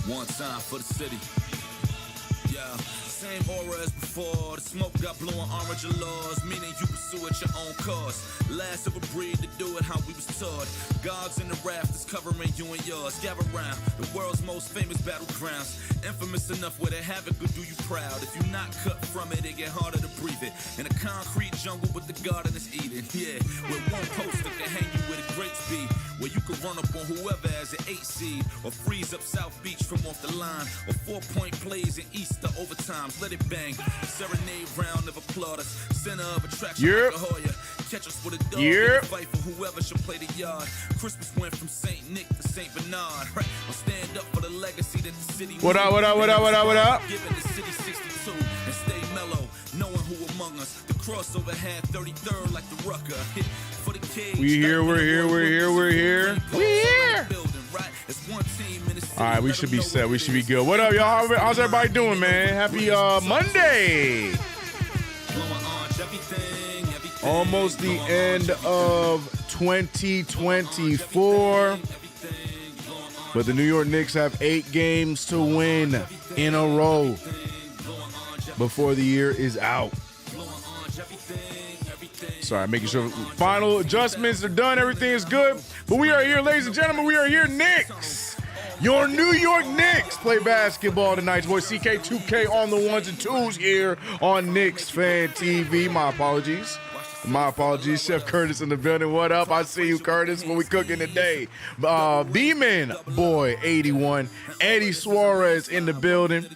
One time for the city. Yeah, same aura as before. The smoke got blowing orange laws, meaning you pursue at your own cost. Last of a breed to do it how we was taught. Gods in the rafters covering you and yours. Gather round the world's most famous battlegrounds. Infamous enough where they have it could do you proud. If you're not cut from it, it get harder to breathe it. In a concrete jungle with the garden is eating. Yeah, with one poster can hang you with a great speed. Where you can run up on whoever has an 8 seed. Or freeze up South Beach from off the line. Or 4-point plays in Easter overtimes. Let it bang. Serenade round of applauders. Center of attraction like a Hoya. Catch us with a dog in a fight for whoever should play the yard. Christmas went from St. Nick to St. Bernard. Right? I'll stand up for the legacy that the city. What up? Giving the city 62 and stay mellow. Knowing who among us. The crossover had 33rd like the Rucker. Hit for the cage. We're here. All right, we should be set. We should be good. What up, y'all? How's everybody doing, man? Happy Monday. Almost the end of 2024. But the New York Knicks have 8 games to win in a row before the year is out. Sorry, making sure final adjustments are done. Everything is good. But we are here, ladies and gentlemen. We are here, Knicks. Your New York Knicks play basketball tonight. Boy, CK2K on the ones and twos here on KnicksFanTV. My apologies. Chef Curtis in the building. What up? I see you, Curtis. What we cooking today? Beeman Boy 81. Eddie Suarez in the building.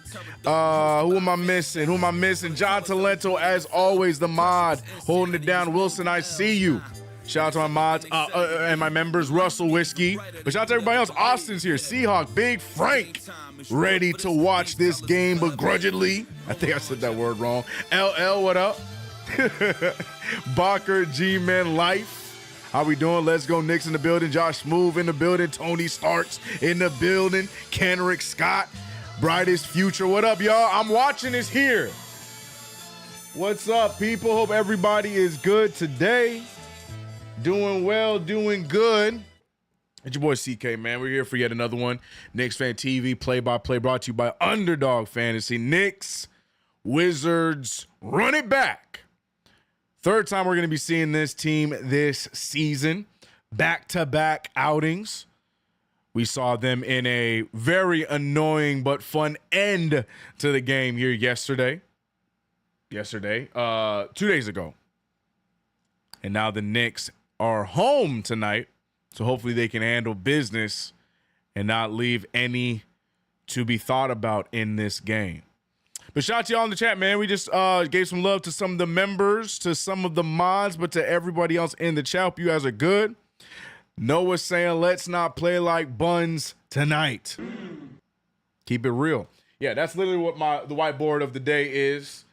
Who am I missing? John Talento, as always, the mod holding it down. Wilson, I see you. Shout out to my mods and my members, Russell Whiskey. But shout out to everybody else. Austin's here. Seahawk, Big Frank, ready to watch this game begrudgingly. I think I said that word wrong. LL, what up? Bacher, G-Man Life. How we doing? Let's go Knicks in the building. Josh Smooth in the building. Tony Starks in the building. Kenrick Scott, Brightest Future. What up, y'all? I'm watching this here. What's up, people? Hope everybody is good today. Doing well, doing good. It's your boy CK, man. We're here for yet another one. KnicksFanTV play-by-play brought to you by Underdog Fantasy. Knicks, Wizards, run it back. Third time we're going to be seeing this team this season. Back-to-back outings. We saw them in a very annoying but fun end to the game here yesterday. 2 days ago. And now the Knicks are home tonight, so hopefully they can handle business and not leave any to be thought about in this game. But shout out to y'all in the chat, man. We just gave some love to some of the members, to some of the mods, but to everybody else in the chat. Hope you guys are good. Noah's saying, let's not play like buns tonight. Keep it real. Yeah, that's literally what the whiteboard of the day is.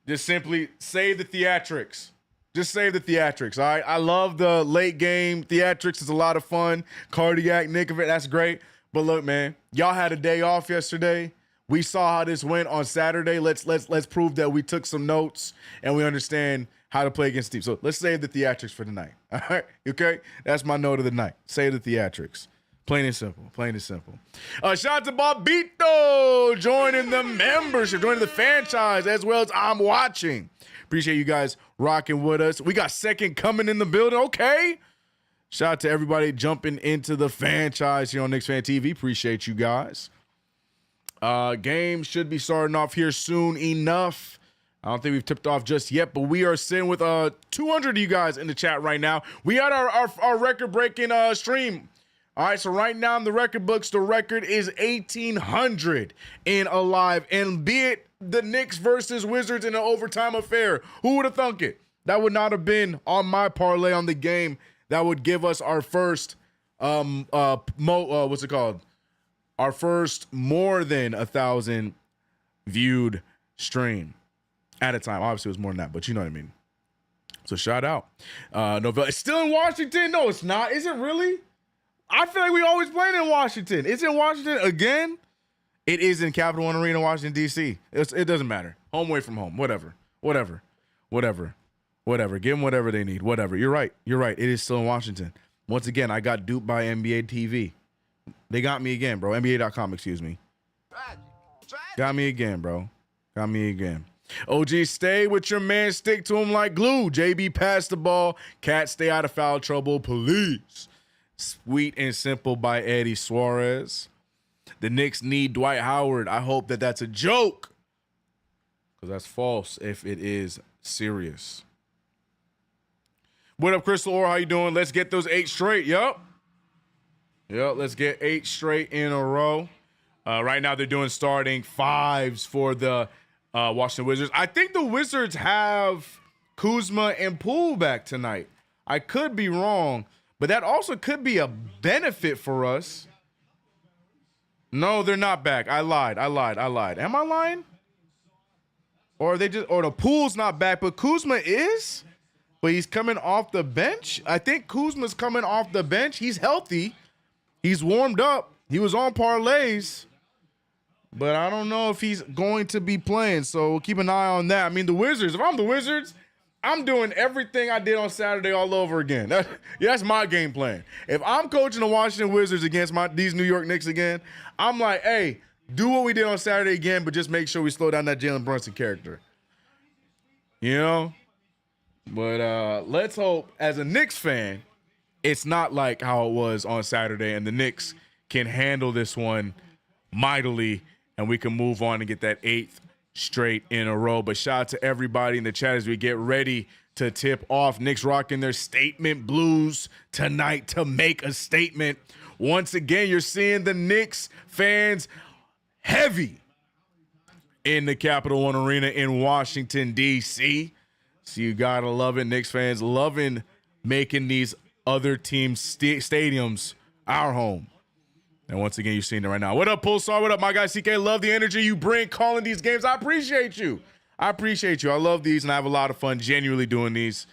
Just simply save the theatrics. Just save the theatrics, all right? I love the late game theatrics. It's a lot of fun. Cardiac, Nick of it, that's great. But look, man, y'all had a day off yesterday. We saw how this went on Saturday. Let's prove that we took some notes and we understand how to play against teams. So let's save the theatrics for tonight. All right, okay? That's my note of the night. Save the theatrics. Plain and simple. Shout out to Bobito joining the membership, joining the franchise, as well as I'm watching. Appreciate you guys rocking with us. We got second coming in the building. Okay. Shout out to everybody jumping into the franchise here on KnicksFanTV. Appreciate you guys. Game should be starting off here soon enough. I don't think we've tipped off just yet, but we are sitting with 200 of you guys in the chat right now. We had our record-breaking stream. All right, so right now in the record books, the record is 1,800 in a live, and be it the Knicks versus Wizards in an overtime affair. Who would have thunk it? That would not have been on my parlay on the game. That would give us our first, what's it called? Our first more than 1,000 viewed stream at a time. Obviously, it was more than that, but you know what I mean. So shout out. Novell, it's still in Washington? No, it's not. Is it really? I feel like we always playing in Washington. It's in Washington again? It is in Capital One Arena, Washington, D.C. It doesn't matter. Home away from home. Whatever. Give them whatever they need. Whatever. You're right. It is still in Washington. Once again, I got duped by NBA TV. They got me again, bro. NBA.com, excuse me. Got me again, bro. Got me again. OG, stay with your man. Stick to him like glue. JB, pass the ball. Cat, stay out of foul trouble, please. Sweet and simple by Eddie Suarez. The Knicks need Dwight Howard. I hope that that's a joke, because that's false if it is serious. What up, Crystal Orr? How you doing? Let's get those 8 straight. Yup, let's get 8 straight in a row. Right now they're doing starting 5s for the Washington Wizards. I think the Wizards have Kuzma and Poole back tonight. I could be wrong, but that also could be a benefit for us. No, they're not back. I lied. Am I lying? Or the Poole's not back, but Kuzma is? But he's coming off the bench? I think Kuzma's coming off the bench. He's healthy. He's warmed up. He was on parlays. But I don't know if he's going to be playing, so we'll keep an eye on that. I mean, the Wizards, if I'm the Wizards, I'm doing everything I did on Saturday all over again. That's my game plan. If I'm coaching the Washington Wizards against these New York Knicks again, I'm like, hey, do what we did on Saturday again, but just make sure we slow down that Jalen Brunson character. You know? But let's hope, as a Knicks fan, it's not like how it was on Saturday, and the Knicks can handle this one mightily, and we can move on and get that 8th straight in a row. But shout out to everybody in the chat as we get ready to tip off. Knicks rocking their statement blues tonight to make a statement. Once again, you're seeing the Knicks fans heavy in the Capital One Arena in Washington, D.C. So you gotta love it. Knicks fans loving making these other teams' stadiums our home. And once again, you're seeing it right now. What up, Pulsar? What up, my guy CK? Love the energy you bring calling these games. I appreciate you. I love these, and I have a lot of fun genuinely doing these.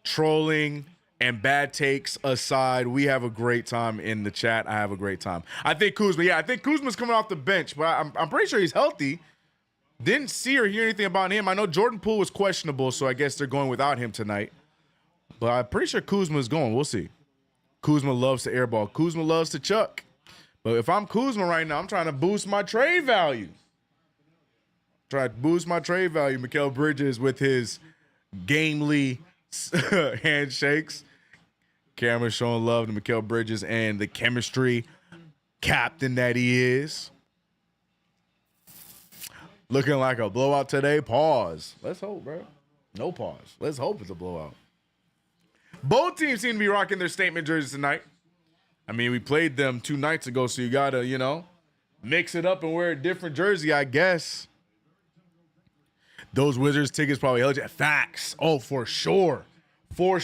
Trolling and bad takes aside, we have a great time in the chat. I have a great time. I think Kuzma's coming off the bench, but I'm pretty sure he's healthy. Didn't see or hear anything about him. I know Jordan Poole was questionable, so I guess they're going without him tonight. But I'm pretty sure Kuzma's going. We'll see. Kuzma loves to airball. Kuzma loves to chuck. But if I'm Kuzma right now, I'm trying to boost my trade value. Mikal Bridges with his gamely handshakes. Camera showing love to Mikal Bridges and the chemistry captain that he is. Looking like a blowout today. Pause. Let's hope, bro. No pause. Let's hope it's a blowout. Both teams seem to be rocking their statement jerseys tonight. I mean, we played them 2 nights ago, so you got to, mix it up and wear a different jersey, I guess. Those Wizards tickets probably held you. Facts. Oh, for sure. But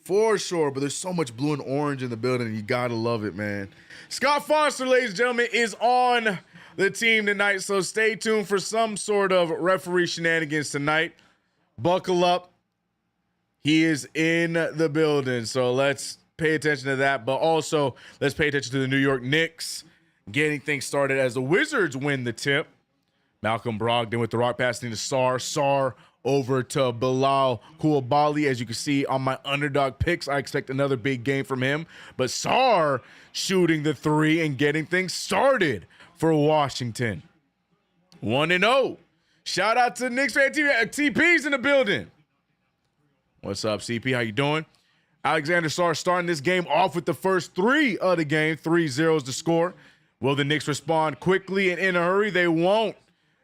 there's so much blue and orange in the building. You got to love it, man. Scott Foster, ladies and gentlemen, is on the team tonight, so stay tuned for some sort of referee shenanigans tonight. Buckle up. He is in the building, so let's pay attention to that. But also, let's pay attention to the New York Knicks getting things started as the Wizards win the tip. Malcolm Brogdon with the rock passing to Sarr. Sarr over to Bilal Koulibaly. As you can see on my underdog picks, I expect another big game from him. But Sarr shooting the 3 and getting things started for Washington. 1-0. Shout out to KnicksFanTV. TP's in the building. What's up, CP? How you doing? Alexander Sarr starting this game off with the first 3 of the game. 3-0 is the score. Will the Knicks respond quickly and in a hurry? They won't.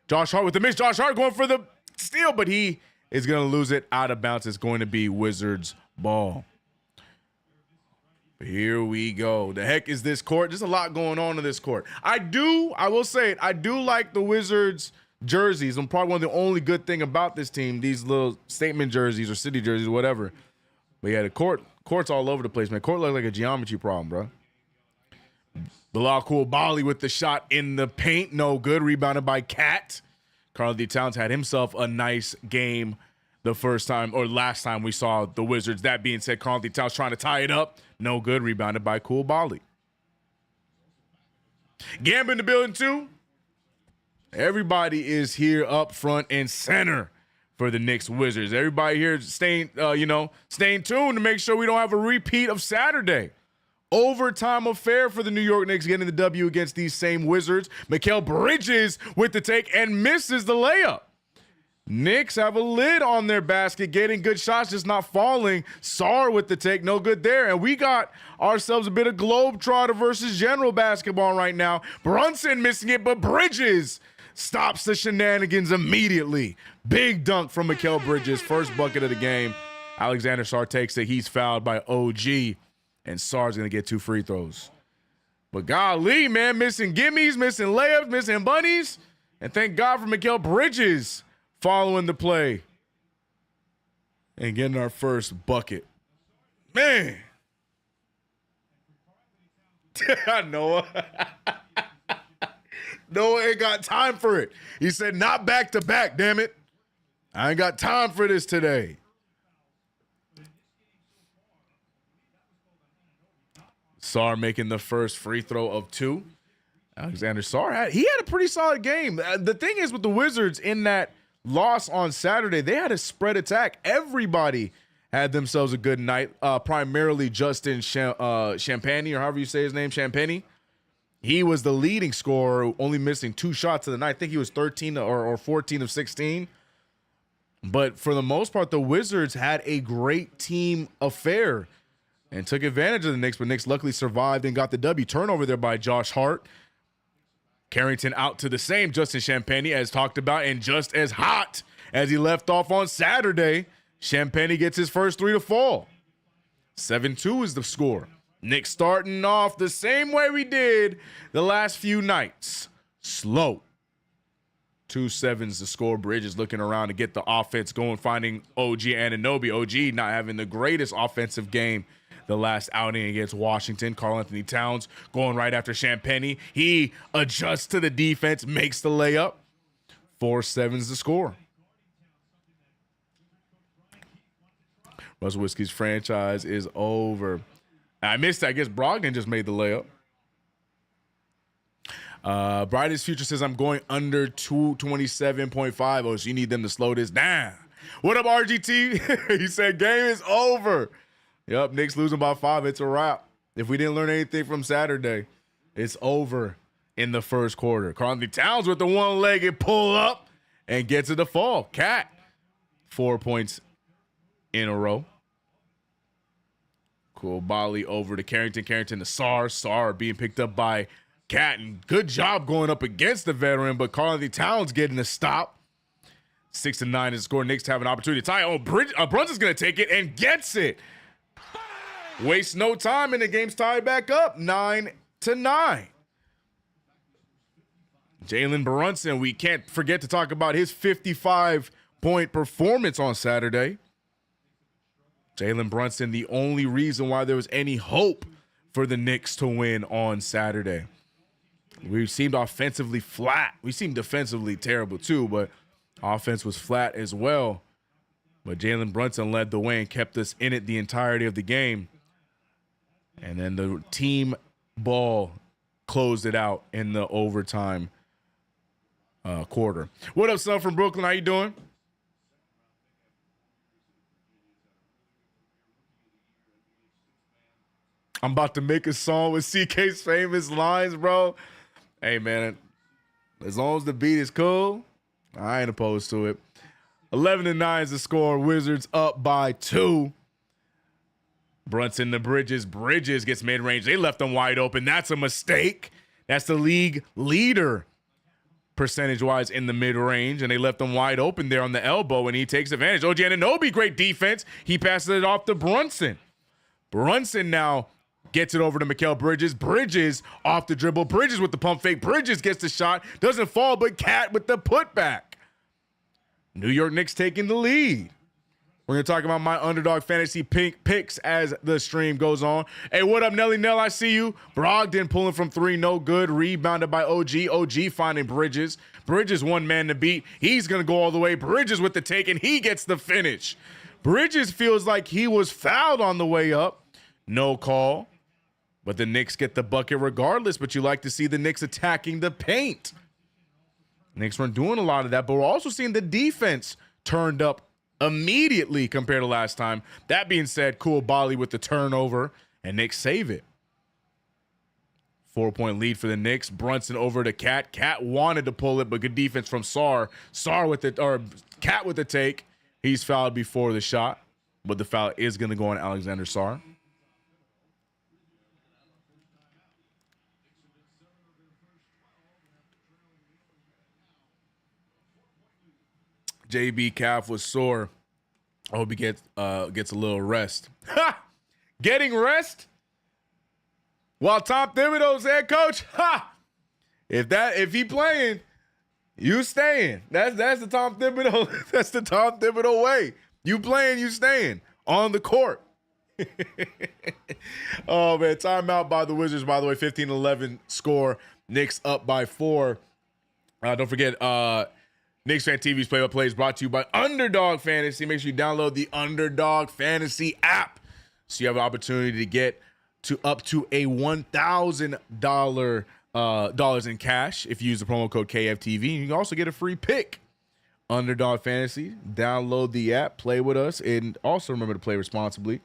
Josh Hart with the miss. Josh Hart going for the steal, but he is going to lose it out of bounds. It's going to be Wizards ball. Here we go. The heck is this court? There's a lot going on in this court. I will say it, I do like the Wizards jerseys. I'm probably one of the only good thing about this team, these little statement jerseys or city jerseys or whatever. But yeah, the court's all over the place, man. Court looks like a geometry problem, bro. Bilal Koulibaly with the shot in the paint. No good. Rebounded by Cat. Karl-Anthony Towns had himself a nice game the first time or last time we saw the Wizards. That being said, Karl-Anthony Towns trying to tie it up. No good. Rebounded by Koulibaly. Gamba in the building too. Everybody is here up front and center for the Knicks Wizards. Everybody here staying tuned to make sure we don't have a repeat of Saturday. Overtime affair for the New York Knicks getting the W against these same Wizards. Mikal Bridges with the take and misses the layup. Knicks have a lid on their basket, getting good shots, just not falling. Sarr with the take, no good there. And we got ourselves a bit of Globetrotter versus General basketball right now. Brunson missing it, but Bridges stops the shenanigans immediately. Big dunk from Mikal Bridges, first bucket of the game. Alexander Sarr takes it. He's fouled by OG, and Sarr's going to get 2 free throws. But golly, man, missing gimmies, missing layups, missing bunnies. And thank God for Mikal Bridges following the play and getting our first bucket. Man. Noah. Noah ain't got time for it. He said, not back to back, damn it. I ain't got time for this today. Sarr making the first free throw of 2. Alexander Sarr had a pretty solid game. The thing is with the Wizards in that loss on Saturday, they had a spread attack. Everybody had themselves a good night, primarily Justin Champagnie, or however you say his name, Champagnie. He was the leading scorer, only missing 2 shots of the night. I think he was 13 or 14 of 16. But for the most part, the Wizards had a great team affair and took advantage of the Knicks, but Knicks luckily survived and got the W. Turnover there by Josh Hart. Carrington out to the same Justin Champagnie as talked about, and just as hot as he left off on Saturday, Champagnie gets his first 3 to fall. 7-2 is the score. Knicks starting off the same way we did the last few nights. Slow. 2 sevens to score. Bridges looking around to get the offense going, finding OG Anunoby. OG not having the greatest offensive game the last outing against Washington. Karl-Anthony Towns going right after Champagnie. He adjusts to the defense, makes the layup. 4 sevens to score. Russell Whiskey's franchise is over. I missed it. I guess Brogdon just made the layup. Brightest Future says, I'm going under 227.5. Oh, so you need them to slow this down. What up, RGT? He said, game is over. Yep, Knicks losing by 5. It's a wrap. If we didn't learn anything from Saturday, it's over in the first quarter. Karl-Anthony Towns with the one-legged pull up and gets to the fall. Cat, 4 points in a row. Cool. Bali over to Carrington. Carrington to Sarr. Sarr being picked up by Cat. And good job going up against the veteran, but Karl-Anthony Towns getting a stop. 6-9 is the score. Knicks have an opportunity to tie. Oh, Brunson's going to take it and gets it. Waste no time, and the game's tied back up, 9-9. Jalen Brunson, we can't forget to talk about his 55-point performance on Saturday. Jalen Brunson, the only reason why there was any hope for the Knicks to win on Saturday. We seemed offensively flat. We seemed defensively terrible too, but offense was flat as well. But Jalen Brunson led the way and kept us in it the entirety of the game. And then the team ball closed it out in the overtime quarter. What up, son from Brooklyn? How you doing? I'm about to make a song with CK's famous lines, bro. Hey, man, as long as the beat is cool, I ain't opposed to it. 11-9 is the score. Wizards up by 2. Brunson to Bridges. Bridges gets mid-range. They left them wide open. That's a mistake. That's the league leader percentage-wise in the mid-range, and they left them wide open there on the elbow, and he takes advantage. OG Anunoby, great defense. He passes it off to Brunson. Brunson now gets it over to Mikal Bridges. Bridges off the dribble. Bridges with the pump fake. Bridges gets the shot. Doesn't fall, but Cat with the putback. New York Knicks taking the lead. We're going to talk about my underdog fantasy picks as the stream goes on. Hey, what up, Nelly Nell? I see you. Brogdon pulling from 3, no good. Rebounded by OG. OG finding Bridges. Bridges one man to beat. He's going to go all the way. Bridges with the take, and he gets the finish. Bridges feels like he was fouled on the way up. No call. But the Knicks get the bucket regardless, but you like to see the Knicks attacking the paint. Knicks weren't doing a lot of that, but we're also seeing the defense turned up immediately compared to last time. That being said, Cool Bali with the turnover, and Knicks save it. 4-point lead for the Knicks. Brunson over to Cat. Cat wanted to pull it, but good defense from Sar. Cat with the take. He's fouled before the shot, but the foul is going to go on Alexander Sar. JB calf was sore. I hope he gets a little rest. Ha! Getting rest while Tom Thibodeau's head coach. Ha! If he playing, you staying. That's the Tom Thibodeau. That's the Tom Thibodeau way. You playing, you staying on the court. Oh man, timeout by the Wizards. By the way, 15-11 score. Knicks up by 4. Don't forget, KnicksFanTV's play-by-play is brought to you by Underdog Fantasy. Make sure you download the Underdog Fantasy app so you have an opportunity to get to up to a $1,000 dollars in cash if you use the promo code KFTV. You can also get a free pick. Underdog Fantasy. Download the app, play with us, and also remember to play responsibly.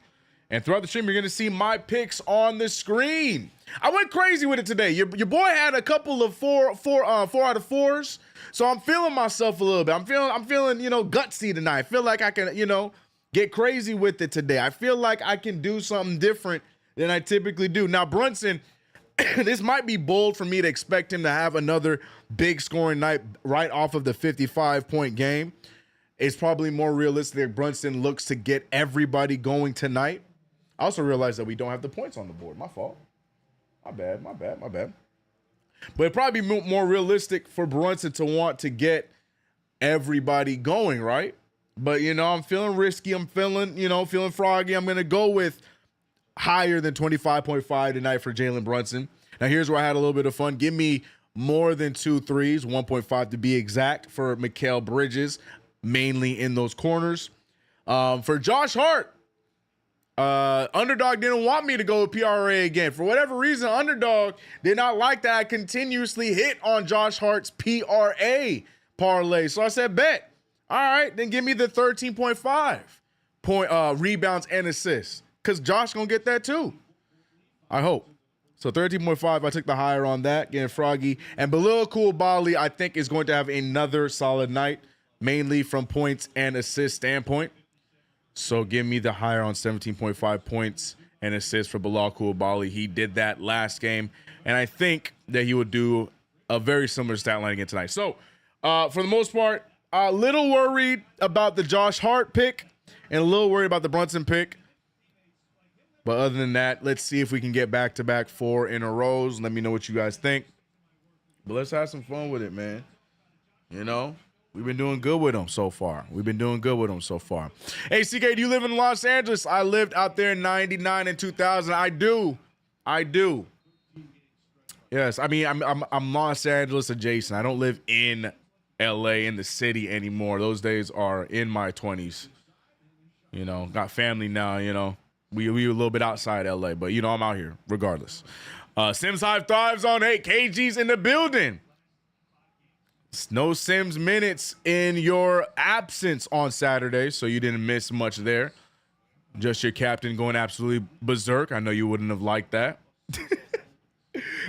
And throughout the stream, you're going to see my picks on the screen. I went crazy with it today. Your boy had a couple of four out of 4s. So I'm feeling myself a little bit. I'm feeling, gutsy tonight. I feel like I can, get crazy with it today. I feel like I can do something different than I typically do. Now, Brunson, this might be bold for me to expect him to have another big scoring night right off of the 55-point game. It's probably more realistic that Brunson looks to get everybody going tonight. I also realized that we don't have the points on the board. My fault. My bad. But it'd probably be more realistic for Brunson to want to get everybody going, right? But, I'm feeling risky. I'm feeling froggy. I'm going to go with higher than 25.5 tonight for Jalen Brunson. Now, here's where I had a little bit of fun. Give me more than 2 threes, 1.5 to be exact, for Mikal Bridges, mainly in those corners. For Josh Hart, Underdog didn't want me to go with PRA again. For whatever reason, Underdog did not like that I continuously hit on Josh Hart's PRA parlay. So I said, bet. All right, then give me the 13.5 point rebounds and assists, because Josh going to get that too. I hope. So 13.5, I took the higher on that, getting froggy. And Bilal Coulibaly, I think, is going to have another solid night, mainly from points and assist standpoint. So give me the higher on 17.5 points and assists for Bilal Coulibaly. He did that last game, and I think that he would do a very similar stat line again tonight. So for the most part, a little worried about the Josh Hart pick and a little worried about the Brunson pick. But other than that, let's see if we can get back-to-back 4 in a row. Let me know what you guys think. But let's have some fun with it, man. We've been doing good with them so far. Hey, CK, do you live in Los Angeles? I lived out there in 99 and 2000. I do. Yes, I mean, I'm Los Angeles adjacent. I don't live in LA, in the city anymore. Those days are in my 20s. Got family now, We a little bit outside LA, but I'm out here regardless. Sims Hive thrives on 8 KGs in the building. No Sims minutes in your absence on Saturday, so you didn't miss much there. Just your captain going absolutely berserk. I know you wouldn't have liked that.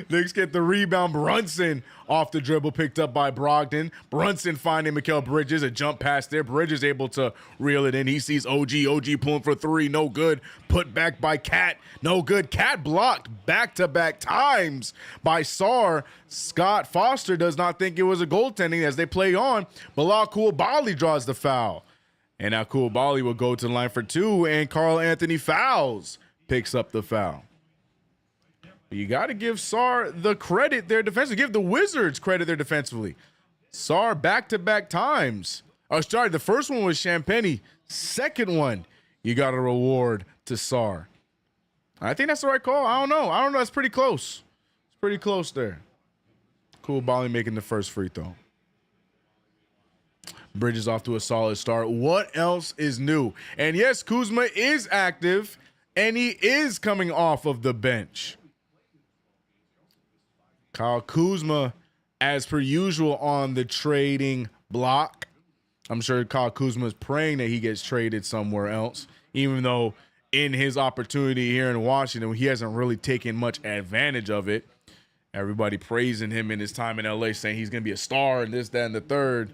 Knicks get the rebound. Brunson off the dribble, picked up by Brogdon. Brunson finding Mikal Bridges, a jump pass there. Bridges able to reel it in. He sees OG pulling for 3, no good. Put back by Cat, no good. Cat blocked back-to-back times by Sar. Scott Foster does not think it was a goaltending as they play on. Bilal Coulibaly draws the foul. And now Coulibaly will go to the line for 2, and Karl Anthony Fouls picks up the foul. You got to give Sar the credit there defensively. Give the Wizards credit there defensively. Sar back-to-back times. Oh, sorry, the first one was Champagny. Second one, you got a reward to Sar. I think that's the right call. I don't know. It's pretty close. It's pretty close there. Coulibaly making the first free throw. Bridges off to a solid start. What else is new? And yes, Kuzma is active, and he is coming off of the bench. Kyle Kuzma, as per usual, on the trading block. I'm sure Kyle Kuzma is praying that he gets traded somewhere else, even though in his opportunity here in Washington, he hasn't really taken much advantage of it. Everybody praising him in his time in LA, saying he's going to be a star and this, that, and the third.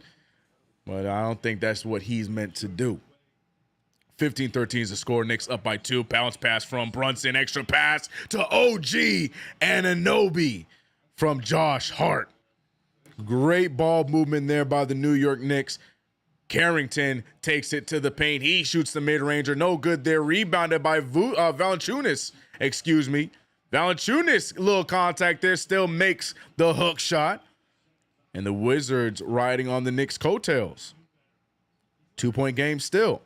But I don't think that's what he's meant to do. 15-13 is the score. Knicks up by 2. Bounce pass from Brunson. Extra pass to OG Anunoby from Josh Hart. Great ball movement there by the New York Knicks. Carrington takes it to the paint. He shoots the mid-ranger. No good there. Rebounded by Valanciunas. Excuse me. Valanciunas, little contact there, still makes the hook shot. And the Wizards riding on the Knicks' coattails. 2-point game still.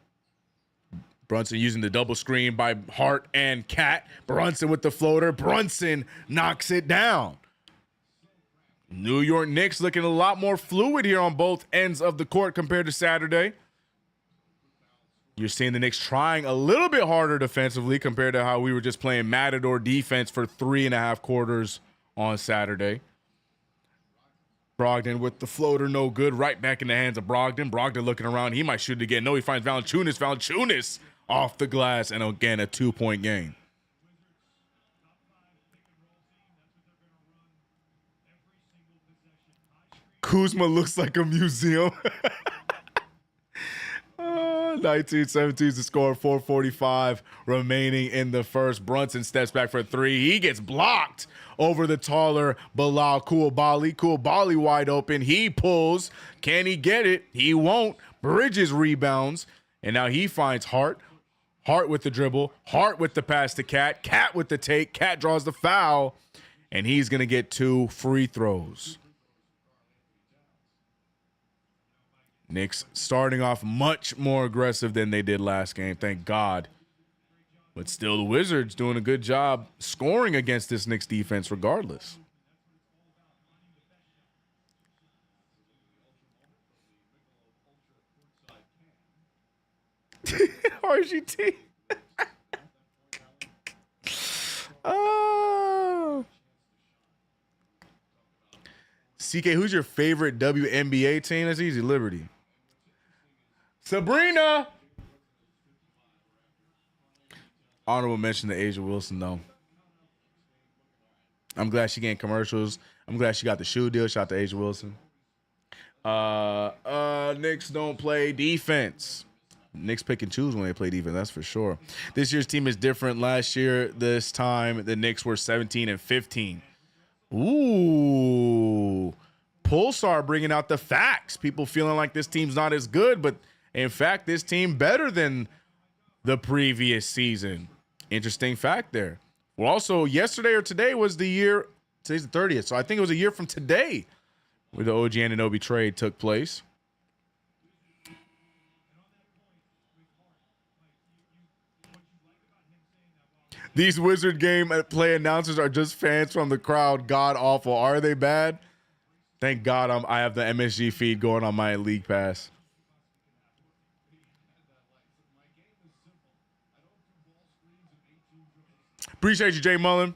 Brunson using the double screen by Hart and Cat. Brunson with the floater. Brunson knocks it down. New York Knicks looking a lot more fluid here on both ends of the court compared to Saturday. You're seeing the Knicks trying a little bit harder defensively compared to how we were just playing Matador defense for 3.5 quarters on Saturday. Brogdon with the floater, no good. Right back in the hands of Brogdon. Brogdon looking around. He might shoot it again. No, he finds Valanciunas. Valanciunas off the glass, and again, a 2-point game. Kuzma looks like a museum. 19-17 is the score. 4:45 remaining in the first. Brunson steps back for 3. He gets blocked over the taller Bilal Coulibaly. Coulibaly wide open. He pulls. Can he get it? He won't. Bridges rebounds. And now he finds Hart. Hart with the dribble. Hart with the pass to Cat. Cat with the take. Cat draws the foul. And he's going to get 2 free throws. Knicks starting off much more aggressive than they did last game, thank God. But still, the Wizards doing a good job scoring against this Knicks defense regardless. RGT. Oh. CK, who's your favorite WNBA team? That's easy, Liberty. Sabrina. Honorable mention to Asia Wilson, though. I'm glad she getting commercials. I'm glad she got the shoe deal. Shout out to Asia Wilson. Knicks don't play defense. Knicks pick and choose when they play defense, that's for sure. This year's team is different. Last year, this time, the Knicks were 17-15. Ooh. Pulsar bringing out the facts. People feeling like this team's not as good, but in fact, this team better than the previous season. Interesting fact there. Well, also, yesterday or today was the year, today's the 30th, so I think it was a year from today where the OG Anunoby trade took place. These Wizard game play announcers are just fans from the crowd. God awful. Are they bad? Thank God I have the MSG feed going on my League Pass. Appreciate you, Jay Mullen.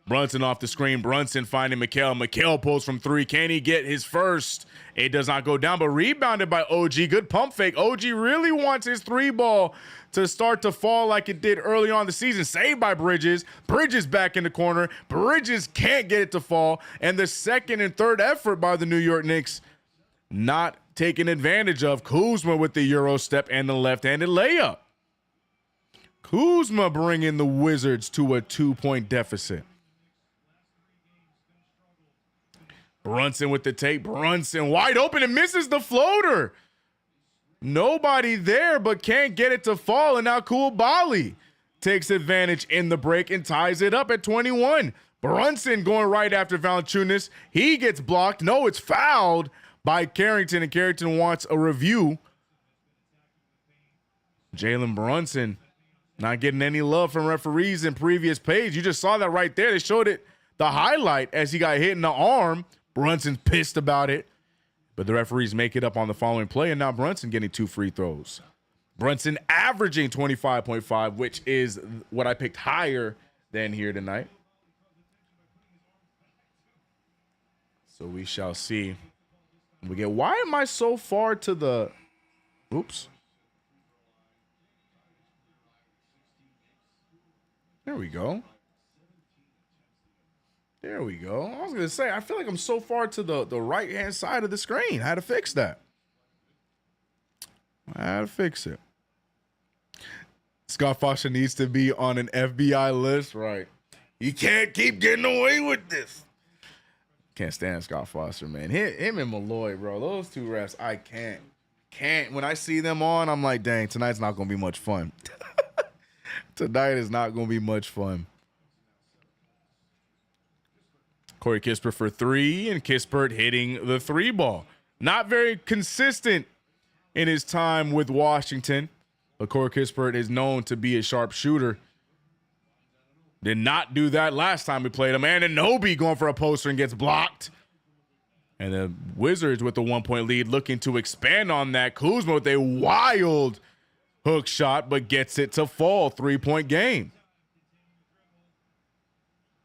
Brunson off the screen. Brunson finding Mikal. Mikal pulls from 3. Can he get his first? It does not go down, but rebounded by OG. Good pump fake. OG really wants his 3 ball to start to fall like it did early on in the season. Saved by Bridges. Bridges back in the corner. Bridges can't get it to fall. And the second and third effort by the New York Knicks not taken advantage of. Kuzma with the Euro step and the left-handed layup. Kuzma bringing the Wizards to a 2-point deficit. Brunson with the take. Brunson wide open and misses the floater. Nobody there, but can't get it to fall. And now Coulibaly takes advantage in the break and ties it up at 21. Brunson going right after Valanciunas. He gets blocked. No, it's fouled by Carrington, and Carrington wants a review. Jalen Brunson not getting any love from referees in previous page. You just saw that right there. They showed it, the highlight, as he got hit in the arm. Brunson's pissed about it, but the referees make it up on the following play, and now Brunson getting 2 free throws. Brunson averaging 25.5, which is what I picked higher than here tonight. So we shall see. Why am I so far to the, oops. There we go. There we go. I was going to say, I feel like I'm so far to the right-hand side of the screen. I had to fix that. I had to fix it. Scott Foster needs to be on an FBI list. Right. You can't keep getting away with this. Can't stand Scott Foster, man. Him and Malloy, bro. Those two refs, I can't. When I see them on, I'm like, dang, tonight's not going to be much fun. Tonight is not going to be much fun. Corey Kispert for three, and Kispert hitting the three ball. Not very consistent in his time with Washington, but Corey Kispert is known to be a sharp shooter. Did not do that last time we played him. Anunoby going for a poster and gets blocked. And the Wizards with the 1-point lead looking to expand on that. Kuzma with a wild hook shot, but gets it to fall. 3-point game.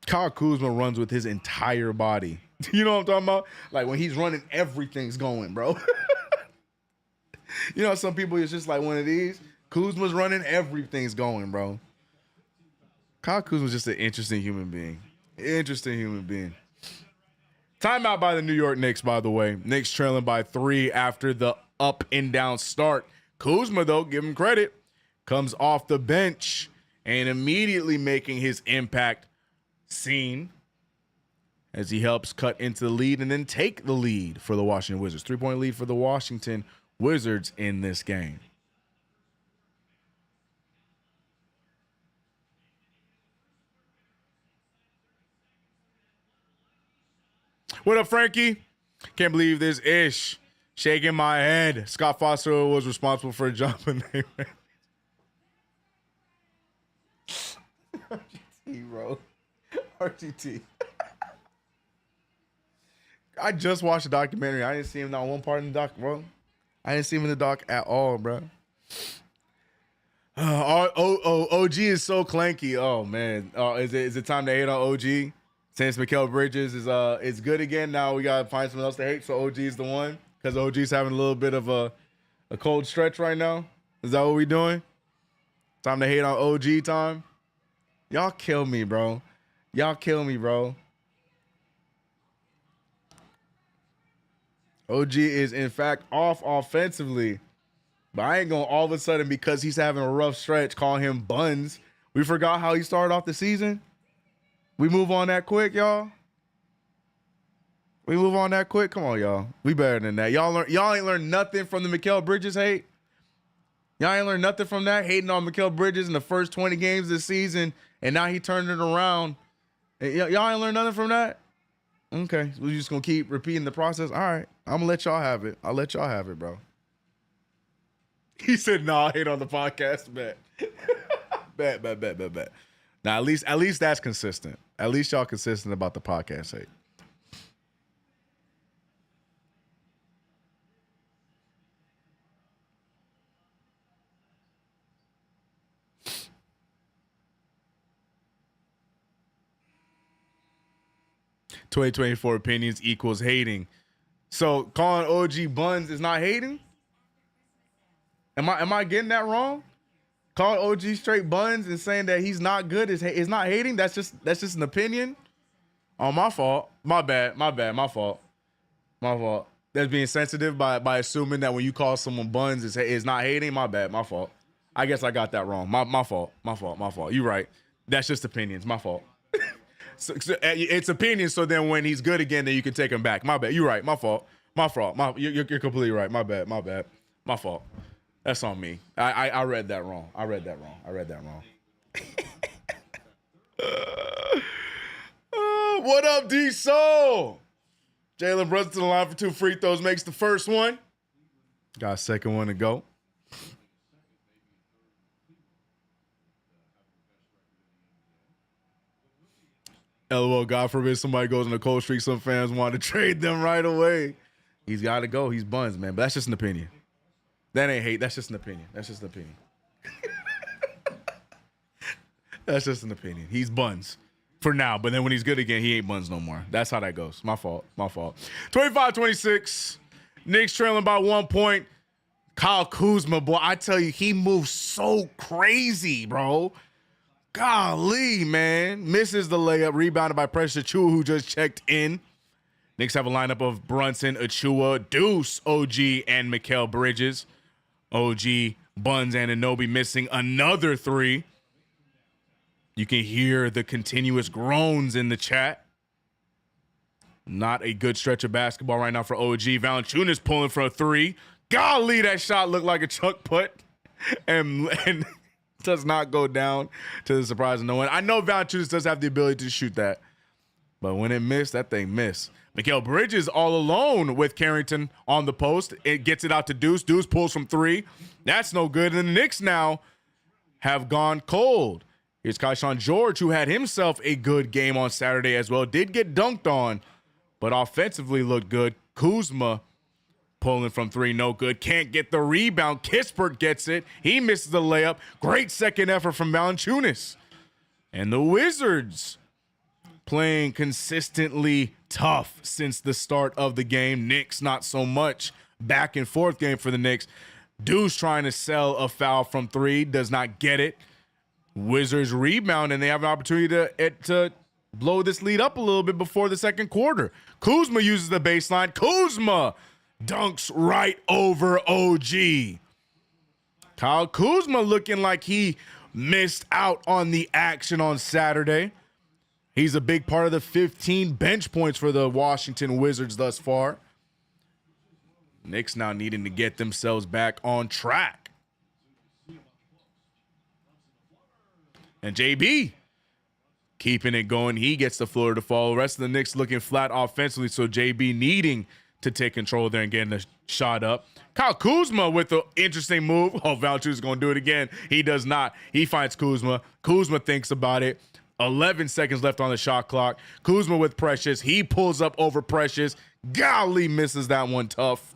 Kyle Kuzma runs with his entire body. You know what I'm talking about? Like when he's running, everything's going, bro. You know, some people, it's just like one of these. Kuzma's running, everything's going, bro. Kyle Kuzma's just an interesting human being. Interesting human being. Timeout by the New York Knicks, by the way. Knicks trailing by 3 after the up and down start. Kuzma, though, give him credit, comes off the bench and immediately making his impact seen as he helps cut into the lead and then take the lead for the Washington Wizards. 3-point lead for the Washington Wizards in this game. What up, Frankie? Can't believe this ish. Shaking my head. Scott Foster was responsible for jumping. RGT, bro. RGT. I just watched the documentary. I didn't see him not one part in the doc, bro. I didn't see him in the doc at all, bro. OG is so clanky. Oh, man. Is it time to hate on OG? Since Mikal Bridges is good again, now we got to find someone else to hate, so OG is the one. Because OG's having a little bit of a cold stretch right now. Is that what we doing? Time to hate on OG time? Y'all kill me, bro. Y'all kill me, bro. OG is, in fact, off offensively. But I ain't going to all of a sudden, because he's having a rough stretch, call him buns. We forgot how he started off the season. We move on that quick, y'all. We move on that quick. Come on, y'all. We better than that. Y'all ain't learned nothing from the Mikal Bridges hate. Y'all ain't learned nothing from that, hating on Mikal Bridges in the first 20 games this season, and now he turned it around. Y'all ain't learned nothing from that? Okay. We're just going to keep repeating the process. All right. I'm going to let y'all have it. I'll let y'all have it, bro. He said, "No, I hate on the podcast." Bet. bet. Now, at least that's consistent. At least y'all consistent about the podcast hate. "2024 opinions equals hating." So calling OG buns is not hating? Am I getting that wrong? Calling OG straight buns and saying that he's not good is not hating? That's just an opinion? Oh, my fault. My bad. My fault. That's being sensitive by assuming that when you call someone buns is not hating. My bad. My fault. I guess I got that wrong. My fault. You're right. That's just opinions. My fault. So it's opinions. So then when he's good again, then you can take him back. My bad. You're right. My fault. You're completely right. My bad. My fault. That's on me. I read that wrong. I read that wrong. What up, D-Soul? Jalen Brunson to the line for 2 free throws, makes the first one. Got a second one to go. LOL, God forbid somebody goes on a cold streak. Some fans want to trade them right away. He's got to go. He's buns, man. But that's just an opinion. That ain't hate. That's just an opinion. That's just an opinion. He's buns for now. But then when he's good again, he ain't buns no more. That's how that goes. My fault. 25-26. Knicks trailing by 1 point. Kyle Kuzma, boy, I tell you, he moves so crazy, bro. Golly, man. Misses the layup, rebounded by Precious Achua, who just checked in. Knicks have a lineup of Brunson, Achua, Deuce, OG, and Mikal Bridges. OG, Buns, and Anunoby missing another three. You can hear the continuous groans in the chat. Not a good stretch of basketball right now for OG. Valanciunas pulling for a three. Golly, that shot looked like a chuck put. And does not go down, to the surprise of no one. I know Valanciunas does have the ability to shoot that, but when it missed, that thing missed. Mikal Bridges all alone with Carrington on the post. It gets it out to Deuce. Deuce pulls from three. That's no good. And the Knicks now have gone cold. Here's Kaishan George, who had himself a good game on Saturday as well. Did get dunked on, but offensively looked good. Kuzma pulling from three, no good. Can't get the rebound. Kispert gets it. He misses the layup. Great second effort from Valanciunas. And the Wizards playing consistently tough since the start of the game. Knicks, not so much. Back and forth game for the Knicks. Deuce trying to sell a foul from three. Does not get it. Wizards rebound, and they have an opportunity to blow this lead up a little bit before the second quarter. Kuzma uses the baseline. Kuzma dunks right over OG. Kyle Kuzma looking like he missed out on the action on Saturday. He's a big part of the 15 bench points for the Washington Wizards thus far. Knicks now needing to get themselves back on track. And JB keeping it going. He gets the floor to fall. The rest of the Knicks looking flat offensively, so JB needing to take control there and getting the shot up. Kyle Kuzma with an interesting move. Oh, Valanciunas is going to do it again. He does not. He finds Kuzma. Kuzma thinks about it. 11 seconds left on the shot clock. Kuzma with Precious. He pulls up over Precious. Golly, misses that one tough.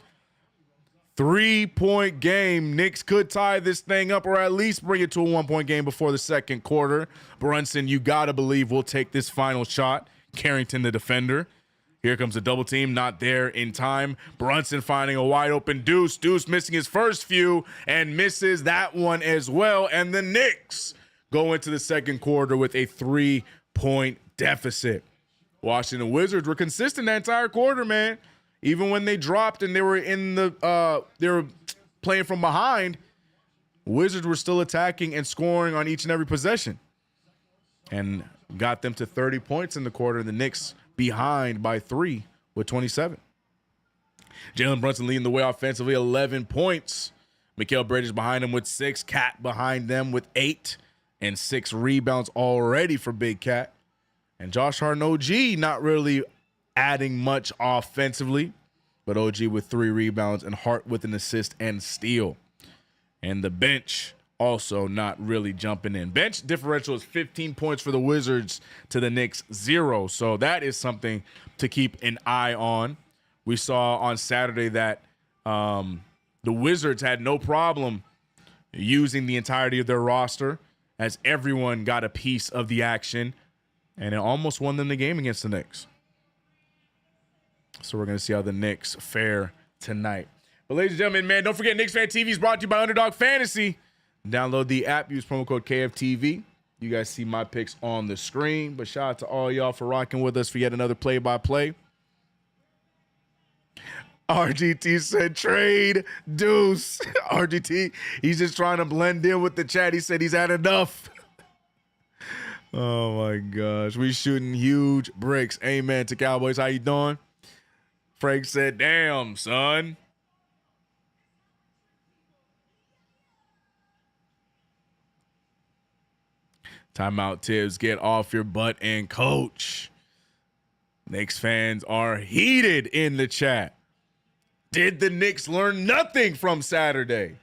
3-point game. Knicks could tie this thing up or at least bring it to a 1-point game before the second quarter. Brunson, you got to believe, will take this final shot. Carrington, the defender. Here comes a double team, not there in time. Brunson finding a wide open Deuce. Deuce missing his first few and misses that one as well. And the Knicks go into the second quarter with a 3-point deficit. Washington Wizards were consistent that entire quarter, man. Even when they dropped and they were they were playing from behind, Wizards were still attacking and scoring on each and every possession. And got them to 30 points in the quarter. The Knicks behind by 3 with 27. Jalen Brunson leading the way offensively, 11 points. Mikal Bridges behind him with 6. Cat behind them with 8 and 6 rebounds already for Big Cat. And Josh Hart and OG not really adding much offensively, but OG with 3 rebounds and Hart with an assist and steal. And the bench also not really jumping in. Bench differential is 15 points for the Wizards to the Knicks 0. So that is something to keep an eye on. We saw on Saturday that the Wizards had no problem using the entirety of their roster as everyone got a piece of the action, and it almost won them the game against the Knicks. So we're going to see how the Knicks fare tonight. But ladies and gentlemen, man, don't forget KnicksFanTV is brought to you by Underdog Fantasy. Download the app, use promo code KFTV. You guys see my picks on the screen, but shout out to all y'all for rocking with us for yet another play-by-play. RGT said trade Deuce. RGT, he's just trying to blend in with the chat. He said he's had enough. Oh my gosh, we shooting huge bricks. Amen to Cowboys. How you doing? Frank said, damn, son. Timeout Tibbs, get off your butt and coach. Knicks fans are heated in the chat. Did the Knicks learn nothing from Saturday?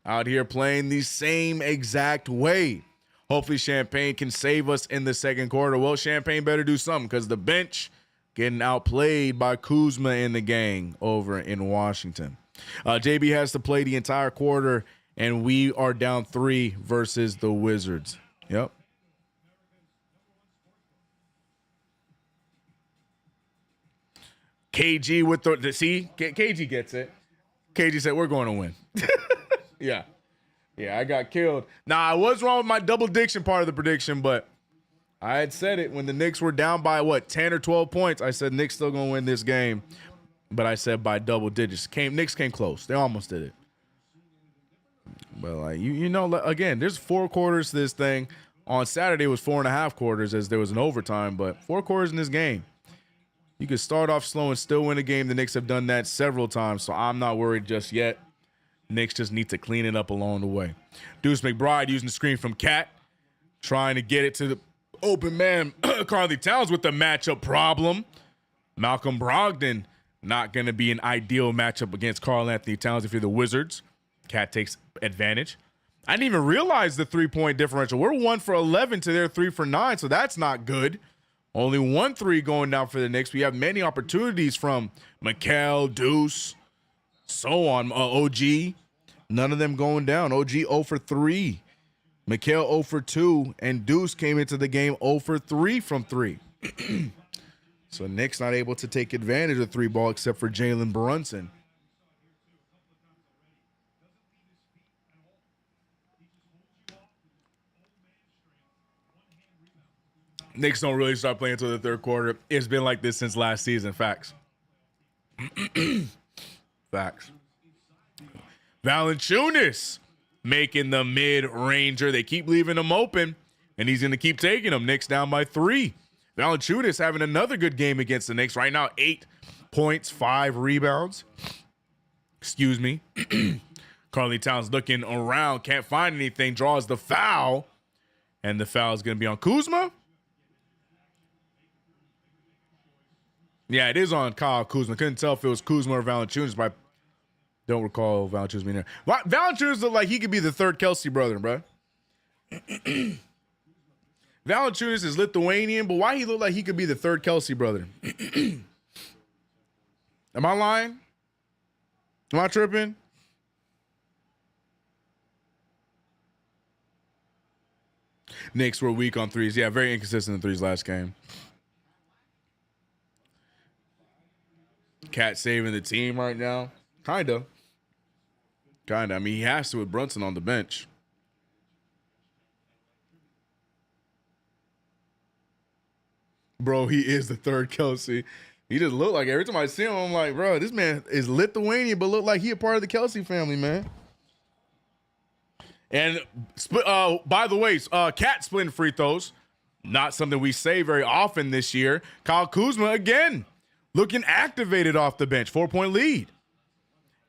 Out here playing the same exact way. Hopefully Champagne can save us in the second quarter. Well, Champagne better do something because the bench getting outplayed by Kuzma and the gang over in Washington. JB has to play the entire quarter, and we are down 3 versus the Wizards. Yep. KG with the see, KG gets it. KG said, we're going to win. Yeah. Yeah, I got killed. Now, I was wrong with my double diction part of the prediction, but I had said it when the Knicks were down by, 10 or 12 points. I said Knicks still going to win this game, but I said by double digits. Knicks came close. They almost did it. But, like, you know, again, there's 4 quarters to this thing. On Saturday, it was 4.5 quarters as there was an overtime, but 4 quarters in this game. You could start off slow and still win a game. The Knicks have done that several times, so I'm not worried just yet. Knicks just need to clean it up along the way. Deuce McBride using the screen from Cat, trying to get it to the open man, Karl-Anthony Towns with the matchup problem. Malcolm Brogdon, not going to be an ideal matchup against Karl-Anthony Towns if you're the Wizards. Cat takes advantage. I didn't even realize the 3-point differential. We're 1 for 11 to their 3 for 9, so that's not good. Only 1 3 going down for the Knicks. We have many opportunities from Mikal, Deuce, so on, OG. None of them going down. OG 0 for 3. Mikal 0 for 2. And Deuce came into the game 0 for 3 from 3. So Knicks not able to take advantage of 3 ball except for Jalen Brunson. Knicks don't really start playing until the 3rd quarter. It's been like this since last season. Facts. Facts. Valanciunas making the mid-ranger. They keep leaving him open, and he's going to keep taking them. Knicks down by 3. Valanciunas having another good game against the Knicks. Right now, 8 points, 5 rebounds. Excuse me. Karl-Anthony Towns looking around, can't find anything, draws the foul, and the foul is going to be on Kuzma. Yeah, it is on Kyle Kuzma. Couldn't tell if it was Kuzma or Valanciunas, but I don't recall Valanciunas being there. Valanciunas looked like he could be the 3rd Kelsey brother, bro. Valanciunas is Lithuanian, but why he look like he could be the 3rd Kelsey brother? Am I lying? Am I tripping? Knicks were weak on threes. Yeah, very inconsistent in threes last game. Cat saving the team right now. Kinda. I mean, he has to with Brunson on the bench. Bro, he is the 3rd Kelsey. He just look like, every time I see him, I'm like, bro, this man is Lithuanian, but look like he a part of the Kelsey family, man. And by the way, Cat splitting free throws. Not something we say very often this year. Kyle Kuzma again. Looking activated off the bench. 4-point lead.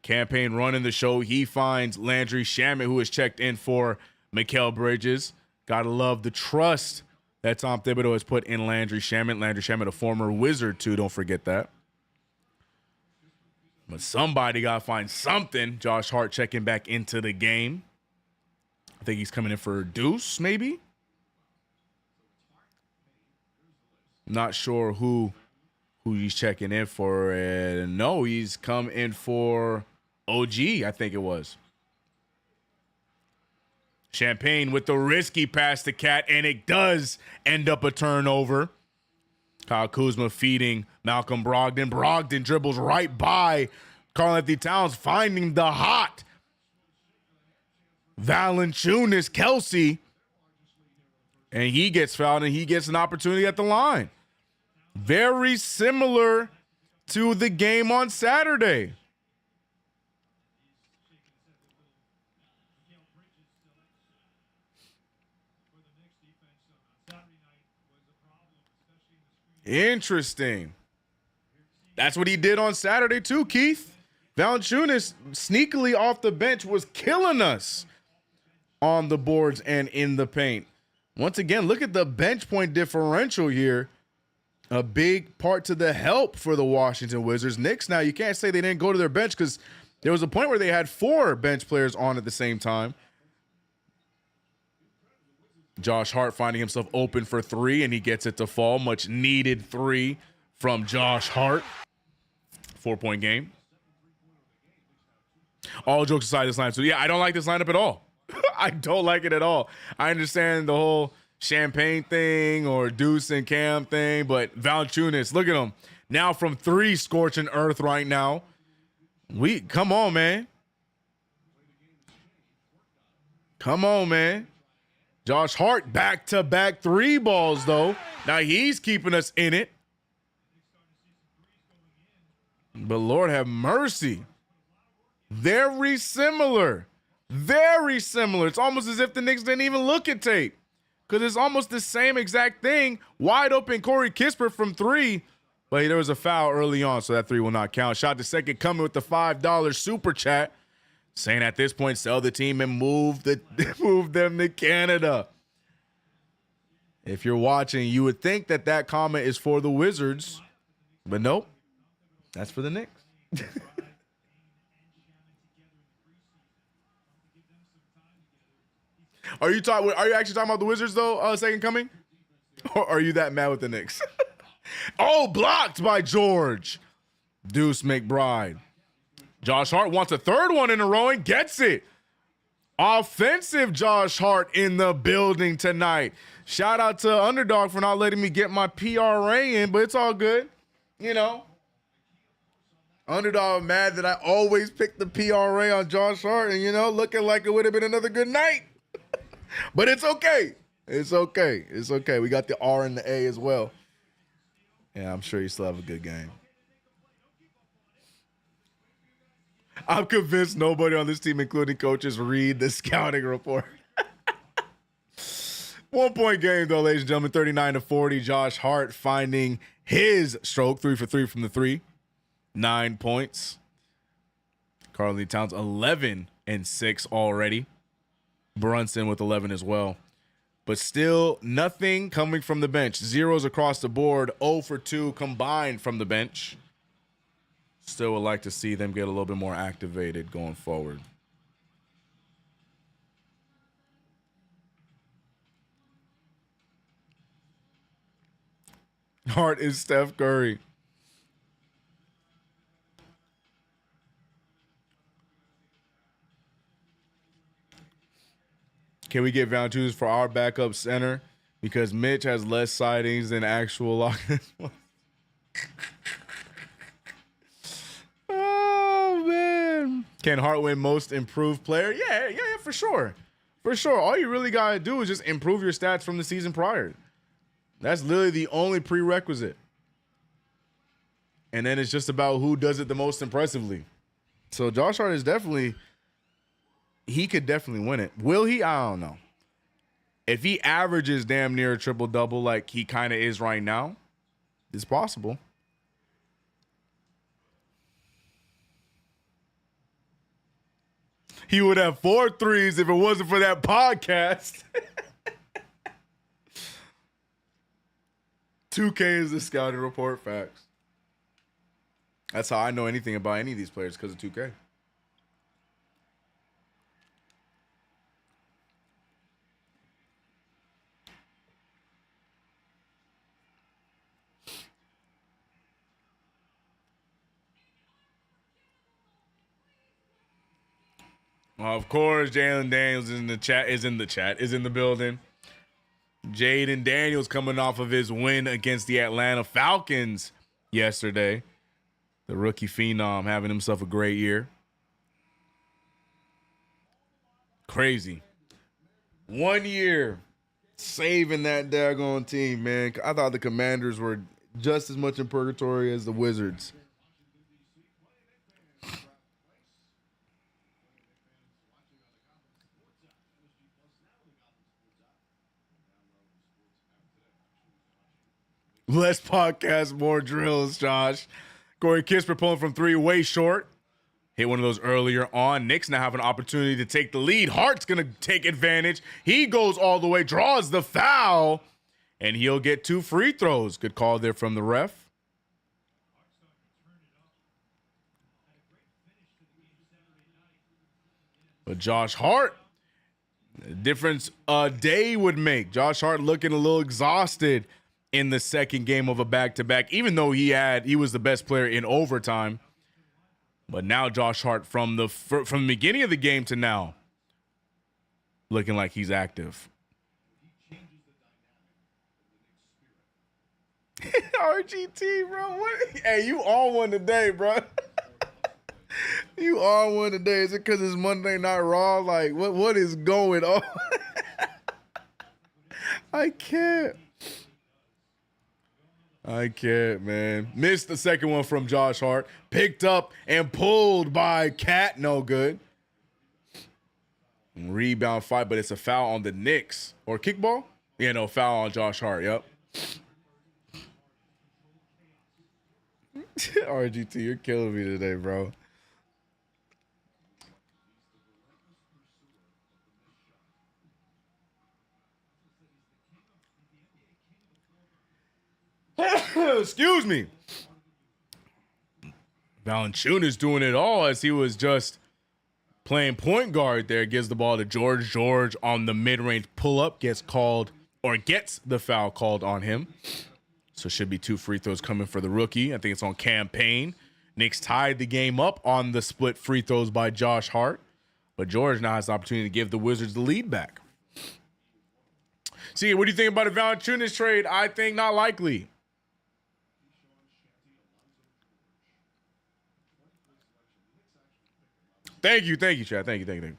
Campaign running the show. He finds Landry Shamet, who has checked in for Mikal Bridges. Gotta love the trust that Tom Thibodeau has put in Landry Shamet. Landry Shamet, a former Wizard, too. Don't forget that. But somebody gotta find something. Josh Hart checking back into the game. I think he's coming in for Deuce, maybe. Not sure who he's checking in for. No, he's come in for OG, I think it was. Champagne with the risky pass to Cat, and it does end up a turnover. Kyle Kuzma feeding Malcolm Brogdon. Brogdon dribbles right by Karl-Anthony Towns, finding the hot Valanciunas Kelsey. And he gets fouled, and he gets an opportunity at the line. Very similar to the game on Saturday. Interesting. That's what he did on Saturday too, Keith. Valanciunas sneakily off the bench was killing us on the boards and in the paint. Once again, look at the bench point differential here. A big part to the help for the Washington Wizards. Knicks, now you can't say they didn't go to their bench because there was a point where they had 4 bench players on at the same time. Josh Hart finding himself open for 3, and he gets it to fall. Much needed 3 from Josh Hart. 4-point game. All jokes aside, this lineup. So yeah, I don't like this lineup at all. I don't like it at all. I understand the whole Champagne thing or Deuce and Cam thing, but Valanciunas, look at him. Now from 3, scorching earth right now. Come on, man. Come on, man. Josh Hart back-to-back 3 balls, though. Now he's keeping us in it. But Lord have mercy. Very similar. Very similar. It's almost as if the Knicks didn't even look at tape. Because it's almost the same exact thing. Wide open Corey Kispert from 3. But there was a foul early on, so that 3 will not count. Shot to second coming with the $5 super chat. Saying at this point, sell the team and move them to Canada. If you're watching, you would think that that comment is for the Wizards. But nope. That's for the Knicks. Are you actually talking about the Wizards though, second coming? Or are you that mad with the Knicks? Oh, blocked by George. Deuce McBride. Josh Hart wants a 3rd one in a row and gets it. Offensive Josh Hart in the building tonight. Shout out to Underdog for not letting me get my PRA in, but it's all good. You know. Underdog mad that I always pick the PRA on Josh Hart and, you know, looking like it would have been another good night. But it's okay. It's okay. It's okay. We got the R and the A as well. Yeah, I'm sure you still have a good game. I'm convinced nobody on this team, including coaches, read the scouting report. 1-point game, though, ladies and gentlemen, 39-40. Josh Hart finding his stroke, 3 for 3 from the 3. 9 points. Karl-Anthony Towns, 11 and 6 already. Brunson with 11 as well. But still nothing coming from the bench. Zeros across the board, 0 for 2 combined from the bench. Still would like to see them get a little bit more activated going forward. Hart is Steph Curry. Can we get Valanciunas for our backup center? Because Mitch has less sightings than actual lock. Oh, man. Can Hart win most improved player? Yeah, for sure. For sure. All you really got to do is just improve your stats from the season prior. That's literally the only prerequisite. And then it's just about who does it the most impressively. So Josh Hart is definitely... He could definitely win it. Will he? I don't know. If he averages damn near a triple-double like he kind of is right now, it's possible. He would have 4 threes if it wasn't for that podcast. 2K is the scouting report, facts. That's how I know anything about any of these players, because of 2K. Of course, Jalen Daniels is in the building. Jaden Daniels coming off of his win against the Atlanta Falcons yesterday. The rookie phenom having himself a great year. Crazy. 1 year saving that daggone team, man. I thought the Commanders were just as much in purgatory as the Wizards. Less podcasts, more drills, Josh. Corey Kispert pulling from 3 way short. Hit one of those earlier on. Knicks now have an opportunity to take the lead. Hart's going to take advantage. He goes all the way, draws the foul, and he'll get 2 free throws. Good call there from the ref. But Josh Hart, the difference a day would make. Josh Hart looking a little exhausted in the second game of a back-to-back, even though he was the best player in overtime. But now Josh Hart from the beginning of the game to now looking like he's active. RGT, bro. Hey, you on one today, bro. You are one today. Is it because it's Monday Night Raw? Like, what is going on? I can't, man. Missed the second one from Josh Hart. Picked up and pulled by Cat. No good. Rebound fight, but it's a foul on the Knicks. Or kickball? Yeah, no, foul on Josh Hart. Yep. RGT, you're killing me today, bro. Excuse me. Valanciunas doing it all as he was just playing point guard there. Gives the ball to George. George on the mid-range pull-up gets the foul called on him. So should be 2 free throws coming for the rookie. I think it's on Campaign. Knicks tied the game up on the split free throws by Josh Hart. But George now has the opportunity to give the Wizards the lead back. See, what do you think about a Valanciunas trade? I think not likely. Thank you, Chad. Thank you.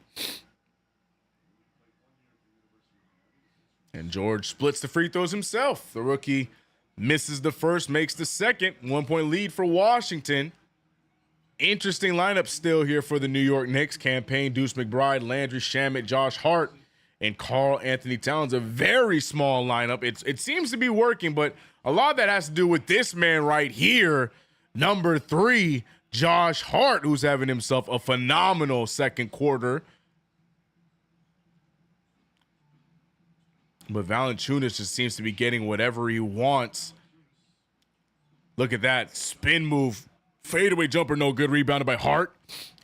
And George splits the free throws himself. The rookie misses the first, makes the second. 1-point lead for Washington. Interesting lineup still here for the New York Knicks. Campaign, Deuce McBride, Landry Shamet, Josh Hart, and Karl Anthony Towns. A very small lineup. It seems to be working, but a lot of that has to do with this man right here, number 3, Josh Hart, who's having himself a phenomenal second quarter. But Valanciunas just seems to be getting whatever he wants. Look at that spin move. Fadeaway jumper, no good. Rebounded by Hart.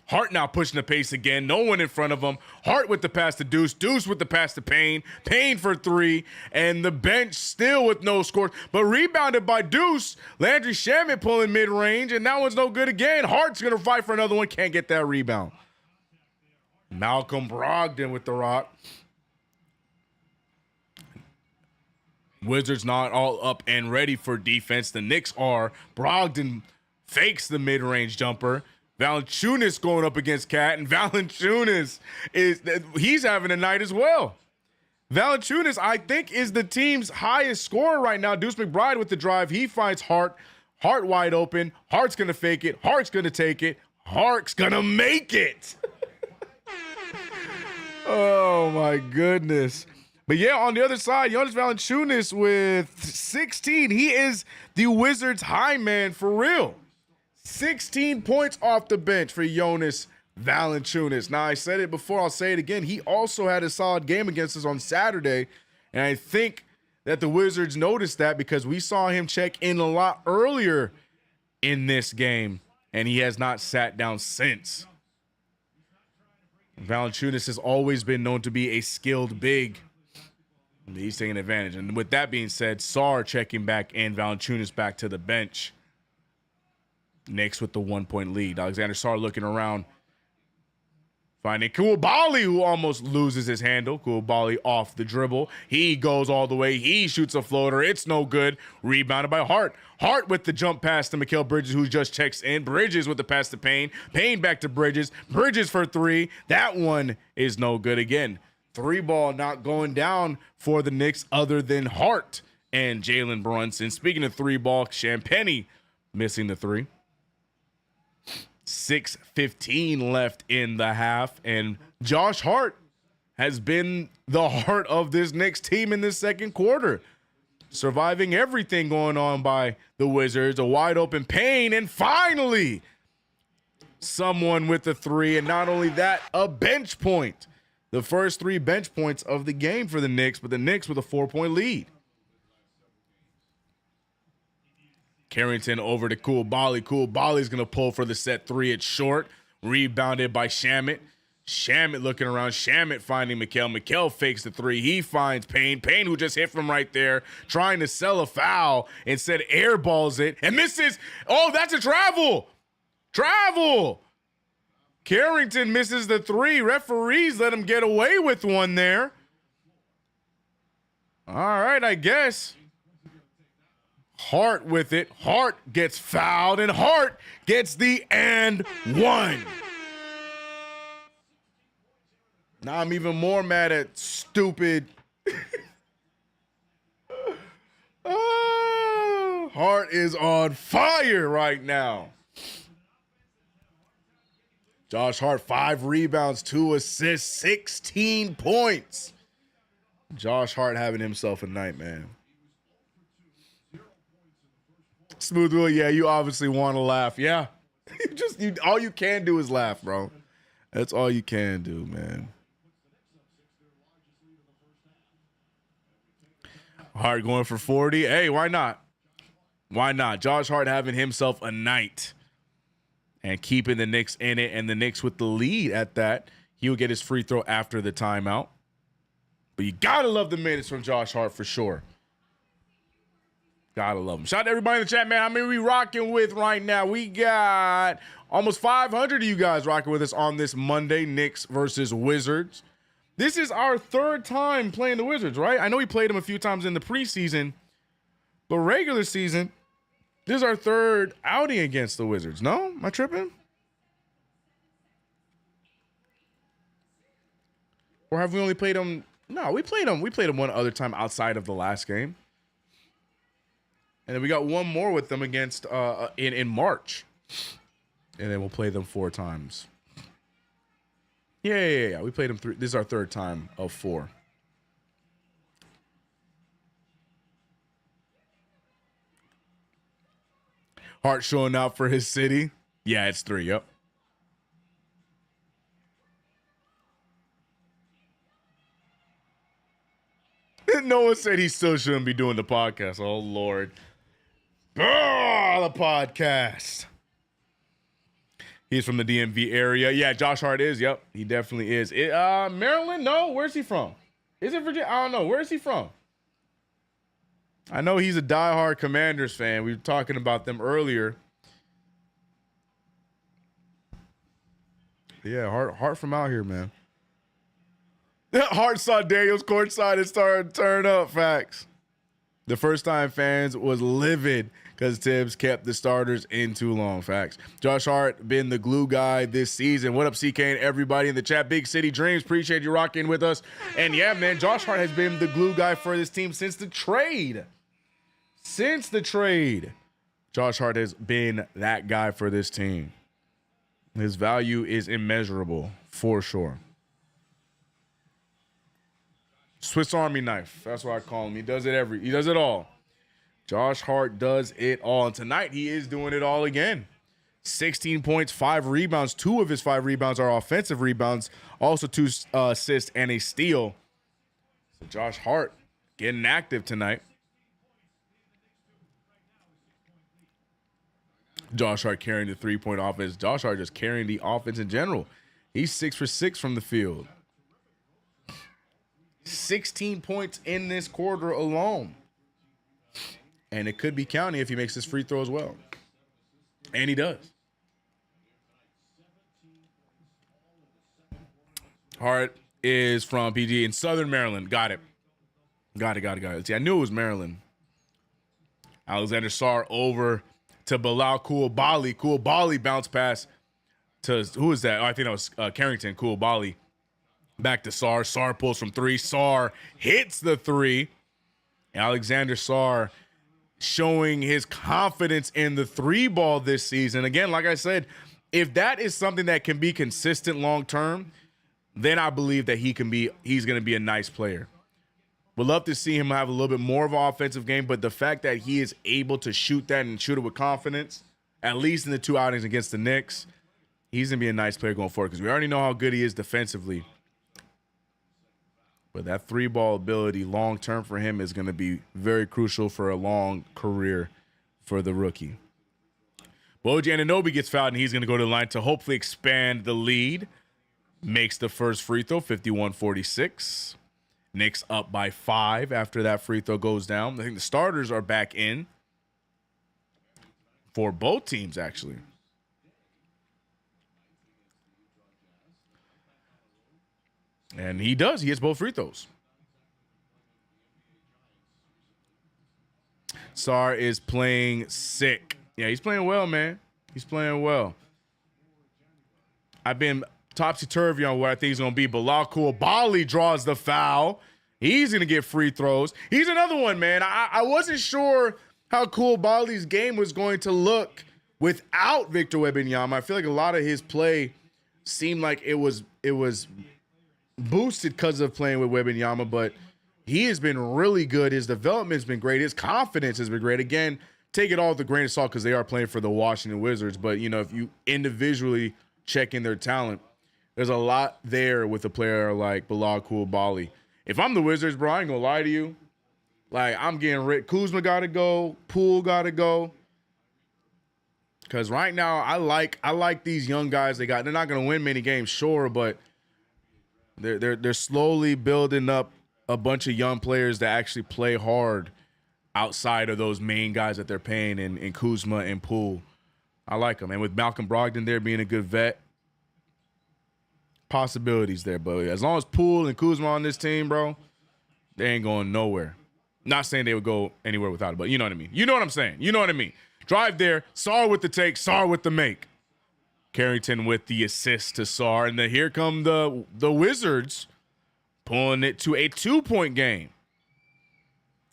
Hart now pushing the pace again. No one in front of him. Hart with the pass to Deuce. Deuce with the pass to Payne. Payne for 3. And the bench still with no scores. But rebounded by Deuce. Landry Shamet pulling mid-range. And that one's no good again. Hart's going to fight for another one. Can't get that rebound. Malcolm Brogdon with the rock. Wizards not all up and ready for defense. The Knicks are. Brogdon fakes the mid-range jumper. Valanciunas going up against Cat, and Valanciunas he's having a night as well. Valanciunas, I think, is the team's highest scorer right now. Deuce McBride with the drive. He finds Hart. Hart wide open. Hart's going to fake it. Hart's going to take it. Hart's going to make it. Oh, my goodness. But, yeah, on the other side, Jonas Valanciunas with 16. He is the Wizards' high man for real. 16 points off the bench for Jonas Valanciunas. Now, I said it before. I'll say it again. He also had a solid game against us on Saturday, and I think that the Wizards noticed that because we saw him check in a lot earlier in this game, and he has not sat down since. Valanciunas has always been known to be a skilled big. He's taking advantage. And with that being said, Sarr checking back in, Valanciunas back to the bench. Knicks with the 1-point lead. Alexander Sarr looking around, finding Koulibaly, who almost loses his handle. Koulibaly off the dribble. He goes all the way. He shoots a floater. It's no good. Rebounded by Hart. Hart with the jump pass to Mikal Bridges, who just checks in. Bridges with the pass to Payne. Payne back to Bridges. Bridges for 3. That one is no good again. 3-ball not going down for the Knicks other than Hart and Jalen Brunson. Speaking of 3-ball, Champagnie missing the 3. 6:15 left in the half, and Josh Hart has been the heart of this Knicks team in this second quarter, surviving everything going on by the Wizards. A wide open Payne, and finally someone with the 3, and not only that, a bench point. The first 3 bench points of the game for the Knicks, but the Knicks with a 4-point lead. Carrington over to Koulibaly. Koulibaly's going to pull for the set 3. It's short. Rebounded by Shamet. Shamet looking around. Shamet finding Mikal. Mikal fakes the 3. He finds Payne. Payne, who just hit from right there, trying to sell a foul. Instead, airballs it and misses. Oh, that's a travel. Travel. Carrington misses the 3. Referees let him get away with one there. All right, I guess. Hart with it. Hart gets fouled, and Hart gets the and 1. Now I'm even more mad at stupid. Hart is on fire right now. Josh Hart, 5 rebounds, 2 assists, 16 points. Josh Hart having himself a night, man. Smooth Will, yeah, you obviously want to laugh. Yeah. All you can do is laugh, bro. That's all you can do, man. Hart going for 40. Hey, why not? Why not? Josh Hart having himself a night and keeping the Knicks in it, and the Knicks with the lead at that. He'll get his free throw after the timeout. But you got to love the minutes from Josh Hart for sure. Gotta love him. Shout out to everybody in the chat, man. How many we rocking with right now? We got almost 500 of you guys rocking with us on this Monday, Knicks versus Wizards. This is our 3rd time playing the Wizards, right? I know we played them a few times in the preseason, but regular season, this is our 3rd outing against the Wizards. No? Am I tripping? Or have we only played them? No, we played them. We played them one other time outside of the last game. And then we got one more with them against in March. And then we'll play them 4 times. Yeah. We played them 3. This is our 3rd time of 4. Hart showing out for his city. Yeah, it's 3. Yep. No one said he still shouldn't be doing the podcast. Oh, Lord. The podcast. He's from the DMV area. Yeah, Josh Hart is. Yep, he definitely is. Maryland? No. Where's he from? Is it Virginia? I don't know. Where's he from? I know he's a diehard Commanders fan. We were talking about them earlier. Yeah, Hart from out here, man. Hart saw Daniels courtside and started to turn up. Facts. The first time fans was livid because Tibbs kept the starters in too long. Facts. Josh Hart been the glue guy this season. What up, CK and everybody in the chat? Big City Dreams. Appreciate you rocking with us. And yeah, man, Josh Hart has been the glue guy for this team since the trade. Josh Hart has been that guy for this team. His value is immeasurable for sure. Swiss Army knife. That's what I call him. He does it all. Josh Hart does it all. And tonight he is doing it all again. 16 points, 5 rebounds. 2 of his 5 rebounds are offensive rebounds. Also 2 assists and a steal. So Josh Hart getting active tonight. Josh Hart carrying the 3-point offense. Josh Hart just carrying the offense in general. He's 6 for 6 from the field. 16 points in this quarter alone. And it could be counting if he makes his free throw as well. And he does. Hart is from PG in Southern Maryland. Got it. See, I knew it was Maryland. Alexander Sarr over to Bilal Coulibaly. Coulibaly bounce pass to, who is that? Oh, I think that was Carrington. Coulibaly. Back to Sarr. Sarr pulls from 3. Sarr hits the 3. Alexander Sarr showing his confidence in the 3 ball this season. Again, like I said, if that is something that can be consistent long term, then I believe that he's going to be a nice player. Would love to see him have a little bit more of an offensive game, but the fact that he is able to shoot that and shoot it with confidence, at least in the 2 outings against the Knicks, he's going to be a nice player going forward because we already know how good he is defensively. But that 3-ball ability long-term for him is going to be very crucial for a long career for the rookie. Bojan Anunoby gets fouled, and he's going to go to the line to hopefully expand the lead. Makes the first free throw, 51-46. Knicks up by 5 after that free throw goes down. I think the starters are back in for both teams, actually. And he does. He hits both free throws. Sarr is playing sick. Yeah, he's playing well, man. He's playing well. I've been topsy-turvy on what I think he's going to be. Bilal Koulibaly draws the foul. He's going to get free throws. He's another one, man. I wasn't sure how Koulibaly's game was going to look without Victor Wembanyama. I feel like a lot of his play seemed like it was boosted because of playing with Wembanyama, but he has been really good. His development's been great. His confidence has been great. Again, take it all with a grain of salt because they are playing for the Washington Wizards, but, you know, if you individually check in their talent, there's a lot there with a player like Bilal Koulibaly. If I'm the Wizards, bro, I ain't gonna lie to you. Like, I'm getting rid. Kuzma got to go. Poole got to go. Because right now, I like these young guys they got. They're not going to win many games, sure, but they're slowly building up a bunch of young players that actually play hard outside of those main guys that they're paying in Kuzma and Poole. I like them. And with Malcolm Brogdon there being a good vet, possibilities there. But as long as Poole and Kuzma on this team, bro, they ain't going nowhere. Not saying they would go anywhere without it, but you know what I mean. You know what I'm saying. You know what I mean. Drive there. Sarr with the take. Sarr with the make. Carrington with the assist to Sarr. And then here come the Wizards pulling it to a 2-point game.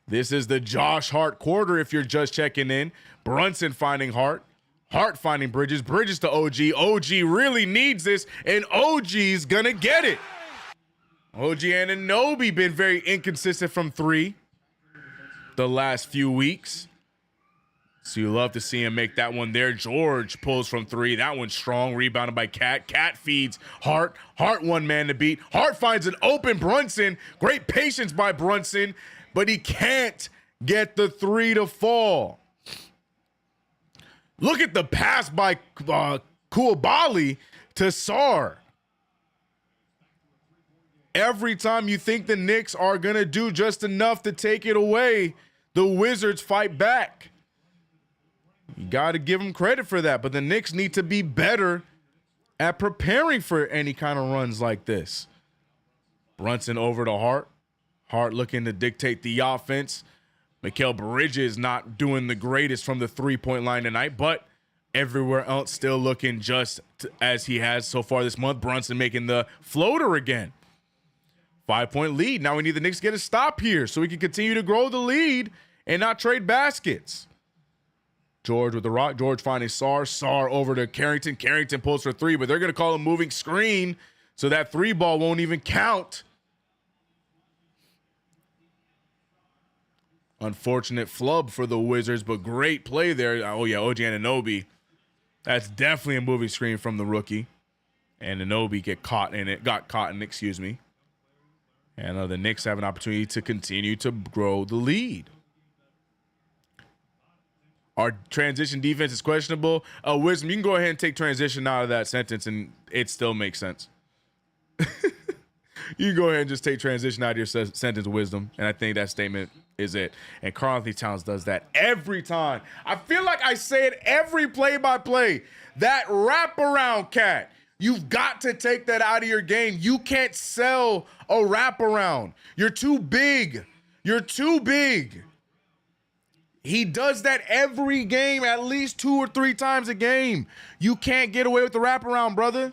This is the Josh Hart quarter if you're just checking in. Brunson finding Hart. Hart finding Bridges. Bridges to OG. OG really needs this, and OG's going to get it. OG Anunoby been very inconsistent from three the last few weeks. So you love to see him make that one there. George pulls from three. That one's strong. Rebounded by Cat. Cat feeds Hart. Hart one man to beat. Hart finds an open Brunson. Great patience by Brunson, but he can't get the three to fall. Look at the pass by Koulibaly to Sarr. Every time you think the Knicks are going to do just enough to take it away, the Wizards fight back. You got to give them credit for that, but the Knicks need to be better at preparing for any kind of runs like this. Brunson over to Hart. Hart looking to dictate the offense. Mikal Bridges not doing the greatest from the three-point line tonight, but everywhere else still looking just as he has so far this month. Brunson making the floater again. 5-point lead. Now we need the Knicks to get a stop here so we can continue to grow the lead and not trade baskets. George with the rock. George finding Sarr. Sarr over to Carrington. Carrington pulls for three, but they're going to call a moving screen so that three ball won't even count. Unfortunate flub for the Wizards, but great play there. Oh, yeah, OG Anunoby. That's definitely a moving screen from the rookie. And Anunoby got caught in it. And the Knicks have an opportunity to continue to grow the lead. Our transition defense is questionable. Wisdom, you can go ahead and take transition out of that sentence, and it still makes sense. You can go ahead and just take transition out of your sentence, Wisdom, and I think that statement is it. And Karl-Anthony Towns does that every time. I feel like I say it every play-by-play. That wraparound, Cat. You've got to take that out of your game. You can't sell a wraparound. You're too big. You're too big. He does that every game, at least 2 or 3 times a game. You can't get away with the wraparound, brother.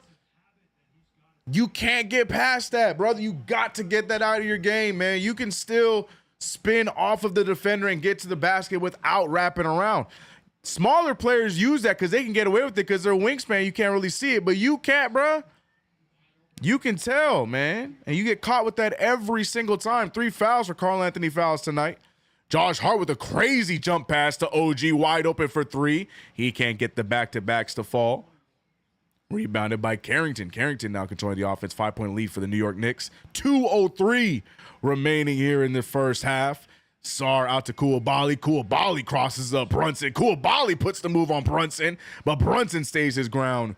You can't get past that, brother. You got to get that out of your game, man. You can still spin off of the defender and get to the basket without wrapping around. Smaller players use that because they can get away with it because they're wingspan. You can't really see it, but you can't, bro. You can tell, man. And you get caught with that every single time. 3 fouls for Karl-Anthony fouls tonight. Josh Hart with a crazy jump pass to OG, wide open for 3. He can't get the back-to-backs to fall. Rebounded by Carrington. Carrington now controlling the offense. 5-point lead for the New York Knicks. 2:03 remaining here in the first half. Sarr out to Koulibaly. Koulibaly crosses up Brunson. Koulibaly puts the move on Brunson, but Brunson stays his ground,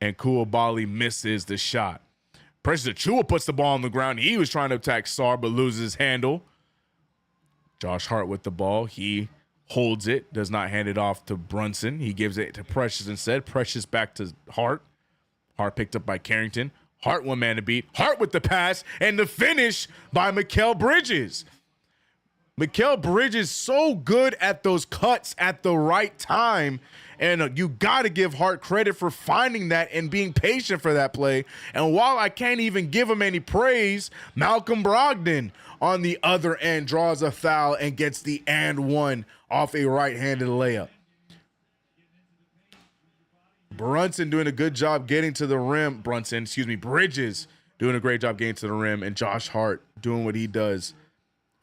and Koulibaly misses the shot. Precious Achiuwa puts the ball on the ground. He was trying to attack Sarr, but loses his handle. Josh Hart with the ball. He holds it, does not hand it off to Brunson. He gives it to Precious instead. Precious back to Hart. Hart picked up by Carrington. Hart one man to beat. Hart with the pass and the finish by Mikal Bridges. Mikal Bridges so good at those cuts at the right time. And you got to give Hart credit for finding that and being patient for that play. And while I can't even give him any praise, Malcolm Brogdon on the other end draws a foul and gets the and one off a right-handed layup. Brunson doing a good job getting to the rim. Bridges doing a great job getting to the rim. And Josh Hart doing what he does,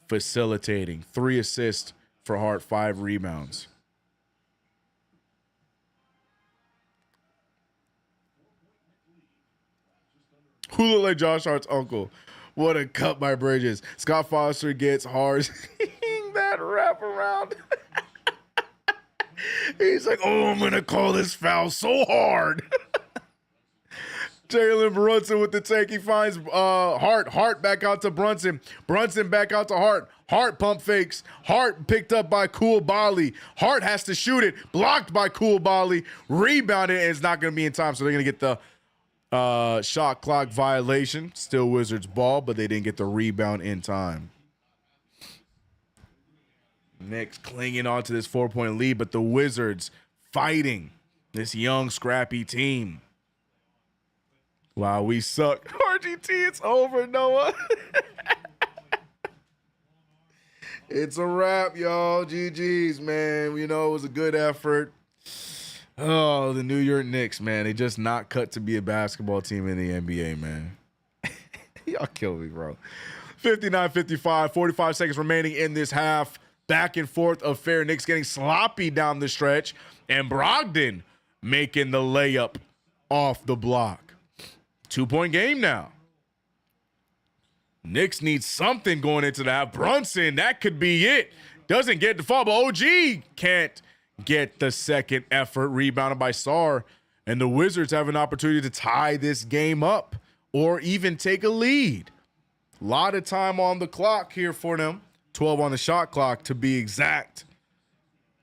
facilitating. 3 assists for Hart, 5 rebounds. Who looked like Josh Hart's uncle? What a cut by Bridges. Scott Foster gets hard. That wraparound. He's like, oh, I'm going to call this foul so hard. Jalen Brunson with the take. He finds Hart. Hart back out to Brunson. Brunson back out to Hart. Hart pump fakes. Hart picked up by Koulibaly. Hart has to shoot it. Blocked by Koulibaly. Rebounded, and it's not going to be in time, so they're going to get the shot clock violation. Still Wizards ball, but they didn't get the rebound in time. Knicks clinging on to this 4-point lead, but the Wizards fighting this young, scrappy team. Wow, we suck. RGT, it's over, Noah. It's a wrap, y'all. GG's, man. You know, it was a good effort. Oh, the New York Knicks, man. They just not cut to be a basketball team in the NBA, man. Y'all kill me, bro. 59-55, 45 seconds remaining in this half. Back and forth affair. Knicks getting sloppy down the stretch. And Brogdon making the layup off the block. 2-point game now. Knicks need something going into the half. Brunson, that could be it. Doesn't get the fall, but OG can't get the second effort. Rebounded by Sarr. And the Wizards have an opportunity to tie this game up or even take a lead. A lot of time on the clock here for them. 12 on the shot clock to be exact.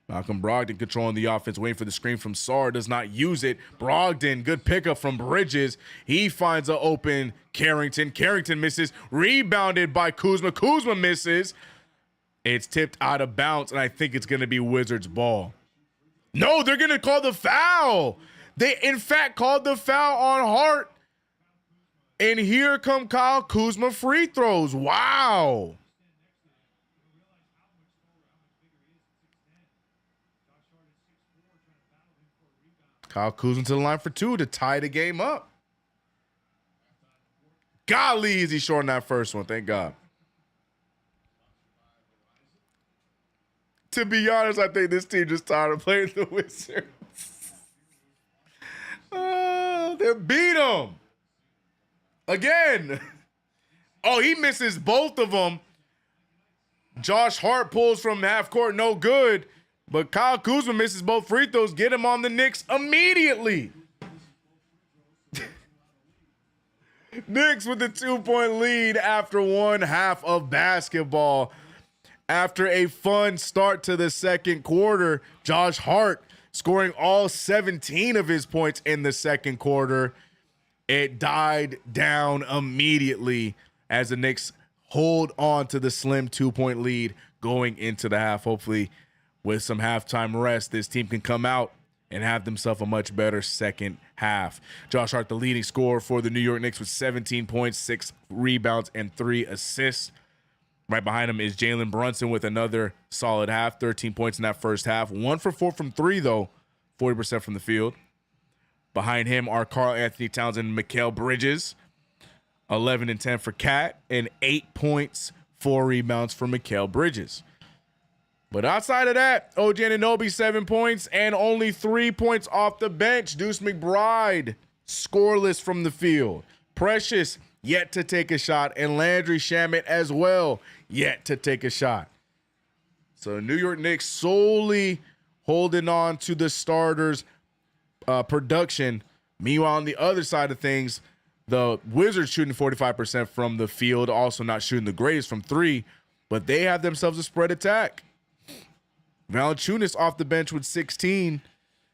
Malcolm Brogdon controlling the offense, waiting for the screen from Sarr, does not use it. Brogdon, good pickup from Bridges. He finds an open Carrington. Carrington misses. Rebounded by Kuzma. Kuzma misses. It's tipped out of bounds, and I think it's going to be Wizards ball. No, they're going to call the foul. They, in fact, called the foul on Hart. And here come Kyle Kuzma free throws. Wow. Kyle Kuzma to the line for 2 to tie the game up. Golly, is he short in that first one. Thank God. To be honest, I think this team just tired of playing the Wizards. They beat him. Again. Oh, he misses both of them. Josh Hart pulls from half court, no good. But Kyle Kuzma misses both free throws. Get him on the Knicks immediately. Knicks with the 2-point lead after one half of basketball. After a fun start to the second quarter, Josh Hart scoring all 17 of his points in the second quarter. It died down immediately as the Knicks hold on to the slim 2-point lead going into the half. Hopefully, with some halftime rest, this team can come out and have themselves a much better second half. Josh Hart, the leading scorer for the New York Knicks with 17 points, 6 rebounds, and 3 assists. Right behind him is Jalen Brunson with another solid half, 13 points in that first half. 1 for 4 from 3, though, 40% from the field. Behind him are Karl Anthony Towns and Mikal Bridges, 11 and 10 for Cat, and 8 points, 4 rebounds for Mikal Bridges. But outside of that, OG Anunoby, 7 points and only 3 points off the bench. Deuce McBride, scoreless from the field. Precious, yet to take a shot. And Landry Shamet as well, yet to take a shot. So New York Knicks solely holding on to the starters' production. Meanwhile, on the other side of things, the Wizards shooting 45% from the field, also not shooting the greatest from 3, but they have themselves a spread attack. Valanciunas off the bench with 16,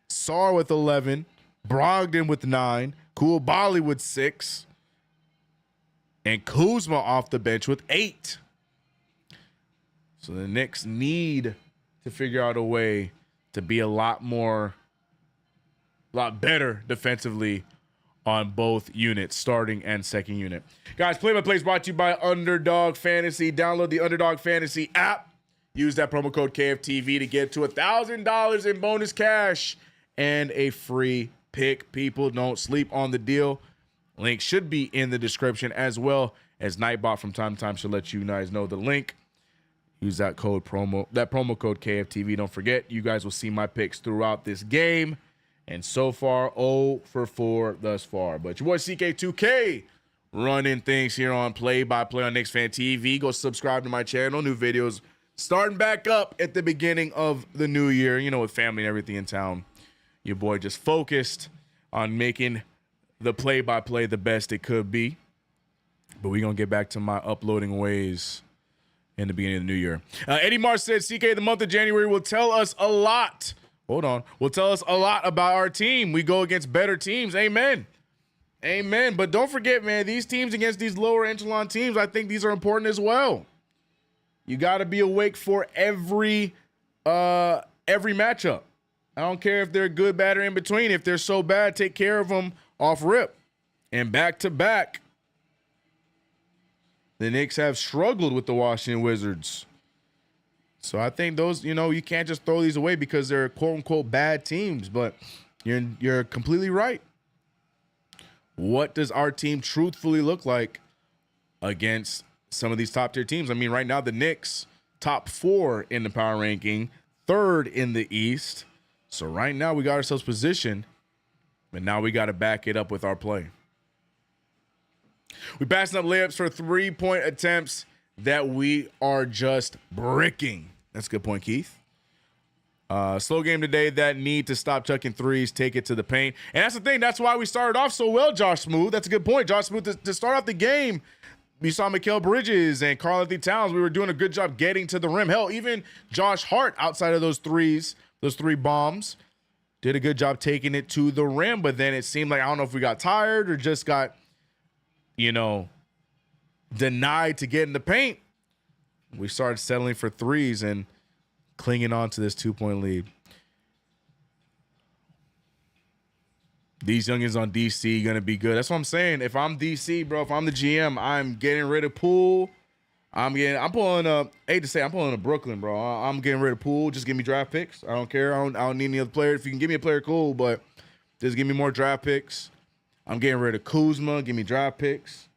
Sarr with 11, Brogdon with 9, Koulibaly with 6, and Kuzma off the bench with 8. So the Knicks need to figure out a way to be a lot better defensively on both units, starting and second unit. Guys, play-by-play is brought to you by Underdog Fantasy. Download the Underdog Fantasy app. Use that promo code KFTV to get to $1,000 in bonus cash and a free pick. People, don't sleep on the deal. Link should be in the description, as well as Nightbot from time to time should let you guys know the link. Use that promo code KFTV. Don't forget, you guys will see my picks throughout this game. And so far, 0 for 4 thus far. But your boy CK2K running things here on Play-by-Play on KnicksFanTV. Go subscribe to my channel. New videos starting back up at the beginning of the new year. You know, with family and everything in town. Your boy just focused on making the play-by-play the best it could be. But we're going to get back to my uploading ways in the beginning of the new year. Eddie Marsh said, CK, the month of January will tell us a lot. Hold on. Will tell us a lot about our team. We go against better teams. Amen. Amen. But don't forget, man, these teams against these lower echelon teams, I think these are important as well. You got to be awake for every matchup. I don't care if they're good, bad, or in between. If they're so bad, take care of them off rip. And back to back, the Knicks have struggled with the Washington Wizards. So I think those, you can't just throw these away because they're quote unquote bad teams, but you're completely right. What does our team truthfully look like against some of these top tier teams? I mean, right now the Knicks top 4 in the power ranking, 3rd in the East. So right now we got ourselves positioned, but now we got to back it up with our play. We passing up layups for 3-point attempts that we are just bricking. That's a good point, Keith. Slow game today that need to stop chucking threes, take it to the paint. And that's the thing. That's why we started off so well, Josh Smooth. That's a good point. Josh Smooth, to start off the game, we saw Mikal Bridges and Karl-Anthony Towns. We were doing a good job getting to the rim. Hell, even Josh Hart, outside of those 3 bombs, did a good job taking it to the rim. But then it seemed like, I don't know if we got tired or just got, denied to get in the paint. We started settling for threes and clinging on to this 2-point lead. These youngins on DC going to be good. That's what I'm saying. If I'm DC, bro, if I'm the GM, I'm getting rid of Poole. I'm pulling a Brooklyn, bro. I'm getting rid of Poole. Just give me draft picks. I don't care. I don't need any other player. If you can give me a player, cool, but just give me more draft picks. I'm getting rid of Kuzma. Give me draft picks.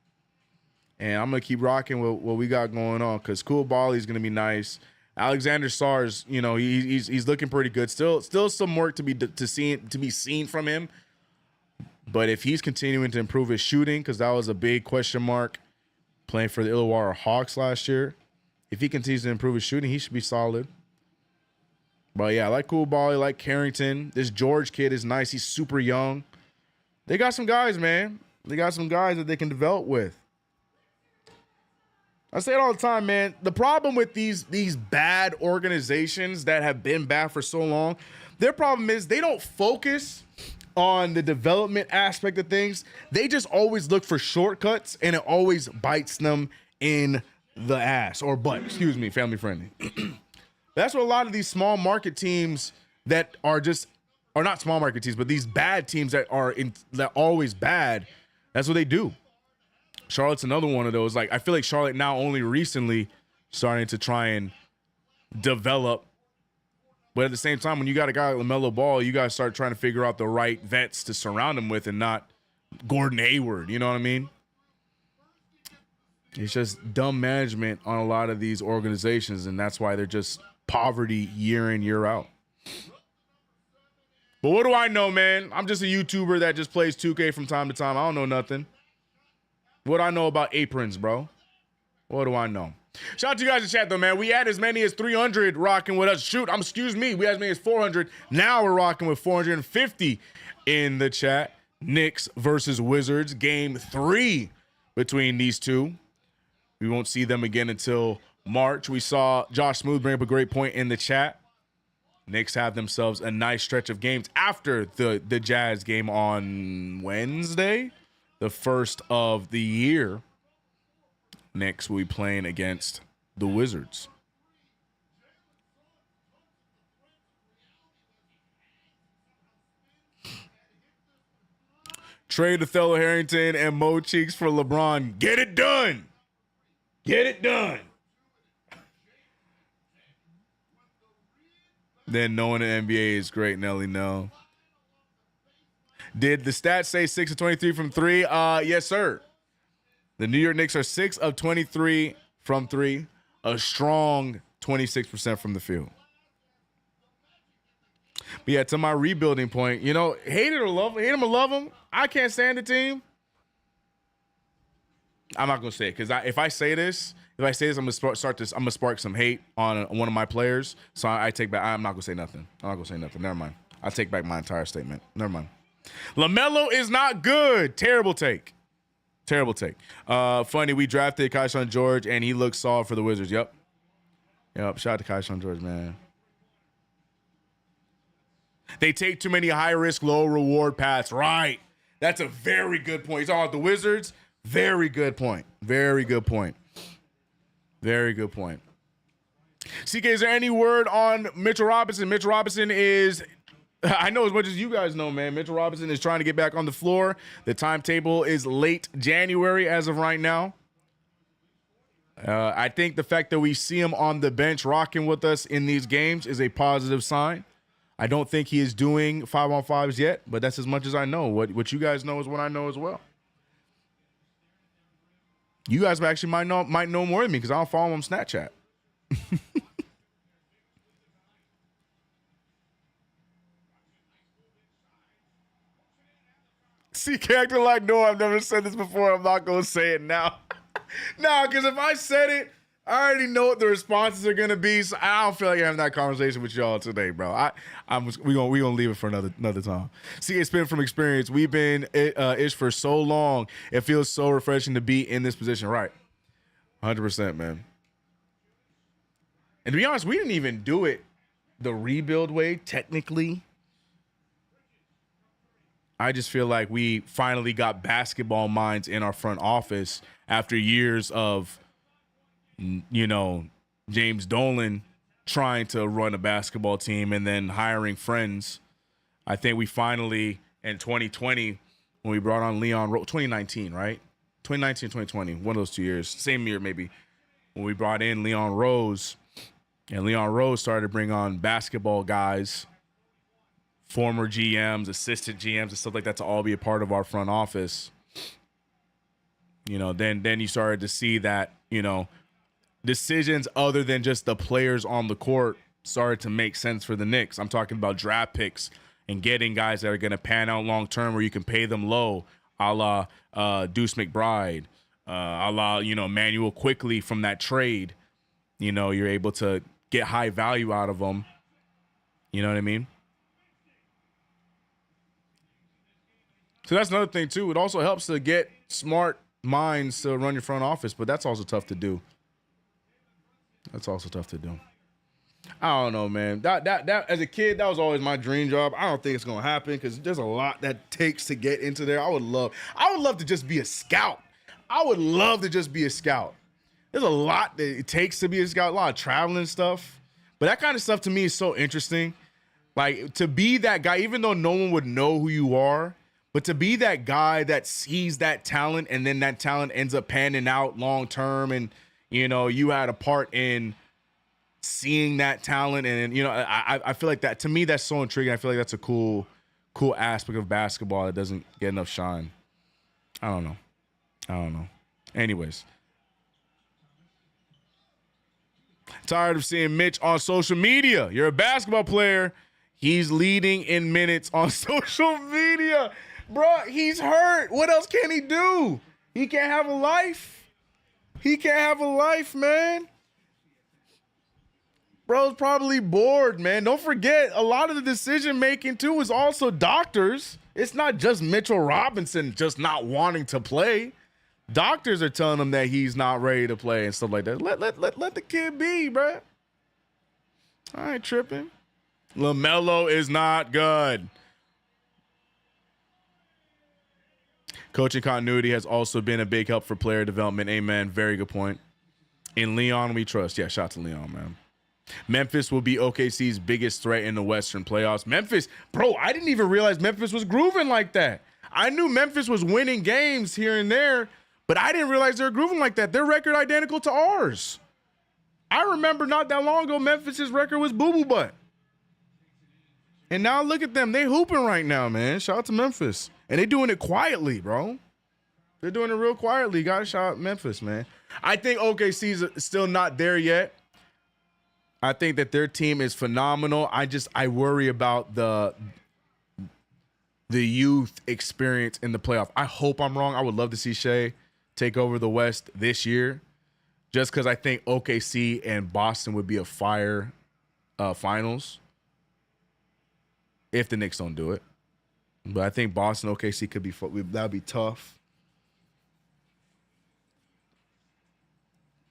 And I'm going to keep rocking with what we got going on because Cool Bally is going to be nice. Alexander Sars, he's looking pretty good. Still some work to be seen from him. But if he's continuing to improve his shooting, because that was a big question mark playing for the Illawarra Hawks last year, if he continues to improve his shooting, he should be solid. But yeah, I like Cool Bally, I like Carrington. This George kid is nice. He's super young. They got some guys, man. They got some guys that they can develop with. I say it all the time, man. The problem with these bad organizations that have been bad for so long, their problem is they don't focus on the development aspect of things. They just always look for shortcuts, and it always bites them in the ass or butt. Excuse me, family friendly. That's what a lot of these small market teams that are not small market teams, but these bad teams that are always bad. That's what they do. Charlotte's another one of those. Like, I feel like Charlotte now only recently starting to try and develop. But at the same time, when you got a guy like LaMelo Ball, you got to start trying to figure out the right vets to surround him with and not Gordon Hayward. You know what I mean? It's just dumb management on a lot of these organizations, and that's why they're just poverty year in, year out. But what do I know, man? I'm just a YouTuber that just plays 2K from time to time. I don't know nothing. What do I know about aprons, bro? What do I know? Shout out to you guys in chat, though, man. We had as many as 300 rocking with us. We had as many as 400. Now we're rocking with 450 in the chat. Knicks versus Wizards, game 3 between these two. We won't see them again until March. We saw Josh Smooth bring up a great point in the chat. Knicks have themselves a nice stretch of games after the Jazz game on Wednesday, the first of the year. Knicks will be playing against the Wizards. Trade Othello Harrington and Mo Cheeks for LeBron. Get it done. Get it done. Then knowing the NBA is great, Nelly. No. Did the stats say 6 of 23 from 3? Yes, sir. The New York Knicks are 6 of 23 from 3. A strong 26% from the field. But yeah, to my rebuilding point, you know, hate it or love him or love him. I can't stand the team. I'm not gonna say it because if I say this, I'm gonna start this. I'm gonna spark some hate on one of my players. So I take back. I'm not gonna say nothing. I'm not gonna say nothing. Never mind. I take back my entire statement. Never mind. LaMelo is not good. Terrible take. Terrible take. Funny, we drafted Kaishan George and he looks solid for the Wizards. Yep. Shout out to Kaishan George, man. They take too many high-risk, low-reward paths. Right. That's a very good point. He's talking about the Wizards. Very good point. Very good point. Very good point. CK, is there any word on Mitchell Robinson? Mitchell Robinson is, I know as much as you guys know, man. Mitchell Robinson is trying to get back on the floor. The timetable is late January as of right now. I think the fact that we see him on the bench rocking with us in these games is a positive sign. I don't think he is doing 5-on-5s yet, but that's as much as I know. What you guys know is what I know as well. You guys actually might know more than me because I don't follow him on Snapchat. See, character like, no, I've never said this before. I'm not going to say it now. Nah, because if I said it, I already know what the responses are gonna be, so I don't feel like having that conversation with y'all today, bro. We gonna leave it for another time. See, it's been from experience. We've been ish for so long. It feels so refreshing to be in this position, right? 100%, man. And to be honest, we didn't even do it the rebuild way, technically. I just feel like we finally got basketball minds in our front office after years of, you know, James Dolan trying to run a basketball team and then hiring friends. I think we finally, in 2020, when we brought on Leon Rose, 2019, right? 2019, 2020, one of those 2 years, same year maybe, when we brought in Leon Rose, and Leon Rose started to bring on basketball guys, former GMs, assistant GMs, and stuff like that to all be a part of our front office. You know, then you started to see that, you know, decisions other than just the players on the court started to make sense for the Knicks. I'm talking about draft picks and getting guys that are going to pan out long term where you can pay them low, a la Deuce McBride, a la, you know, Manuel Quickly from that trade. You know, you're able to get high value out of them. You know what I mean? So that's another thing, too. It also helps to get smart minds to run your front office, but that's also tough to do. That's also tough to do. I don't know, man. That as a kid, that was always my dream job. I don't think it's gonna happen because there's a lot that takes to get into there. I would love to just be a scout. I would love to just be a scout. There's a lot that it takes to be a scout, a lot of traveling and stuff. But that kind of stuff to me is so interesting. Like, to be that guy, even though no one would know who you are, but to be that guy that sees that talent and then that talent ends up panning out long term, and you know, you had a part in seeing that talent, and you know, I feel like that, to me, that's so intriguing. I feel like that's a cool aspect of basketball that doesn't get enough shine. I don't know. Anyways, tired of seeing Mitch on social media. You're a basketball player. He's leading in minutes on social media. Bro, he's hurt. What else can he do? He can't have a life. He can't have a life, man. Bro's probably bored, man. Don't forget, a lot of the decision-making, too, is also doctors. It's not just Mitchell Robinson just not wanting to play. Doctors are telling him that he's not ready to play and stuff like that. Let the kid be, bro. I ain't tripping. LaMelo is not good. Coaching continuity has also been a big help for player development. Amen. Very good point. In Leon, we trust. Yeah, shout out to Leon, man. Memphis will be OKC's biggest threat in the Western playoffs. Memphis, bro, I didn't even realize Memphis was grooving like that. I knew Memphis was winning games here and there, but I didn't realize they were grooving like that. Their record identical to ours. I remember not that long ago, Memphis's record was boo-boo butt. And now look at them. They hooping right now, man. Shout out to Memphis. And they doing it quietly, bro. They're doing it real quietly. Got to shout out Memphis, man. I think OKC's still not there yet. I think that their team is phenomenal. I worry about the youth experience in the playoff. I hope I'm wrong. I would love to see Shea take over the West this year, just because I think OKC and Boston would be a fire finals if the Knicks don't do it. But I think Boston, OKC could be that'd be tough.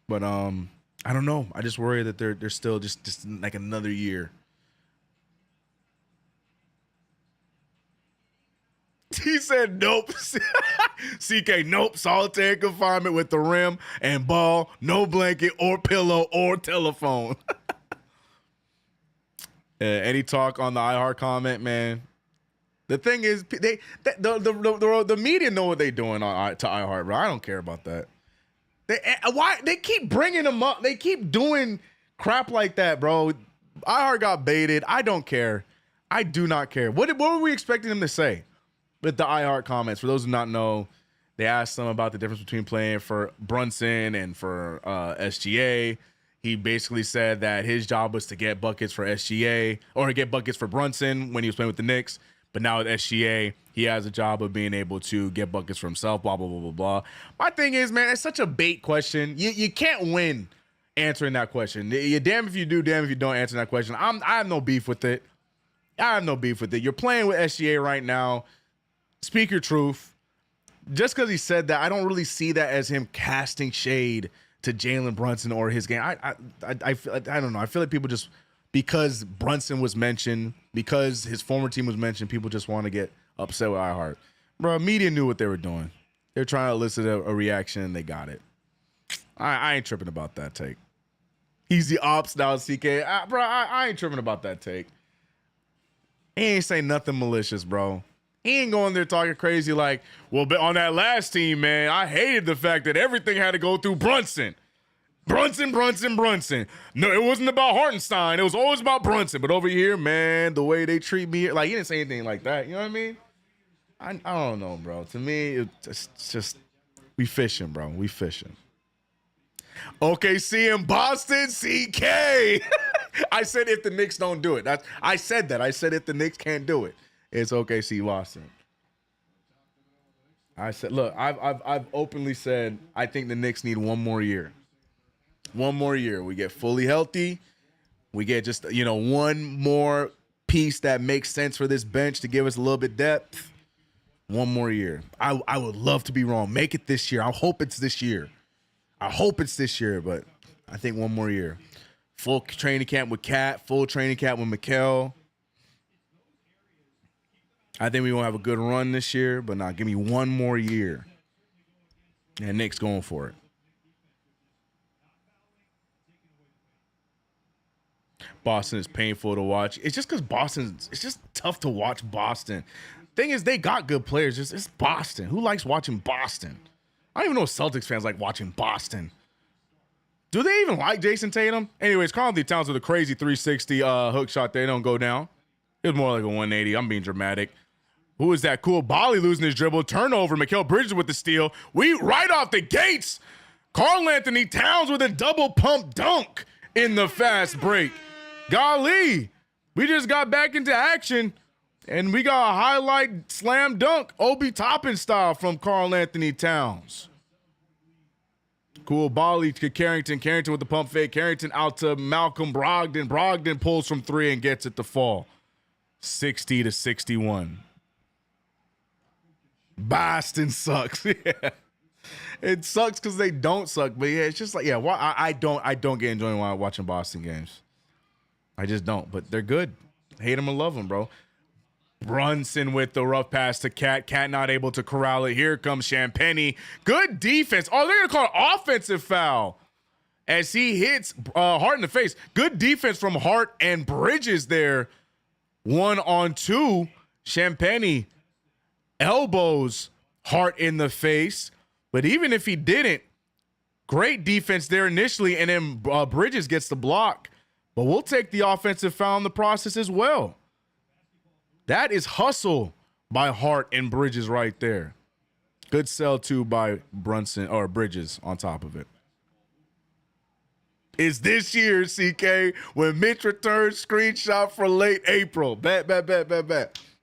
But I don't know. I just worry that they're still just like another year. He said nope. CK, nope. Solitary confinement with the rim and ball, no blanket or pillow or telephone. Any talk on the iHeart comment, man? The thing is, the media know what they're doing to iHeart, bro. I don't care about that. They keep bringing them up? They keep doing crap like that, bro. iHeart got baited. I don't care. I do not care. What were we expecting them to say with the iHeart comments? For those who not know, they asked them about the difference between playing for Brunson and for SGA. He basically said that his job was to get buckets for SGA or get buckets for Brunson when he was playing with the Knicks. But now with SGA, he has a job of being able to get buckets for himself, blah, blah, blah, blah, blah. My thing is, man, it's such a bait question. You can't win answering that question. You're damn if you do, damn if you don't answer that question. I have no beef with it. You're playing with SGA right now. Speak your truth. Just because he said that, I don't really see that as him casting shade to Jalen Brunson or his game. I don't know. I feel like people just, because Brunson was mentioned, because his former team was mentioned, people just want to get upset with iHeart. Bro, media knew what they were doing. They're trying to elicit a reaction, and they got it. I ain't tripping about that take. He's the ops now, CK. Bro, I ain't tripping about that take. He ain't saying nothing malicious, bro. He ain't going there talking crazy like, well, but on that last team, man, I hated the fact that everything had to go through Brunson. Brunson. No, it wasn't about Hartenstein. It was always about Brunson. But over here, man, the way they treat me, like, he didn't say anything like that. You know what I mean? I don't know, bro. To me, it's just, we fishing, bro. We fishing. OKC in Boston, CK. I said if the Knicks don't do it. I said that. I said if the Knicks can't do it, it's OKC Boston. I said, look, I've openly said I think the Knicks need one more year. One more year. We get fully healthy. We get just, one more piece that makes sense for this bench to give us a little bit depth. One more year. I would love to be wrong. Make it this year. I hope it's this year. But I think one more year. Full training camp with Cat. Full training camp with Mikal. I think we won't have a good run this year, but now give me one more year. And Knicks going for it. Boston is painful to watch. It's just because it's just tough to watch Boston. Thing is, they got good players. It's Boston. Who likes watching Boston? I don't even know if Celtics fans like watching Boston. Do they even like Jason Tatum? Anyways, Karl Anthony Towns with a crazy 360 hook shot. They don't go down. It was more like a 180. I'm being dramatic. Who is that? Cool. Bali losing his dribble. Turnover. Mikal Bridges with the steal. We right off the gates. Karl Anthony Towns with a double pump dunk in the fast break. Golly, we just got back into action, and we got a highlight slam dunk, Obi Toppin style from Karl Anthony Towns. Cool. Bali to Carrington. Carrington with the pump fake. Carrington out to Malcolm Brogdon. Brogdon pulls from three and gets it to fall. 60-61. Boston sucks. Yeah. It sucks because they don't suck, but yeah, it's just like, yeah, I don't get enjoying while watching Boston games. I just don't, but they're good. Hate them or love them, bro. Brunson with the rough pass to Cat. Cat not able to corral it. Here comes Champagnie. Good defense. Oh, they're going to call an offensive foul as he hits Hart in the face. Good defense from Hart and Bridges there. 1-on-2. Champagnie elbows Hart in the face. But even if he didn't, great defense there initially, and then Bridges gets the block. But we'll take the offensive foul in the process as well. That is hustle by Hart and Bridges right there. Good sell, too, by Brunson or Bridges on top of it. Is this year, CK, when Mitch returns screenshot for late April. Bet.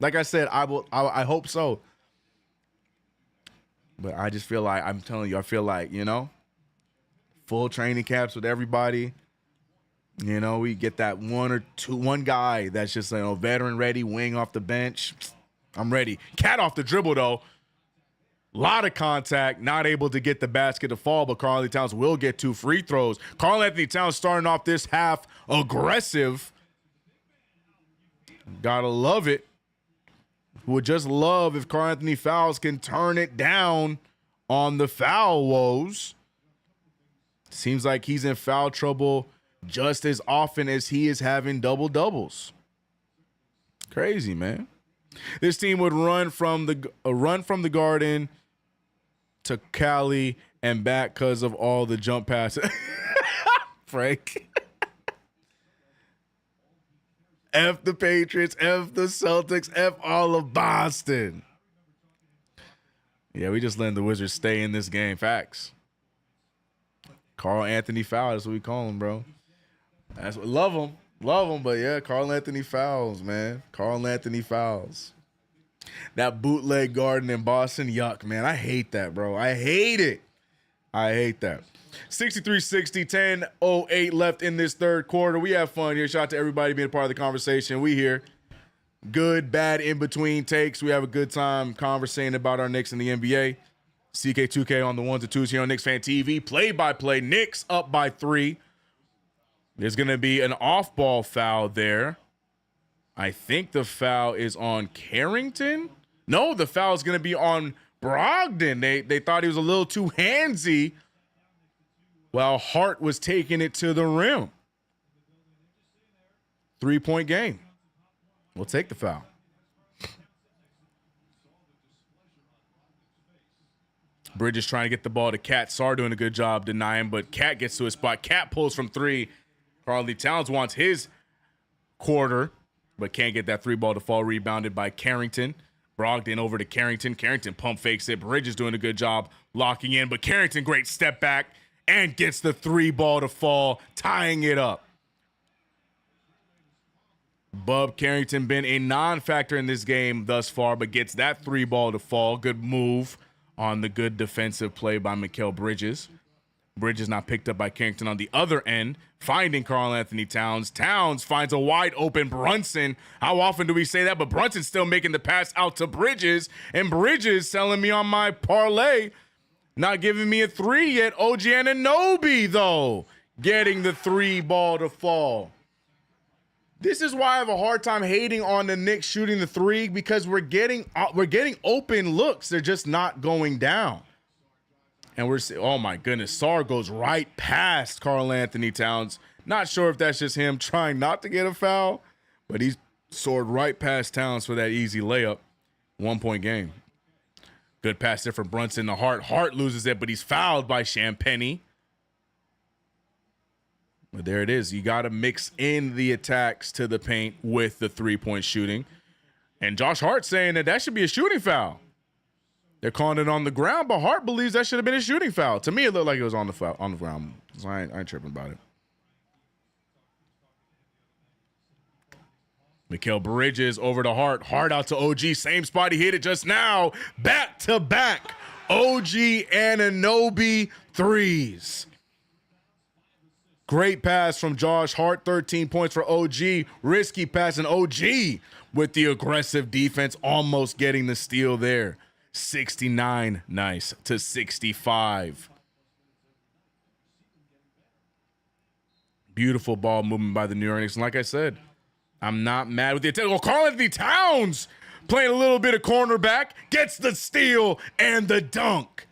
Like I said, I hope so. But I just feel like, I'm telling you, I feel like, full training camps with everybody. We get that one guy that's just veteran ready, wing off the bench. I'm ready. Cat off the dribble, though. Lot of contact, not able to get the basket to fall, but Karl-Anthony Towns will get 2 free throws. Karl-Anthony Towns starting off this half aggressive. Gotta love it. Would just love if Karl-Anthony Fouls can turn it down on the foul woes. Seems like he's in foul trouble just as often as he is having double-doubles. Crazy, man. This team would run from the Garden to Cali and back because of all the jump passes. Frank. F the Patriots, F the Celtics, F all of Boston. Yeah, we just letting the Wizards stay in this game. Facts. Karl-Anthony Fouls, that's what we call him, bro. That's what, love him, but yeah, Karl-Anthony Fouls, man. Karl-Anthony Fouls. That bootleg Garden in Boston, yuck, man. I hate that, bro. I hate it. I hate that. 63-60, 10:08 left in this third quarter. We have fun here. Shout out to everybody being a part of the conversation. We here. Good, bad, in between takes. We have a good time conversating about our Knicks in the NBA. CK2K on the 1s and 2s here on KnicksFanTV. Play-by-play. Knicks up by 3. There's going to be an off-ball foul there. I think the foul is on Carrington. No, the foul is going to be on Brogdon. They thought he was a little too handsy while Hart was taking it to the rim. 3-point game. We'll take the foul. Bridges trying to get the ball to Cat. Sarr doing a good job denying, but Cat gets to his spot. Cat pulls from 3. Karl-Anthony Towns wants his quarter, but can't get that 3 ball to fall. Rebounded by Carrington. Brogdon over to Carrington. Carrington pump fakes it. Bridges doing a good job locking in, but Carrington, great step back and gets the 3 ball to fall, tying it up. Bub Carrington been a non-factor in this game thus far, but gets that 3 ball to fall. Good move on the good defensive play by Mikal Bridges. Bridges not picked up by Carrington on the other end, finding Karl-Anthony Towns. Towns finds a wide open Brunson. How often do we say that? But Brunson's still making the pass out to Bridges, and Bridges selling me on my parlay. Not giving me a 3 yet. OG Anunoby, though, getting the 3 ball to fall. This is why I have a hard time hating on the Knicks shooting the 3, because we're getting open looks. They're just not going down. And oh my goodness, Sarr goes right past Karl-Anthony Towns. Not sure if that's just him trying not to get a foul, but he's soared right past Towns for that easy layup. 1-point game. Good pass there from Brunson to Hart. Hart loses it, but he's fouled by Champagnie. But there it is. You got to mix in the attacks to the paint with the 3-point shooting. And Josh Hart saying that should be a shooting foul. They're calling it on the ground, but Hart believes that should have been a shooting foul. To me, it looked like it was on the ground. So I ain't tripping about it. Mikal Bridges over to Hart. Hart out to OG. Same spot he hit it just now. Back to back. OG Anunoby threes. Great pass from Josh Hart. 13 points for OG. Risky pass, and OG with the aggressive defense, almost getting the steal there. 69, nice, to 65. Beautiful ball movement by the New York Knicks. And like I said, I'm not mad with the attempt. Well, Karl-Anthony Towns playing a little bit of cornerback, gets the steal and the dunk.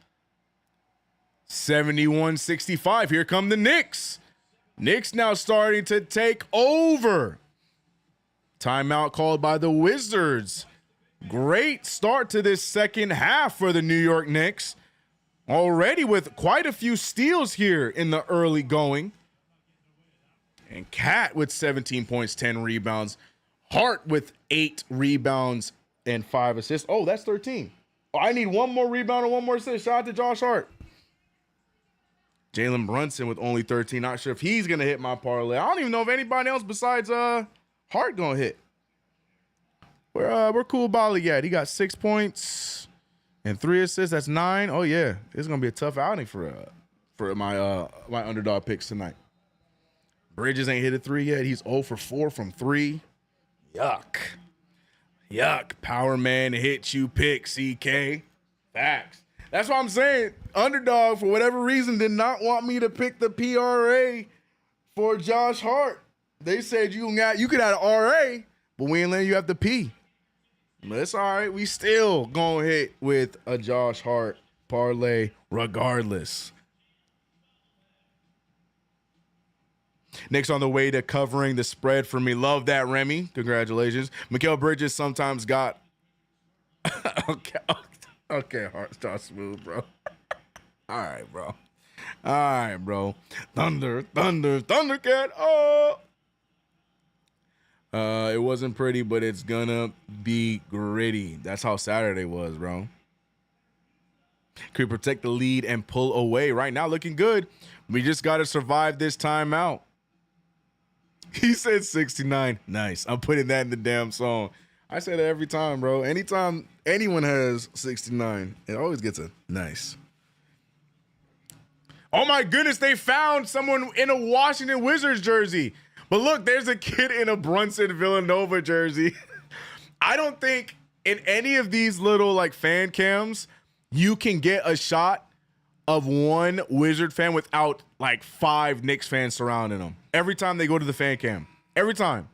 71-65. Here come the Knicks. Knicks now starting to take over. Timeout called by the Wizards Great start to this second half for the New York Knicks. Already with quite a few steals here in the early going. And Cat with 17 points, 10 rebounds. Hart with 8 rebounds and 5 assists. Oh, that's 13. Oh, I need one more rebound and one more assist. Shout out to Josh Hart. Jalen Brunson with only 13. Not sure if he's going to hit my parlay. I don't even know if anybody else besides Hart going to hit. We're cool Bali yet. He got 6 points and 3 assists. That's 9. Oh, yeah. It's going to be a tough outing for my underdog picks tonight. Bridges ain't hit a 3 yet. He's 0 for 4 from 3. Yuck. Power man hit you pick, CK. Facts. That's what I'm saying. Underdog, for whatever reason, did not want me to pick the PRA for Josh Hart. They said you could add an RA, but we ain't letting you have the P. But it's all right. We still gonna hit with a Josh Hart parlay regardless. Knicks on the way to covering the spread for me. Love that, Remy. Congratulations. Mikal Bridges sometimes got okay, Hart, start smooth, bro. All right, bro. Thundercat. Oh. It wasn't pretty, but it's gonna be gritty. That's how Saturday was, bro. Can we protect the lead and pull away? Right now, looking good. We just got to survive this timeout. He said 69. Nice. I'm putting that in the damn song. I say that every time, bro. Anytime anyone has 69, it always gets a nice. Oh, my goodness. They found someone in a Washington Wizards jersey. But look, there's a kid in a Brunson Villanova jersey. I don't think in any of these little like fan cams, you can get a shot of one Wizard fan without like 5 Knicks fans surrounding them. Every time they go to the fan cam. Every time.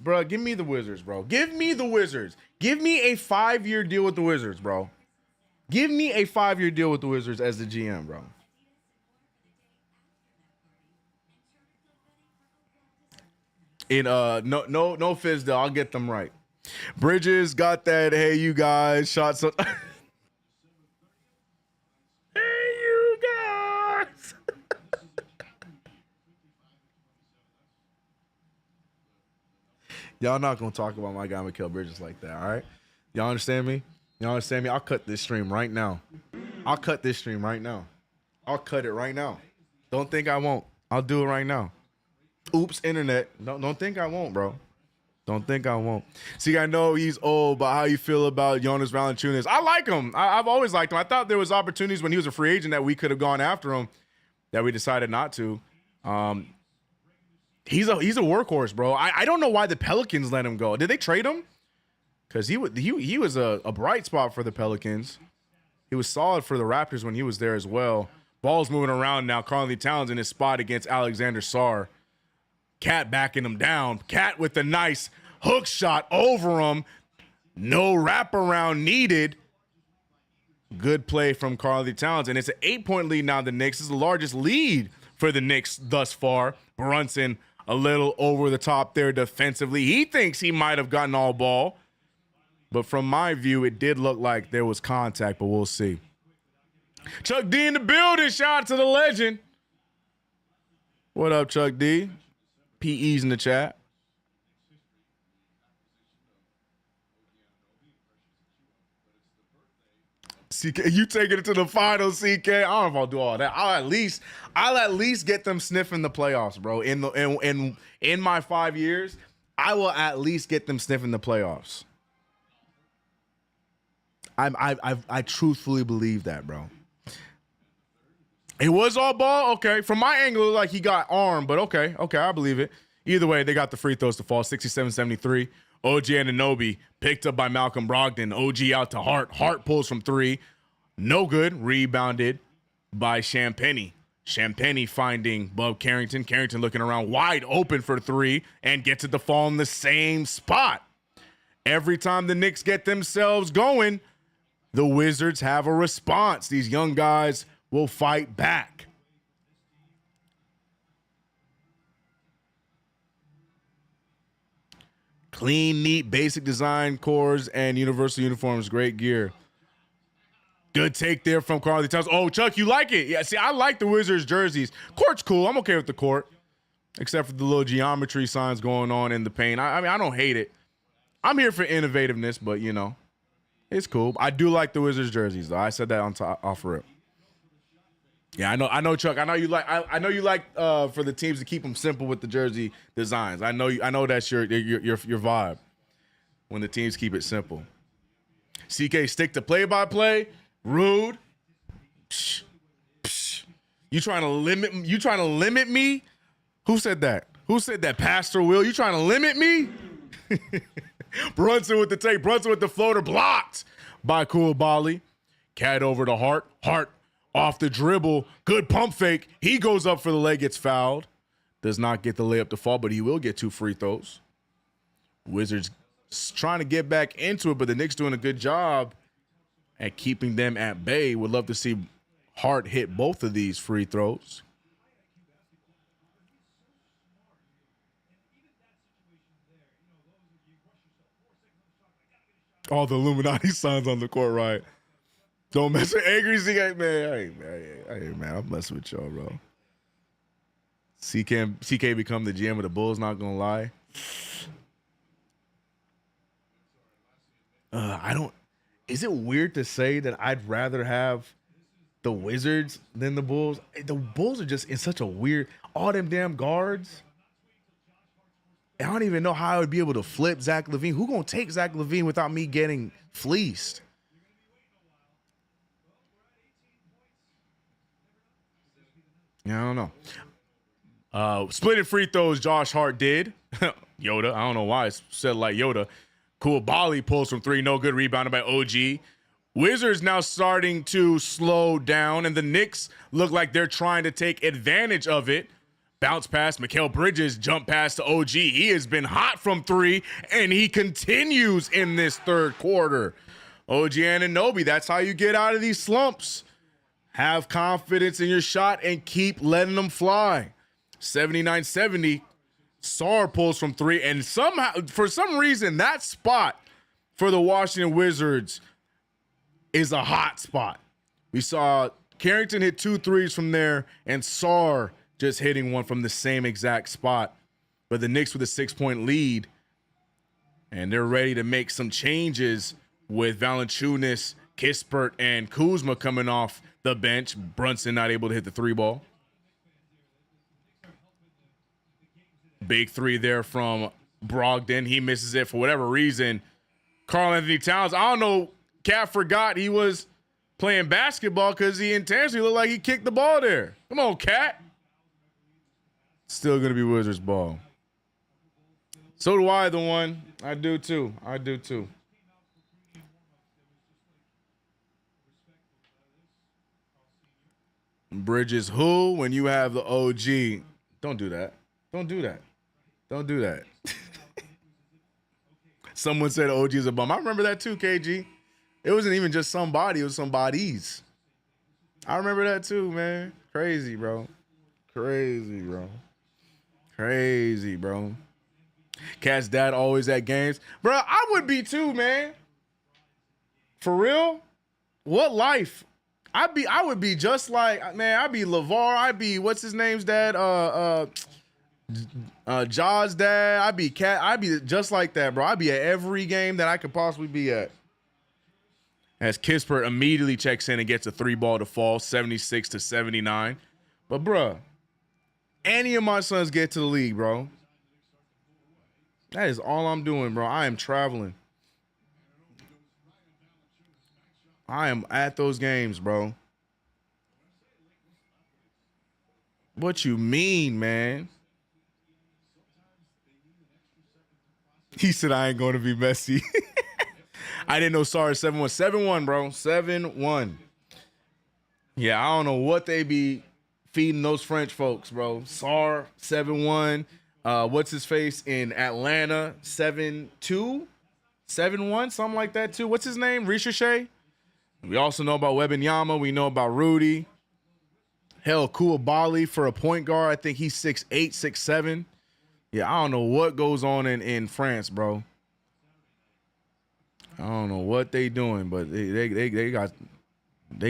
Bro, give me the Wizards, bro. Give me the Wizards. Give me a 5-year deal with the Wizards, bro. Give me a 5-year deal with the Wizards as the GM, bro. No fizz though. I'll get them right. Bridges got that. Hey, you guys. Shots up. Hey, you guys. Y'all not gonna talk about my guy Mikal Bridges like that, all right? Y'all understand me? I'll cut this stream right now. I'll cut it right now. Don't think I won't. I'll do it right now. Oops, internet. Don't think I won't, bro. Don't think I won't. See, I know he's old, but how you feel about Jonas Valanciunas? I like him. I've always liked him. I thought there was opportunities when he was a free agent that we could have gone after him that we decided not to. He's a workhorse, bro. I don't know why the Pelicans let him go. Did they trade him? Because he was a bright spot for the Pelicans. He was solid for the Raptors when he was there as well. Ball's moving around now. Karl-Anthony Towns in his spot against Alexander Sarr. Cat backing him down. Cat with a nice hook shot over him. No wraparound needed. Good play from Karl-Anthony Towns. And it's an 8-point lead now. The Knicks is the largest lead for the Knicks thus far. Brunson a little over the top there defensively. He thinks he might have gotten all ball. But from my view, it did look like there was contact, but we'll see. Chuck D in the building. Shout out to the legend. What up, Chuck D? PE's in the chat. CK, you taking it to the finals, CK. I don't know if I'll do all that. I'll at least get them sniffing the playoffs, bro. In my 5 years, I will at least get them sniffing the playoffs. I truthfully believe that, bro. It was all ball? Okay. From my angle, it looked like he got armed, but okay, I believe it. Either way, they got the free throws to fall, 67-73. OG Anunoby picked up by Malcolm Brogdon. OG out to Hart. Hart pulls from 3. No good. Rebounded by Champagnie. Champagnie finding Bub Carrington. Carrington looking around wide open for 3 and gets it to fall in the same spot. Every time the Knicks get themselves going, the Wizards have a response. These young guys will fight back. Clean, neat, basic design cores and universal uniforms. Great gear. Good take there from Carly Towns. Oh, Chuck, you like it? Yeah, see, I like the Wizards jerseys. Court's cool. I'm okay with the court, except for the little geometry signs going on in the paint. I mean, I don't hate it. I'm here for innovativeness, but, you know, it's cool. I do like the Wizards jerseys, though. I said that on top, off rip. Yeah, I know, Chuck. I know you like. I know you like for the teams to keep them simple with the jersey designs. I know that's your vibe when the teams keep it simple. CK, stick to play-by-play. Rude. Psh, psh. You trying to limit me? Who said that? Who said that? Pastor Will, you trying to limit me? Brunson with the take. Brunson with the floater, blocked by Koulibaly. Cat over to Hart. Hart off the dribble. Good pump fake. He goes up for the leg, gets fouled. Does not get the layup to fall, but he will get 2 free throws. Wizards trying to get back into it, but the Knicks doing a good job at keeping them at bay. Would love to see Hart hit both of these free throws. All the Illuminati signs on the court, right? Don't mess with angry CK, man. Hey, man, I'm messing with y'all, bro. CK become the GM of the Bulls, not gonna lie. Is it weird to say that I'd rather have the Wizards than the Bulls? The Bulls are just in such a weird, all them damn guards. I don't even know how I would be able to flip Zach LaVine. Who gonna take Zach LaVine without me getting fleeced? Yeah, I don't know. Splitting free throws, Josh Hart did. Yoda, I don't know why it's said like Yoda. Koulibaly pulls from 3, no good, rebounded by OG. Wizards now starting to slow down, and the Knicks look like they're trying to take advantage of it. Bounce pass, Mikal Bridges, jump pass to OG. He has been hot from 3, and he continues in this third quarter. OG Anunoby, that's how you get out of these slumps. Have confidence in your shot and keep letting them fly. 79-70. Sarr pulls from 3, and somehow, for some reason, that spot for the Washington Wizards is a hot spot. We saw Carrington hit 2 threes from there, and Sarr just hitting one from the same exact spot. But the Knicks with a 6-point lead, and they're ready to make some changes with Valanciunas, Kispert, and Kuzma coming off the bench. Brunson not able to hit the 3-ball. Big 3 there from Brogdon. He misses it for whatever reason. Karl-Anthony Towns, I don't know, Cat forgot he was playing basketball because he intentionally looked like he kicked the ball there. Come on, Cat. Still going to be Wizards ball. So do I, the one. I do too. Bridges who when you have the OG. Don't do that. Someone said OG is a bum. I remember that too, KG. It wasn't even just somebody, it was somebody's. I remember that too, man. Crazy, bro. Cat's dad always at games. Bro, I would be too, man. For real? What life? I would be just like, man, I'd be LeVar. I'd be, what's his name's dad? Jaws' dad. I'd be Cat. I'd be just like that, bro. I'd be at every game that I could possibly be at. As Kispert immediately checks in and gets a 3-ball to fall, 76-79. But, bro, any of my sons get to the league, bro. That is all I'm doing, bro. I am traveling. I am at those games, bro. What you mean, man? He said I ain't going to be messy. I didn't know Sarr 7-1. 7-1, bro. 7-1. Yeah, I don't know what they be feeding those French folks, bro. Sarr 7-1. What's his face in Atlanta? 7-2? 7-1? Something like that, too. What's his name? Ricochet? We also know about Wembanyama. We know about Rudy. Hell, Koulibaly for a point guard. I think he's 6'8", 6'7". Yeah, I don't know what goes on in France, bro. I don't know what they doing, but they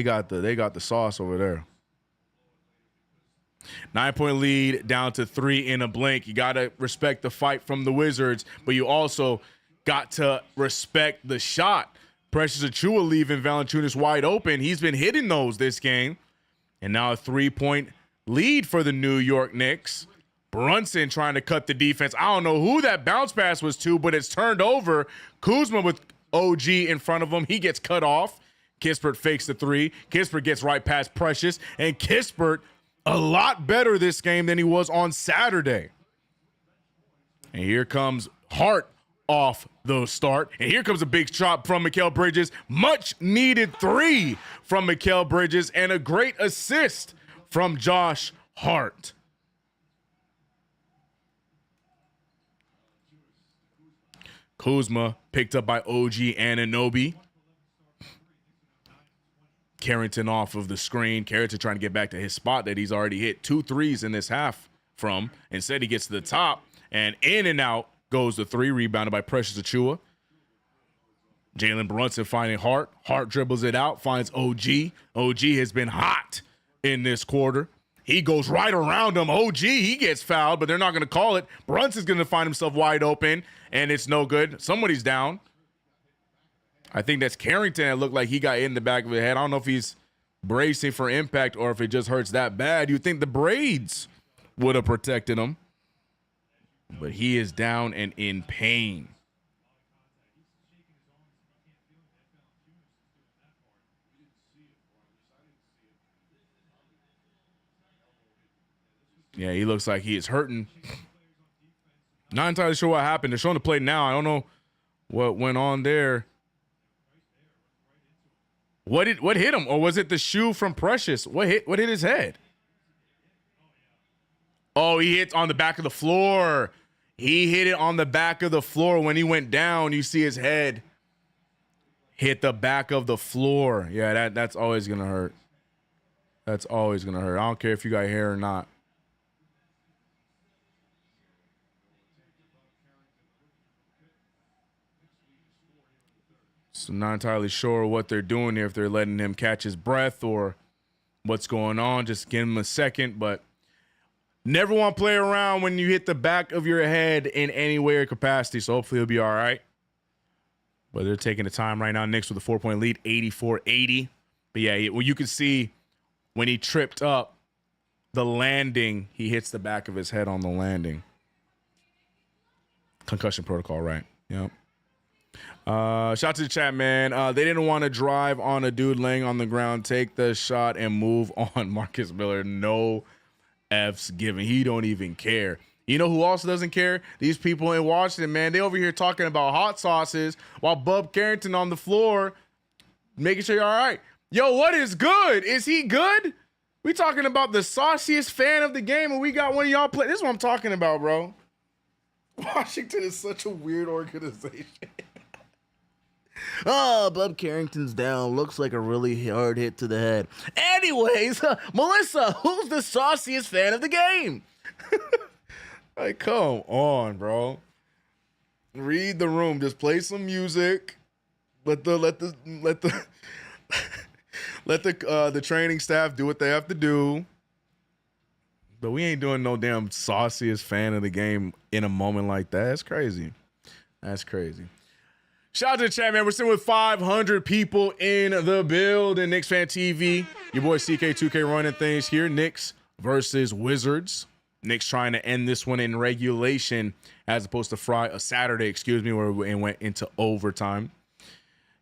got the sauce over there. 9-point lead down to 3 in a blink. You got to respect the fight from the Wizards, but you also got to respect the shot. Precious Achiuwa leaving Valanciunas wide open. He's been hitting those this game. And now a 3-point lead for the New York Knicks. Brunson trying to cut the defense. I don't know who that bounce pass was to, but it's turned over. Kuzma with OG in front of him. He gets cut off. Kispert fakes the 3. Kispert gets right past Precious. And Kispert a lot better this game than he was on Saturday. And here comes Hart off the start. And here comes a big shot from Mikal Bridges. Much needed 3 from Mikal Bridges and a great assist from Josh Hart. Kuzma picked up by OG Anunoby. Carrington off of the screen. Carrington trying to get back to his spot that he's already hit 2 threes in this half from. Instead, he gets to the top, and in and out goes the 3, rebounded by Precious Achiuwa. Jalen Brunson finding Hart. Hart dribbles it out, finds OG. OG has been hot in this quarter. He goes right around him. OG, he gets fouled, but they're not going to call it. Brunson's going to find himself wide open, and it's no good. Somebody's down. I think that's Carrington. It looked like he got in the back of the head. I don't know if he's bracing for impact or if it just hurts that bad. You'd think the braids would have protected him. But he is down and in pain. Yeah, he looks like he is hurting. Not entirely sure what happened. They're showing the play now. I don't know what went on there. What hit him? Or was it the shoe from Precious? What hit his head? Oh, he hit on the back of the floor. He hit it on the back of the floor. When he went down, you see his head hit the back of the floor. Yeah, that's always going to hurt. That's always going to hurt. I don't care if you got hair or not. So I'm not entirely sure what they're doing here, if they're letting him catch his breath or what's going on. Just give him a second, but never want to play around when you hit the back of your head in any way or capacity, so hopefully he'll be all right. But they're taking the time right now. Knicks with a 4-point lead, 84-80. But yeah, well, you can see when he tripped up, the landing, he hits the back of his head on the landing. Concussion protocol, right? Yep. Shout out to the chat, man. They didn't want to drive on a dude laying on the ground. Take the shot and move on. Marcus Miller, no F's given. He don't even care. You know who also doesn't care? These people in Washington, man. They over here talking about hot sauces while Bub Carrington on the floor making sure you're all right. Yo, what is good? Is he good? We talking about the sauciest fan of the game, and we got one of y'all play. This is what I'm talking about, bro. Washington is such a weird organization. Oh, Bub Carrington's down. Looks like a really hard hit to the head. Anyways, Melissa, who's the sauciest fan of the game? Like, come on, bro. Read the room. Just play some music. Let the training staff do what they have to do. But we ain't doing no damn sauciest fan of the game in a moment like that. That's crazy. That's crazy. Shout out to the chat, man. We're sitting with 500 people in the building. KnicksFanTV. Your boy CK2K running things here. Knicks versus Wizards. Knicks trying to end this one in regulation as opposed to Saturday, where we went into overtime.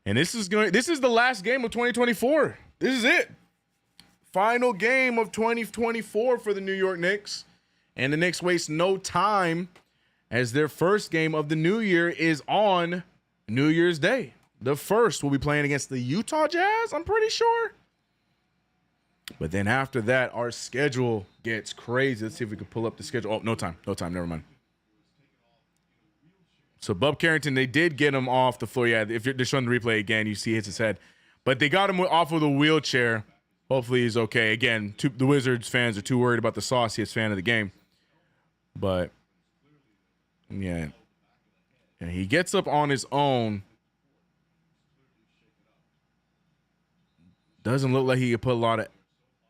And this is the last game of 2024. This is it. Final game of 2024 for the New York Knicks. And the Knicks waste no time as their first game of the new year is on New Year's Day. The first will be playing against the Utah Jazz, I'm pretty sure. But then after that, our schedule gets crazy. Let's see if we can pull up the schedule. Oh, no time. Never mind. So Bub Carrington, they did get him off the floor. Yeah, if they're showing the replay again, you see he hits his head. But they got him off of the wheelchair. Hopefully he's okay. Again, the Wizards fans are too worried about the sauciest fan of the game. But Yeah. And he gets up on his own. Doesn't look like he could put a lot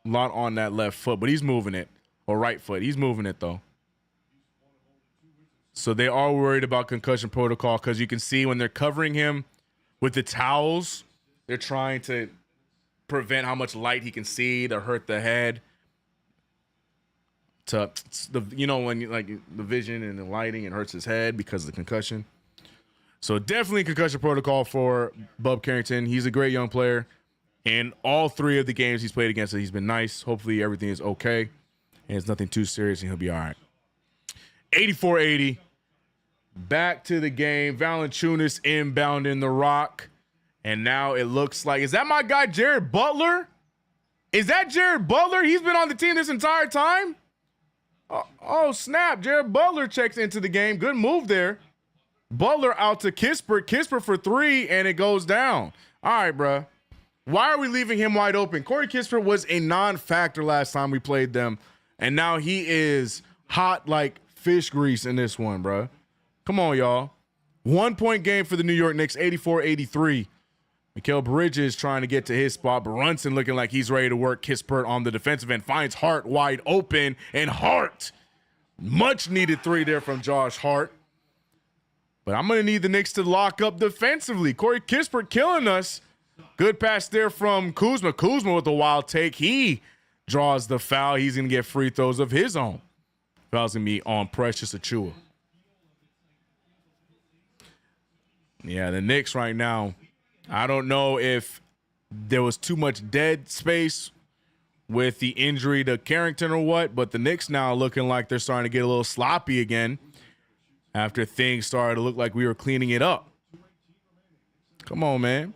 on that left foot, but he's moving it. Or right foot. He's moving it, though. So they are worried about concussion protocol because you can see when they're covering him with the towels, they're trying to prevent how much light he can see to hurt the head. When like the vision and the lighting, it hurts his head because of the concussion. So definitely concussion protocol for Bub Carrington. He's a great young player. In all 3 of the games he's played against, he's been nice. Hopefully everything is okay and it's nothing too serious and he'll be all right. 84-80. Back to the game. Valanciunas inbounding the rock. And now it looks like, is that my guy Jared Butler? Is that Jared Butler? He's been on the team this entire time? Oh, snap. Jared Butler checks into the game. Good move there. Butler out to Kispert. Kispert for 3, and it goes down. All right, bro. Why are we leaving him wide open? Corey Kispert was a non-factor last time we played them, and now he is hot like fish grease in this one, bro. Come on, y'all. 1-point game for the New York Knicks, 84-83. Mikal Bridges trying to get to his spot. Brunson looking like he's ready to work Kispert on the defensive end. Finds Hart wide open. And Hart, much needed 3 there from Josh Hart. But I'm going to need the Knicks to lock up defensively. Corey Kispert killing us. Good pass there from Kuzma. Kuzma with a wild take. He draws the foul. He's going to get free throws of his own. Foul's going to be on Precious Achiuwa. Yeah, the Knicks right now, I don't know if there was too much dead space with the injury to Carrington or what, but the Knicks now looking like they're starting to get a little sloppy again after things started to look like we were cleaning it up. Come on, man.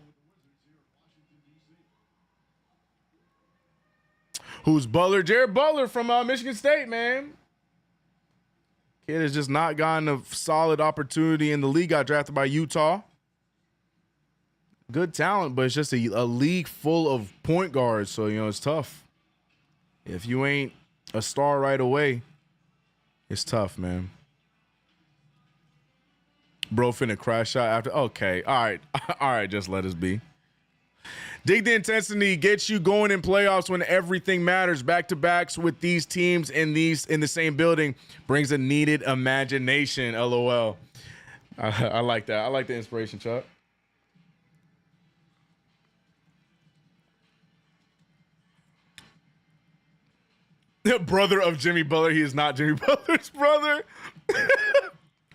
Who's Butler? Jared Butler from Michigan State, man. Kid has just not gotten a solid opportunity in the league. Got drafted by Utah. Good talent, but it's just a league full of point guards, so, it's tough. If you ain't a star right away, it's tough, man. Bro finna crash shot after. Okay, all right, just let us be. Dig the intensity, gets you going in playoffs when everything matters. Back-to-backs with these teams in the same building brings a needed imagination, LOL. I like that. I like the inspiration, Chuck. The brother of Jimmy Butler. He is not Jimmy Butler's brother.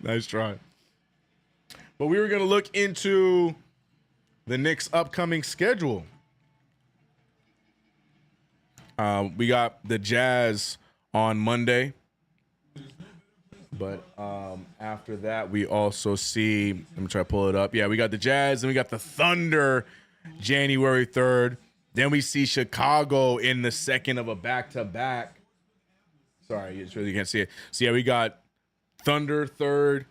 Nice try. But we were going to look into the Knicks' upcoming schedule. We got the Jazz on Monday. But after that, we also see, let me try to pull it up. Yeah, we got the Jazz and we got the Thunder January 3rd. Then we see Chicago in the second of a back-to-back. Sorry, you really can't see it. So, yeah, we got Thunder 3rd.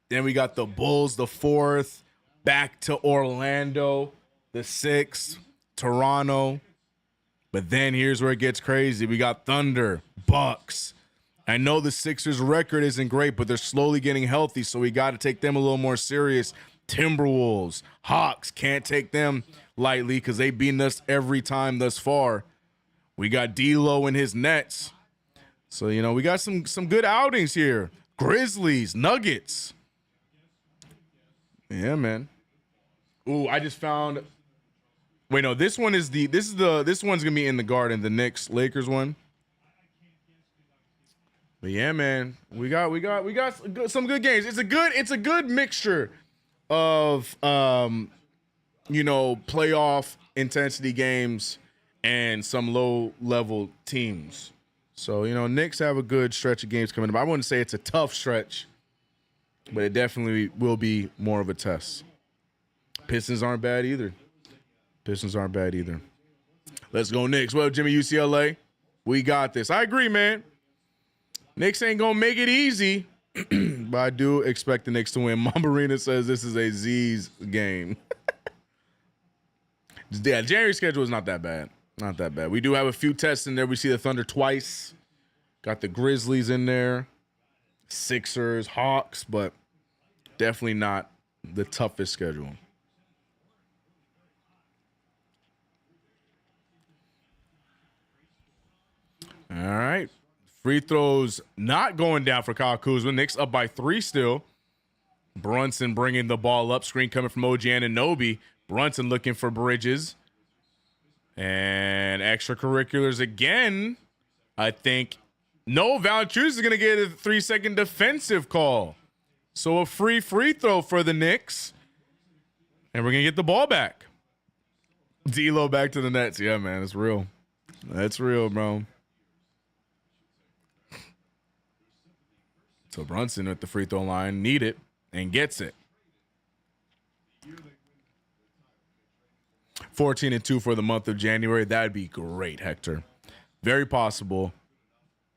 Then we got the Bulls the 4th. Back to Orlando the 6th. Toronto. But then here's where it gets crazy. We got Thunder, Bucks. I know the Sixers' record isn't great, but they're slowly getting healthy, so we got to take them a little more serious. Timberwolves, Hawks, can't take them lightly because they've beaten us every time thus far. We got D'Lo and his Nets. So, we got some good outings here. Grizzlies, Nuggets. Yeah, man. Ooh, I just found. Wait, no, this one's gonna be in the Garden, the Knicks Lakers one. But yeah, man, we got some good games. It's a good mixture of playoff intensity games and some low level teams. So, Knicks have a good stretch of games coming up. I wouldn't say it's a tough stretch, but it definitely will be more of a test. Pistons aren't bad either. Let's go Knicks. Well, Jimmy, UCLA, we got this. I agree, man. Knicks ain't going to make it easy, but I do expect the Knicks to win. Mambarina says this is a Z's game. Yeah, January schedule is not that bad. Not that bad. We do have a few tests in there. We see the Thunder twice. Got the Grizzlies in there. Sixers, Hawks, but definitely not the toughest schedule. All right. Free throws not going down for Kyle Kuzma. Knicks up by 3 still. Brunson bringing the ball up. Screen coming from OG Anunoby. Brunson looking for Bridges. And extracurriculars again. I think. No, Valanciunas is going to get a 3-second defensive call. So a free throw for the Knicks. And we're going to get the ball back. D'Lo back to the Nets. Yeah, man, it's real. That's real, bro. So Brunson at the free throw line, need it, and gets it. 14-2 for the month of January. That'd be great, Hector. Very possible,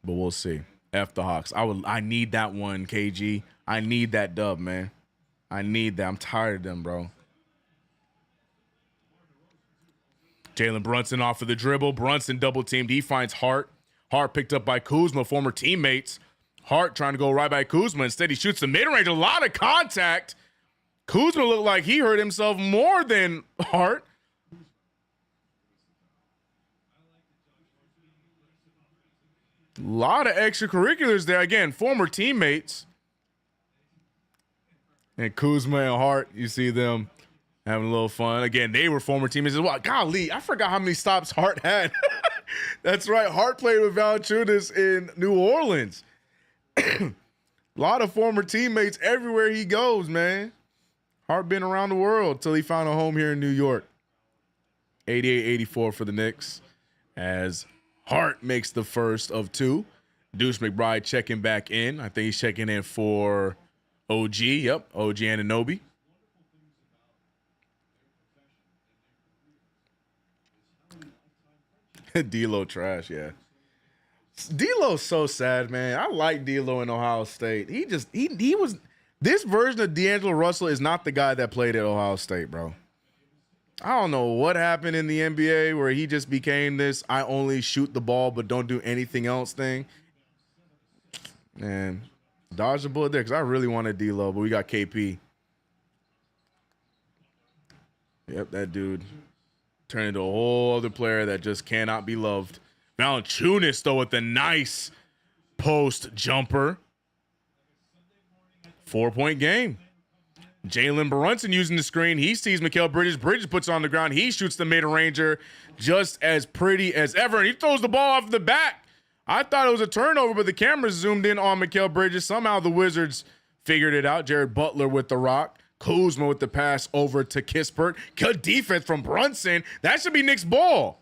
but we'll see. F the Hawks. I need that one, KG. I need that dub, man. I need that. I'm tired of them, bro. Jalen Brunson off of the dribble. Brunson double teamed. He finds Hart. Hart picked up by Kuzma, former teammates. Hart trying to go right by Kuzma. Instead, he shoots the mid-range. A lot of contact. Kuzma looked like he hurt himself more than Hart. A lot of extracurriculars there. Again, former teammates. And Kuzma and Hart, you see them having a little fun. Again, they were former teammates as well. Golly, I forgot how many stops Hart had. That's right. Hart played with Valanciunas in New Orleans. A lot of former teammates everywhere he goes, man. Hart been around the world till he found a home here in New York. 88-84 for the Knicks as Hart makes the first of 2. Deuce McBride checking back in. I think he's checking in for OG. Yep, OG Anunoby. D'Lo trash, yeah. D'Lo's so sad, man. I like D'Lo in Ohio State. He was this version of D'Angelo Russell is not the guy that played at Ohio State, bro. I don't know what happened in the NBA where he just became this I only shoot the ball but don't do anything else thing. Man, dodge the bullet there because I really wanted D'Lo, but we got KP. Yep, that dude turned into a whole other player that just cannot be loved. Valanciunas, though, with a nice post jumper. 4-point game. Jalen Brunson using the screen. He sees Mikal Bridges. Bridges puts on the ground. He shoots the mid-ranger just as pretty as ever. And he throws the ball off the back. I thought it was a turnover, but the camera zoomed in on Mikal Bridges. Somehow the Wizards figured it out. Jared Butler with the rock. Kuzma with the pass over to Kispert. Good defense from Brunson. That should be Knicks' ball.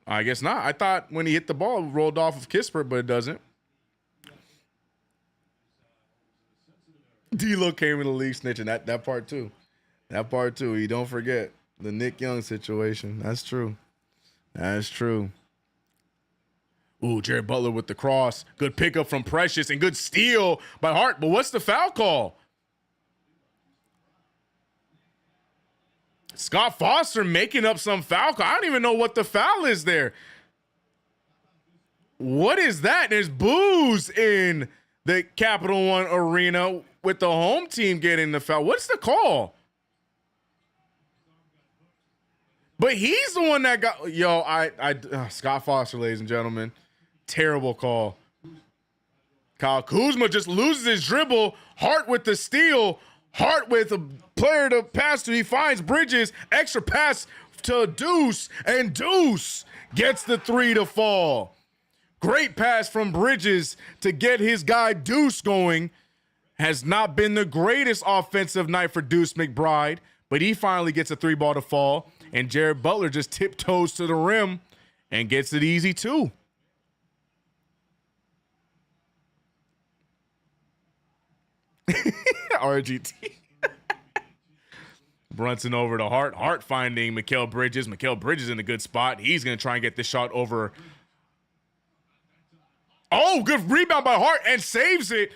I guess not. I thought when he hit the ball, it rolled off of Kispert, but it doesn't. D'Lo came in the league snitching. That part too. That part too. You don't forget the Nick Young situation. That's true. That's true. Ooh, Jared Butler with the cross. Good pickup from Precious and good steal by Hart. But what's the foul call? Scott Foster making up some foul call. I don't even know what the foul is there. What is that? There's boos in the Capital One Arena with the home team getting the foul. What's the call? But he's the one that got, Scott Foster, ladies and gentlemen. Terrible call. Kyle Kuzma just loses his dribble. Hart with the steal. Hart with a player to pass to. He finds Bridges. Extra pass to Deuce. And Deuce gets the 3 to fall. Great pass from Bridges to get his guy Deuce going. Has not been the greatest offensive night for Deuce McBride, but he finally gets a 3-ball to fall. And Jared Butler just tiptoes to the rim and gets it easy too. RGT. Brunson over to Hart. Hart finding Mikal Bridges. Mikal Bridges in a good spot. He's going to try and get this shot over. Oh, good rebound by Hart and saves it.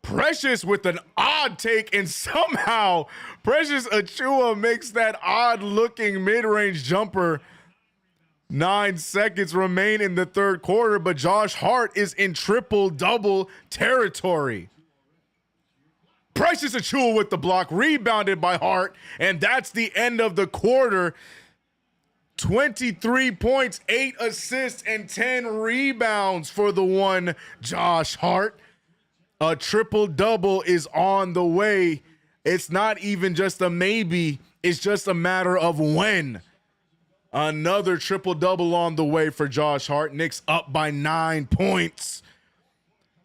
Precious with an odd take, and somehow Precious Achiuwa makes that odd-looking mid-range jumper 9 seconds remain in the third quarter, but Josh Hart is in triple-double territory. Precious Achiuwa with the block, rebounded by Hart, and that's the end of the quarter. 23 points, 8 assists, and 10 rebounds for the one Josh Hart. A triple-double is on the way. It's not even just a maybe, it's just a matter of when. Another triple-double on the way for Josh Hart. Knicks up by 9 points.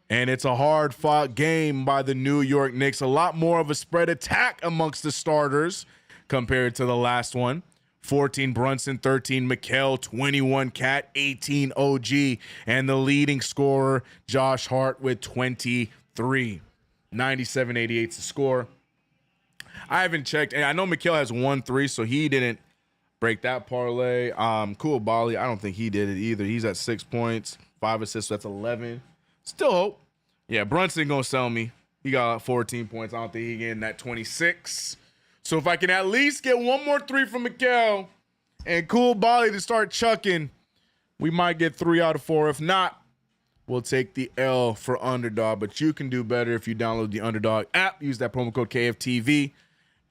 And it's a hard-fought game by the New York Knicks. A lot more of a spread attack amongst the starters compared to the last one. 14 Brunson, 13 Mikal, 21 Cat, 18 OG. And the leading scorer, Josh Hart, with 23. 97-88 to score. I haven't checked, and I know Mikal has 1-3, so he didn't break that parlay. Cool Bali, I don't think he did it either. He's at 6 points, 5 assists, so that's 11. Still hope. Yeah, Brunson gonna sell me. He got 14 points. I don't think he getting that 26. So if I can at least get one more 3 from Mikal and Cool Bali to start chucking, we might get 3 out of 4. If not, we'll take the L for Underdog. But you can do better if you download the Underdog app. Use that promo code KFTV.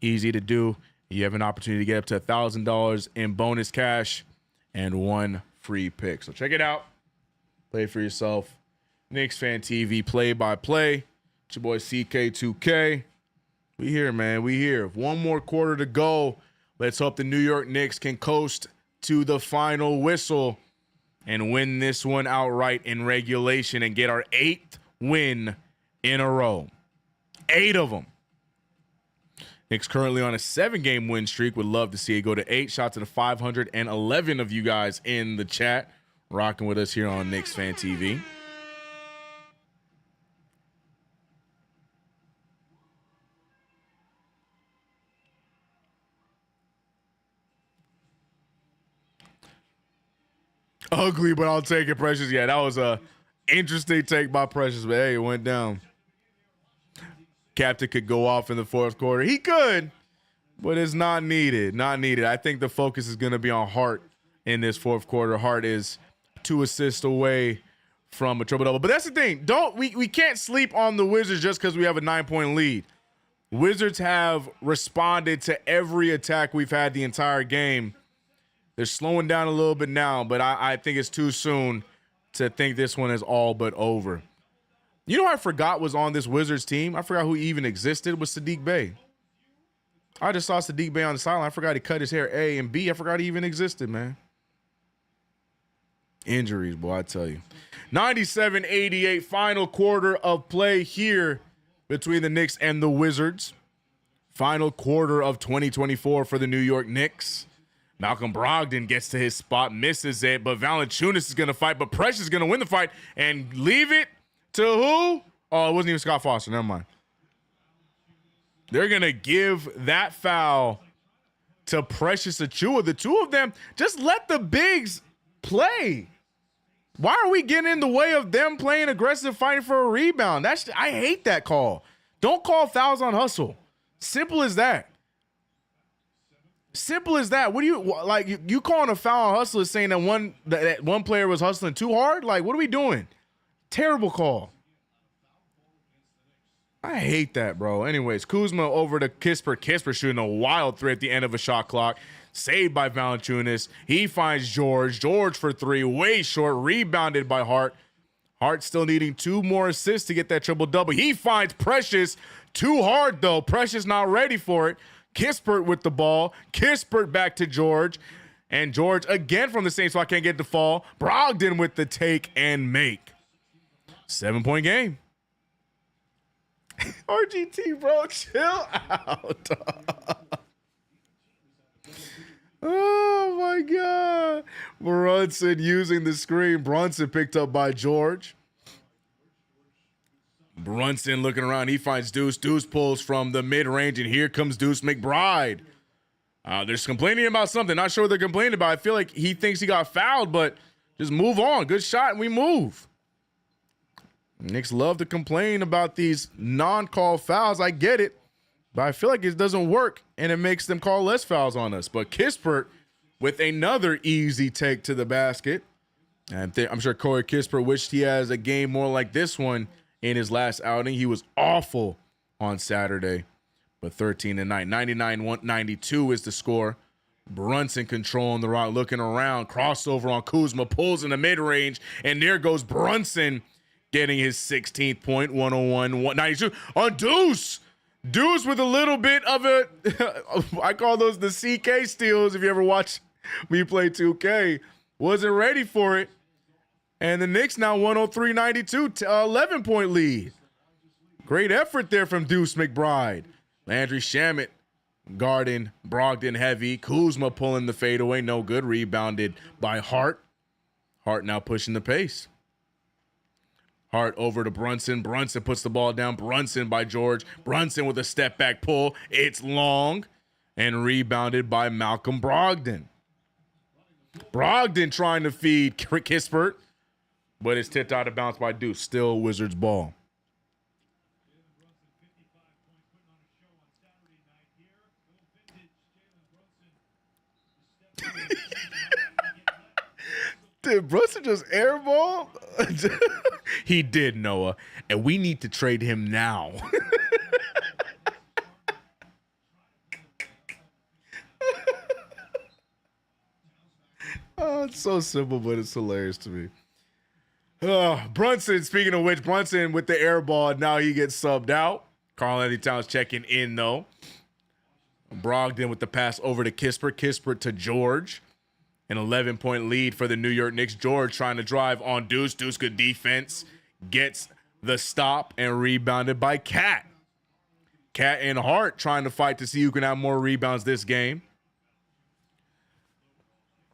Easy to do. You have an opportunity to get up to $1,000 in bonus cash and 1 free pick. So check it out. Play for yourself. KnicksFanTV play-by-play. It's your boy CK2K. We here, man. We here. One more quarter to go. Let's hope the New York Knicks can coast to the final whistle and win this one outright in regulation and get our 8th win in a row. 8 of them. Knicks currently on a 7-game win streak. Would love to see it go to 8. Shout out to the 511 of you guys in the chat rocking with us here on KnicksFanTV. Ugly, but I'll take it, Precious. Yeah, that was a interesting take by Precious, but hey, it went down. Captain could go off in the fourth quarter. He could, but it's not needed. Not needed. I think the focus is going to be on Hart in this fourth quarter. Hart is 2 assists away from a triple-double. But that's the thing. We can't sleep on the Wizards just because we have a 9-point lead. Wizards have responded to every attack we've had the entire game. They're slowing down a little bit now, but I think it's too soon to think this one is all but over. You know who I forgot was on this Wizards team? I forgot who even existed, was Saddiq Bey. I just saw Saddiq Bey on the sideline. I forgot he cut his hair A and B. I forgot he even existed, man. Injuries, boy, I tell you. 97-88, final quarter of play here between the Knicks and the Wizards. Final quarter of 2024 for the New York Knicks. Malcolm Brogdon gets to his spot, misses it, but Valanciunas is going to fight, but Precious is going to win the fight and leave it to who? Oh, it wasn't even Scott Foster. Never mind. They're going to give that foul to Precious Achiuwa. The two of them, just let the bigs play. Why are we getting in the way of them playing aggressive, fighting for a rebound? I hate that call. Don't call fouls on hustle. Simple as that. Simple as that. What do you like? You calling a foul on hustle is saying that one player was hustling too hard? Like, what are we doing? Terrible call. I hate that, bro. Anyways, Kuzma over to Kispert. Kispert shooting a wild 3 at the end of a shot clock. Saved by Valanciunas. He finds George. George for 3, way short. Rebounded by Hart. Hart still needing 2 more assists to get that triple-double. He finds Precious. Too hard, though. Precious not ready for it. Kispert with the ball. Kispert back to George. And George again from the same spot, can't get the fall. Brogdon with the take and make. 7-point game. RGT, bro, chill out. Oh, my God. Brunson using the screen. Brunson picked up by George. Brunson looking around. He finds Deuce. Deuce pulls from the mid-range, and here comes Deuce McBride. They're complaining about something. Not sure what they're complaining about. I feel like he thinks he got fouled, but just move on. Good shot, and we move. Knicks love to complain about these non-call fouls. I get it, but I feel like it doesn't work, and it makes them call less fouls on us. But Kispert with another easy take to the basket. And I'm sure Corey Kispert wished he has a game more like this one in his last outing. He was awful on Saturday, but 13 tonight. 99-92 is the score. Brunson controlling the rock, looking around, crossover on Kuzma, pulls in the mid-range, and there goes Brunson getting his 16th point, 101-92 on Deuce. Deuce with a little bit of a, I call those the CK steals if you ever watch me play 2K. Wasn't ready for it. And the Knicks now 103-92, 11-point lead. Great effort there from Deuce McBride. Landry Shamet guarding Brogdon heavy. Kuzma pulling the fadeaway, no good. Rebounded by Hart. Hart now pushing the pace. Hart over to Brunson. Brunson puts the ball down. Brunson by George. Brunson with a step back pull. It's long and rebounded by Malcolm Brogdon. Brogdon trying to feed Kispert, but it's tipped out of bounds by Deuce. Still Wizards ball. Did Brunson just airball? He did, Noah, and we need to trade him now. Oh, it's so simple, but it's hilarious to me. Brunson, speaking of which, Brunson with the air ball, now he gets subbed out. Karl-Anthony Towns checking in, though. Brogdon with the pass over to Kispert. Kispert to George. An 11-point lead for the New York Knicks. George trying to drive on Deuce. Deuce good defense. Gets the stop and rebounded by Cat. Cat and Hart trying to fight to see who can have more rebounds this game.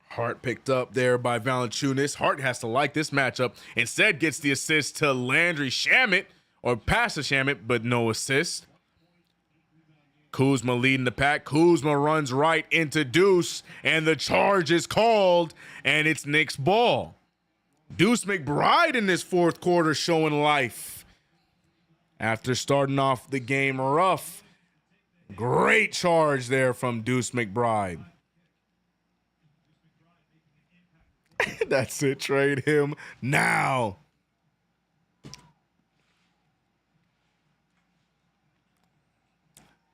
Hart picked up there by Valanciunas. Hart has to like this matchup. Instead gets the assist to Landry Shamet, or pass to Shamet, but no assist. Kuzma leading the pack. Kuzma runs right into Deuce, and the charge is called, and it's Knicks ball. Deuce McBride in this fourth quarter showing life. After starting off the game rough, great charge there from Deuce McBride. That's it. Trade him now.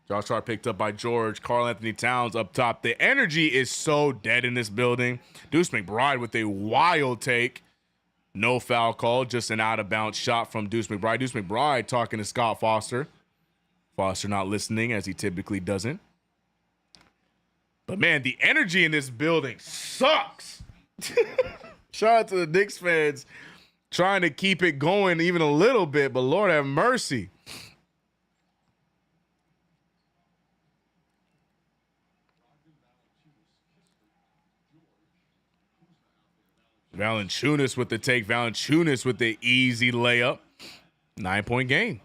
Josh Hart picked up by George. Karl-Anthony Towns up top. The energy is so dead in this building. Deuce McBride with a wild take. No foul call, just an out-of-bounds shot from Deuce McBride. Deuce McBride talking to Scott Foster. Foster not listening, as he typically doesn't. But, man, the energy in this building sucks. Shout out to the Knicks fans trying to keep it going even a little bit, but Lord have mercy. Valanciunas with the take. Valanciunas with the easy layup. 9-point game.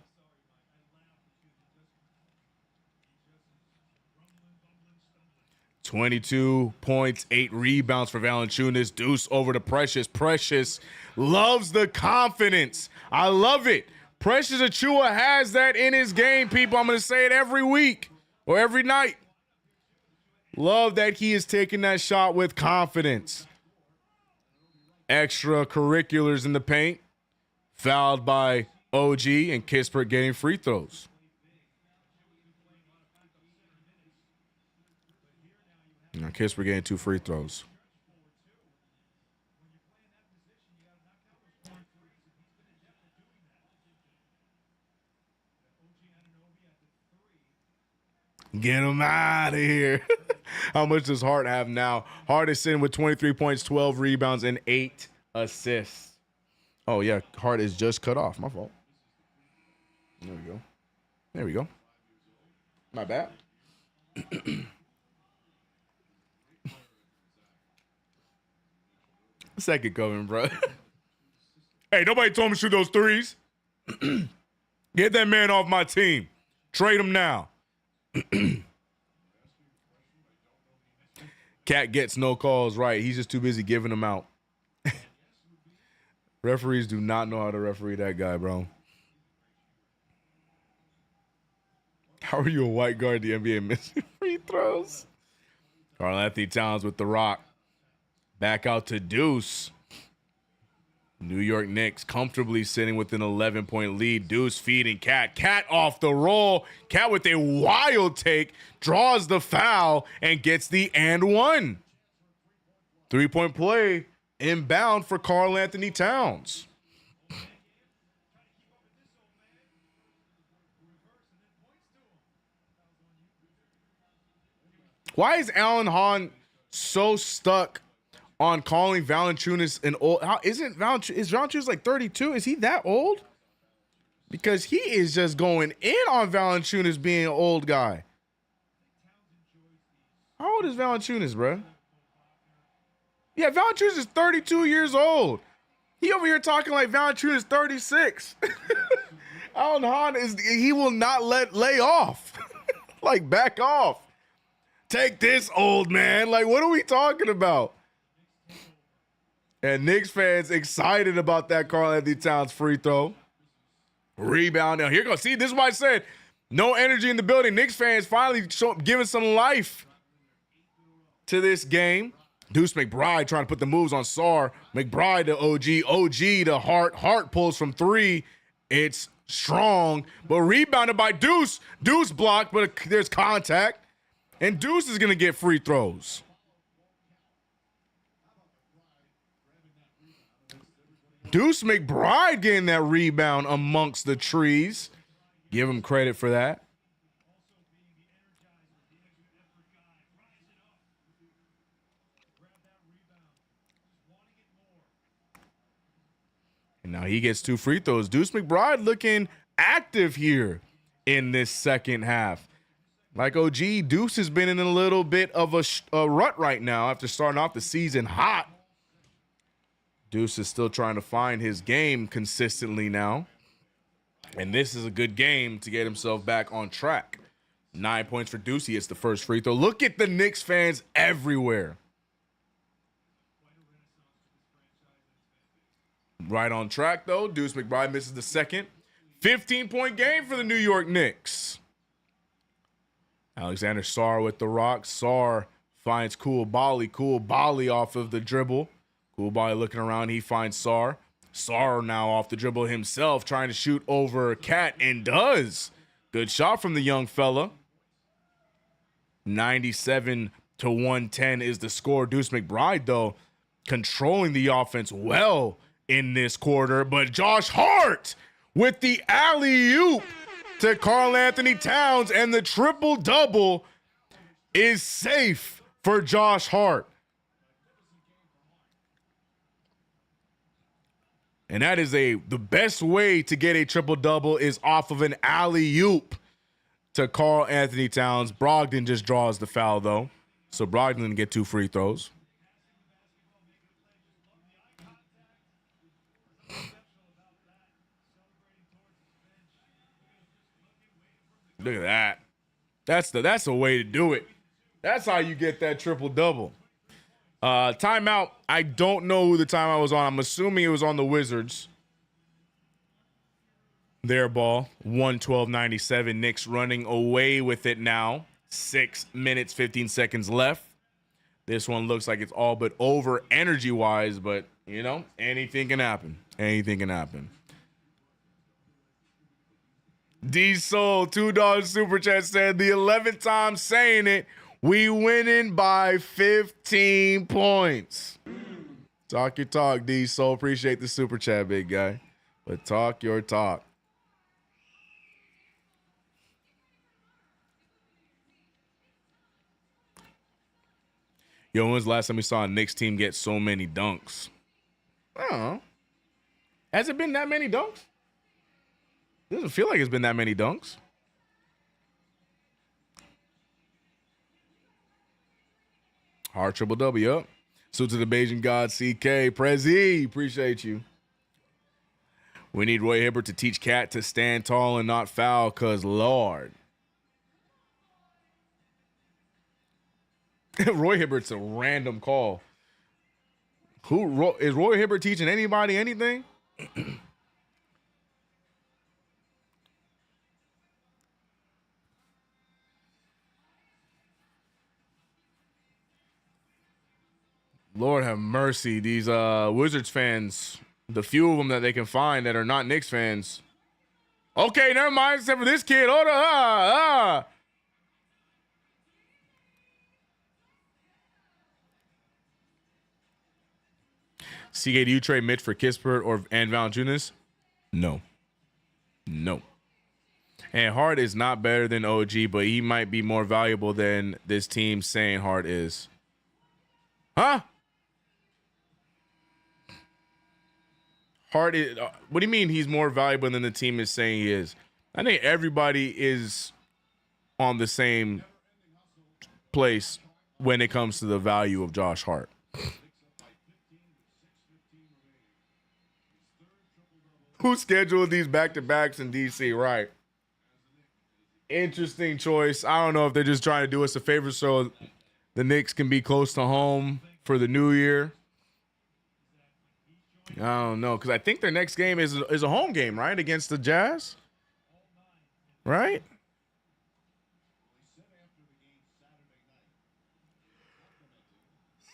$22 points, 8 rebounds for Valanciunas. Deuce over to Precious. Precious loves the confidence. I love it. Precious Achiuwa has that in his game, people. I'm going to say it every week or every night. Love that he is taking that shot with confidence. Extracurriculars in the paint. Fouled by OG, and Kispert getting free throws. Now Kispert getting 2 free throws. Get him out of here. How much does Hart have now? Hart is sitting with 23 points, 12 rebounds, and 8 assists. Oh, yeah. Hart is just cut off. My fault. There we go. There we go. My bad. Second coming, bro. Hey, nobody told me to shoot those threes. Get that man off my team. Trade him now. Cat gets no calls right. He's just too busy giving them out. Referees do not know how to referee that guy, bro. How are you a white guard in the NBA missing free throws? Karl-Anthony Towns with the rock. Back out to Deuce. New York Knicks comfortably sitting with an 11-point lead. Deuce feeding Cat. Cat off the roll. Cat with a wild take. Draws the foul and gets the and one. 3-point play inbound for Karl-Anthony Towns. Why is Alan Hahn so stuck on calling Valanciunas an old? Is Valanciunas like 32? Is he that old? Because he is just going in on Valanciunas being an old guy. How old is Valanciunas, bro? Yeah, Valanciunas is 32 years old. He over here talking like Valanciunas is 36. Alan Hahn he will not lay off. Like, back off. Take this, old man. Like, what are we talking about? And Knicks fans excited about that Karl-Anthony Towns free throw. Rebound. Now, here goes. See, this is why I said no energy in the building. Knicks fans finally giving some life to this game. Deuce McBride trying to put the moves on Sarr. McBride to OG. OG to Hart. Hart pulls from three. It's strong, but rebounded by Deuce. Deuce blocked, but there's contact. And Deuce is going to get free throws. Deuce McBride getting that rebound amongst the trees. Give him credit for that. And now he gets 2 free throws. Deuce McBride looking active here in this second half. Like OG, Deuce has been in a little bit of a rut right now after starting off the season hot. Deuce is still trying to find his game consistently now. And this is a good game to get himself back on track. 9 points for Deuce. He hits the first free throw. Look at the Knicks fans everywhere. Right on track, though. Deuce McBride misses the second. 15-point game for the New York Knicks. Alexander Sarr with the rock. Sarr finds Koulibaly off of the dribble. Koulibaly looking around. He finds Sarr. Sarr now off the dribble himself, trying to shoot over Cat, and does. Good shot from the young fella. 97-110 is the score. Deuce McBride, though, controlling the offense well in this quarter. But Josh Hart with the alley-oop to Karl-Anthony Towns, and the triple-double is safe for Josh Hart. And that is the best way to get a triple-double is off of an alley-oop to Karl-Anthony Towns. Brogdon just draws the foul, though. So Brogdon didn't get 2 free throws. Look at that. That's the way to do it. That's how you get that triple-double. Timeout. I don't know who the timeout was on. I'm assuming it was on the Wizards. Their ball. 112.97. Knicks running away with it now. 6 minutes, 15 seconds left. This one looks like it's all but over energy-wise, but, you know, anything can happen. Anything can happen. D-Soul, $2 super chat said, the 11th time saying it, we winning by 15 points. Talk your talk, D-Soul. Appreciate the super chat, big guy. But talk your talk. Yo, when was the last time we saw a Knicks team get so many dunks? I don't know. Has it been that many dunks? Doesn't feel like it's been that many dunks. Hard triple W up. So to the Bayesian God, CK, Prezi, appreciate you. We need Roy Hibbert to teach Cat to stand tall and not foul, cause Lord. Roy Hibbert's a random call. Is Roy Hibbert teaching anybody anything? Lord have mercy. These Wizards fans, the few of them that they can find that are not Knicks fans. Okay, never mind. Except for this kid. Hold on. CK, do you trade Mitch for Kispert and Valanciunas? No. And Hart is not better than OG, but he might be more valuable than this team saying Hart is. Huh? Hart is. What do you mean he's more valuable than the team is saying he is? I think everybody is on the same place when it comes to the value of Josh Hart. Who scheduled these back-to-backs in DC? Right. Interesting choice. I don't know if they're just trying to do us a favor so the Knicks can be close to home for the new year. I don't know, because I think their next game is a home game, right, against the Jazz? Right?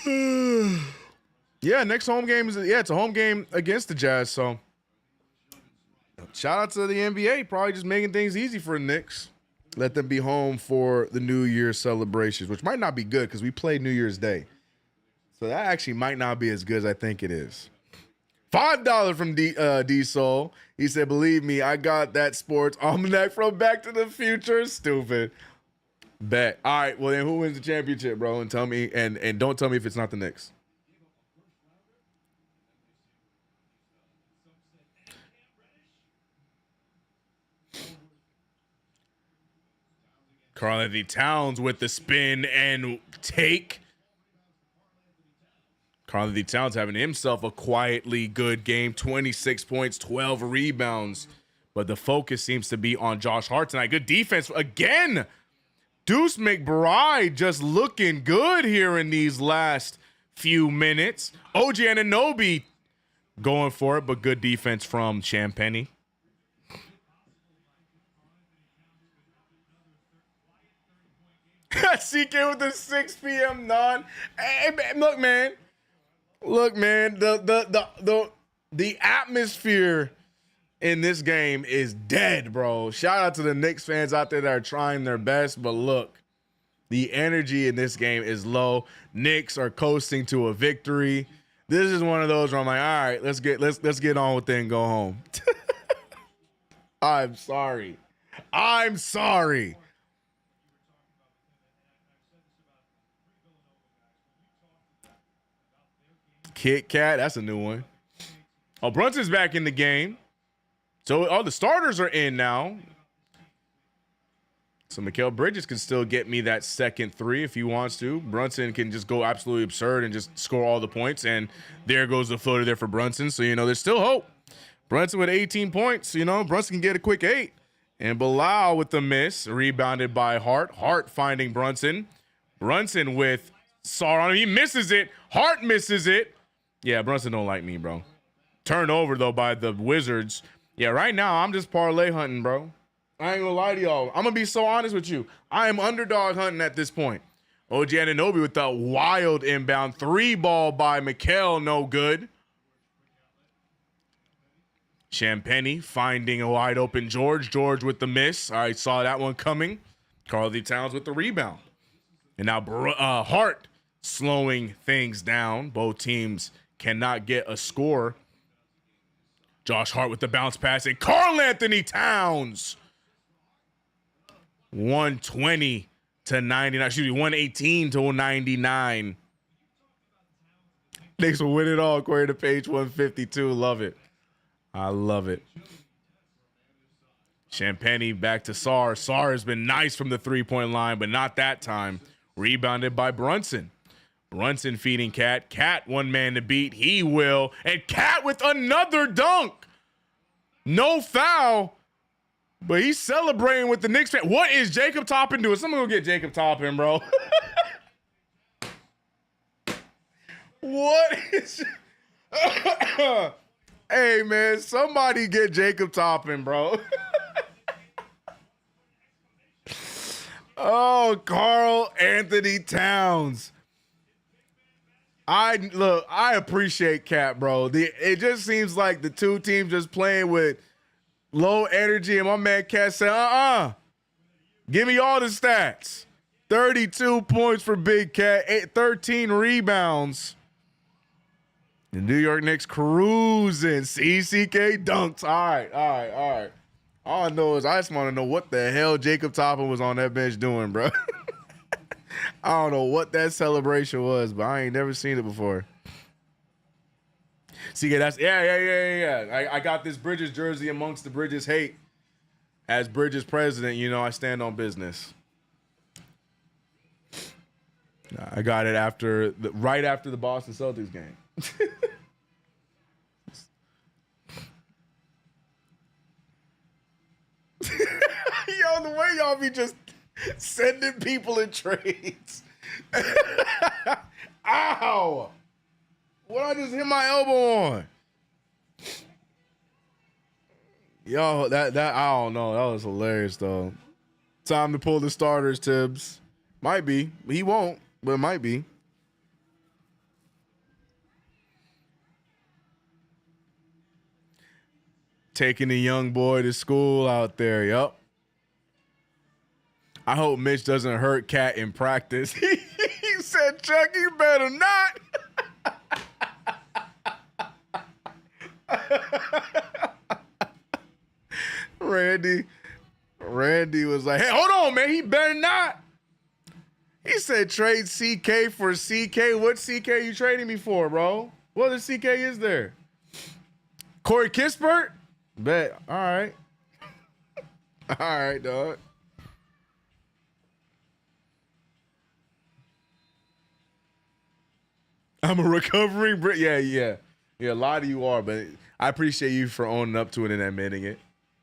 Yeah, next home game it's a home game against the Jazz, so shout out to the NBA, probably just making things easy for the Knicks. Let them be home for the New Year's celebrations, which might not be good because we played New Year's Day. So that actually might not be as good as I think it is. $5 from D Soul. He said, believe me, I got that sports almanac from Back to the Future. Stupid. Bet. All right, well then who wins the championship, bro? And tell me, and don't tell me if it's not the Knicks. Karl-Anthony Towns with the spin and take. Karl-Anthony Towns having himself a quietly good game. 26 points, 12 rebounds. But the focus seems to be on Josh Hart tonight. Good defense again. Deuce McBride just looking good here in these last few minutes. OG Anunoby going for it, but good defense from Champagnie. CK with the 6 p.m. non. Hey, look, man. The atmosphere in this game is dead, bro. Shout out to the Knicks fans out there that are trying their best, but look, the energy in this game is low. Knicks are coasting to a victory. This is one of those where I'm like, all right, let's get on with it and go home. I'm sorry. Kit Kat, that's a new one. Oh, Brunson's back in the game. So all the starters are in now. So Mikal Bridges can still get me that second three if he wants to. Brunson can just go absolutely absurd and just score all the points. And there goes the floater there for Brunson. So, there's still hope. Brunson with 18 points. Brunson can get a quick 8. And Bilal with the miss, rebounded by Hart. Hart finding Brunson. Brunson with Sar on him. He misses it. Hart misses it. Yeah, Brunson don't like me, bro. Turned over, though, by the Wizards. Yeah, right now, I'm just parlay hunting, bro. I ain't gonna lie to y'all. I'm gonna be so honest with you. I am underdog hunting at this point. OG Anunoby with the wild inbound. 3-ball by Mikal, no good. Champagnie finding a wide open George. George with the miss. I saw that one coming. Karl-Anthony Towns with the rebound. And now Hart slowing things down. Both teams cannot get a score. Josh Hart with the bounce pass. And Karl-Anthony Towns. 120 to 99. Excuse me, 118 to 99. Knicks will win it all according to page 152. Love it. I love it. Champagnie back to Sar. Sar has been nice from the three-point line, but not that time. Rebounded by Brunson. Brunson feeding Cat. Cat one man to beat. He will. And Cat with another dunk. No foul. But he's celebrating with the Knicks fan. What is Jacob Toppin doing? Someone go get Jacob Toppin, bro. What is... Hey, man, somebody get Jacob Toppin, bro. Oh, Karl-Anthony Towns. I appreciate Cat, bro. It just seems like the two teams just playing with low energy, and my man Cat said, give me all the stats. 32 points for Big Cat, 13 rebounds. The New York Knicks cruising. CCK dunks. All right. All I know is I just want to know what the hell Jacob Toppin was on that bench doing, bro. I don't know what that celebration was, but I ain't never seen it before. CK, I got this Bridges jersey amongst the Bridges hate. As Bridges president, you know I stand on business. I got it right after the Boston Celtics game. Yo, the way y'all be just sending people in trades. Ow! What I just hit my elbow on? Yo, that I don't know. That was hilarious though. Time to pull the starters, Tibbs. Might be. He won't, but it might be. Taking a young boy to school out there. Yup. I hope Mitch doesn't hurt Cat in practice. He said, Chuck, you better not. Randy was like, hey, hold on, man. He better not. He said, trade CK for CK. What CK you trading me for, bro? What other CK is there? Corey Kispert? Bet. All right. All right, dog. I'm a recovering Brit. Yeah. A lot of you are, but I appreciate you for owning up to it and admitting it.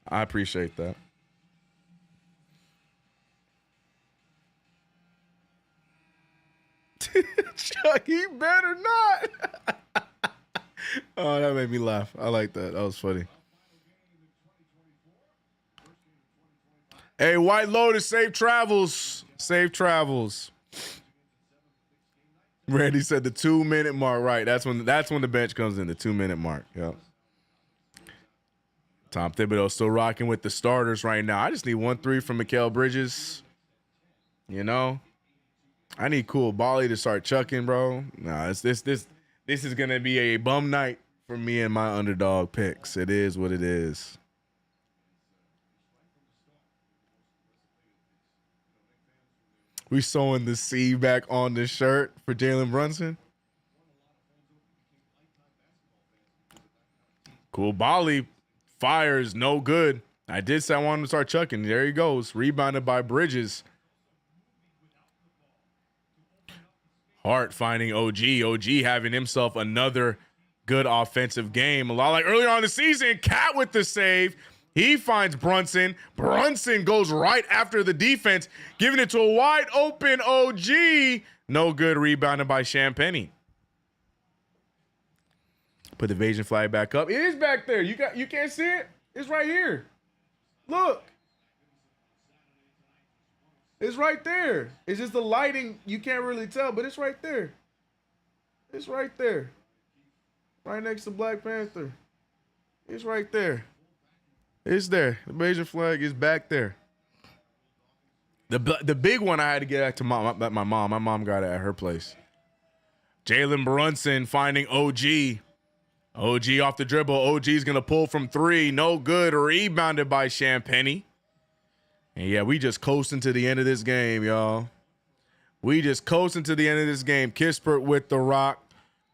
I appreciate that. Chuck, he better not. Oh, that made me laugh. I like that. That was funny. Hey, White Lotus, safe travels. Safe travels. Randy said the 2-minute mark. Right. That's when the bench comes in, the 2-minute mark. Yep. Tom Thibodeau still rocking with the starters right now. I just need 1-3 from Mikal Bridges. You know? I need Cool Bally to start chucking, bro. Nah, this is gonna be a bum night for me and my underdog picks. It is what it is. We sewing the C back on the shirt for Jalen Brunson. Cool Bally fires no good. I did say I wanted him to start chucking. There he goes. Rebounded by Bridges. Hart finding OG. OG having himself another good offensive game. A lot like earlier on in the season, Cat with the save. He finds Brunson. Brunson goes right after the defense, giving it to a wide open OG. No good, rebounded by Champagny. Put the evasion flag back up. It is back there. You can't see it? It's right here. Look. It's right there. It's just the lighting. You can't really tell, but it's right there. It's right there. Right next to Black Panther. It's right there. It's there. The major flag is back there. The big one I had to get back to my mom. My mom got it at her place. Jalen Brunson finding OG. OG off the dribble. OG's going to pull from 3. No good. Rebounded by Champagny. And yeah, we just coasting to the end of this game, y'all. We just coasting to the end of this game. Kispert with the rock.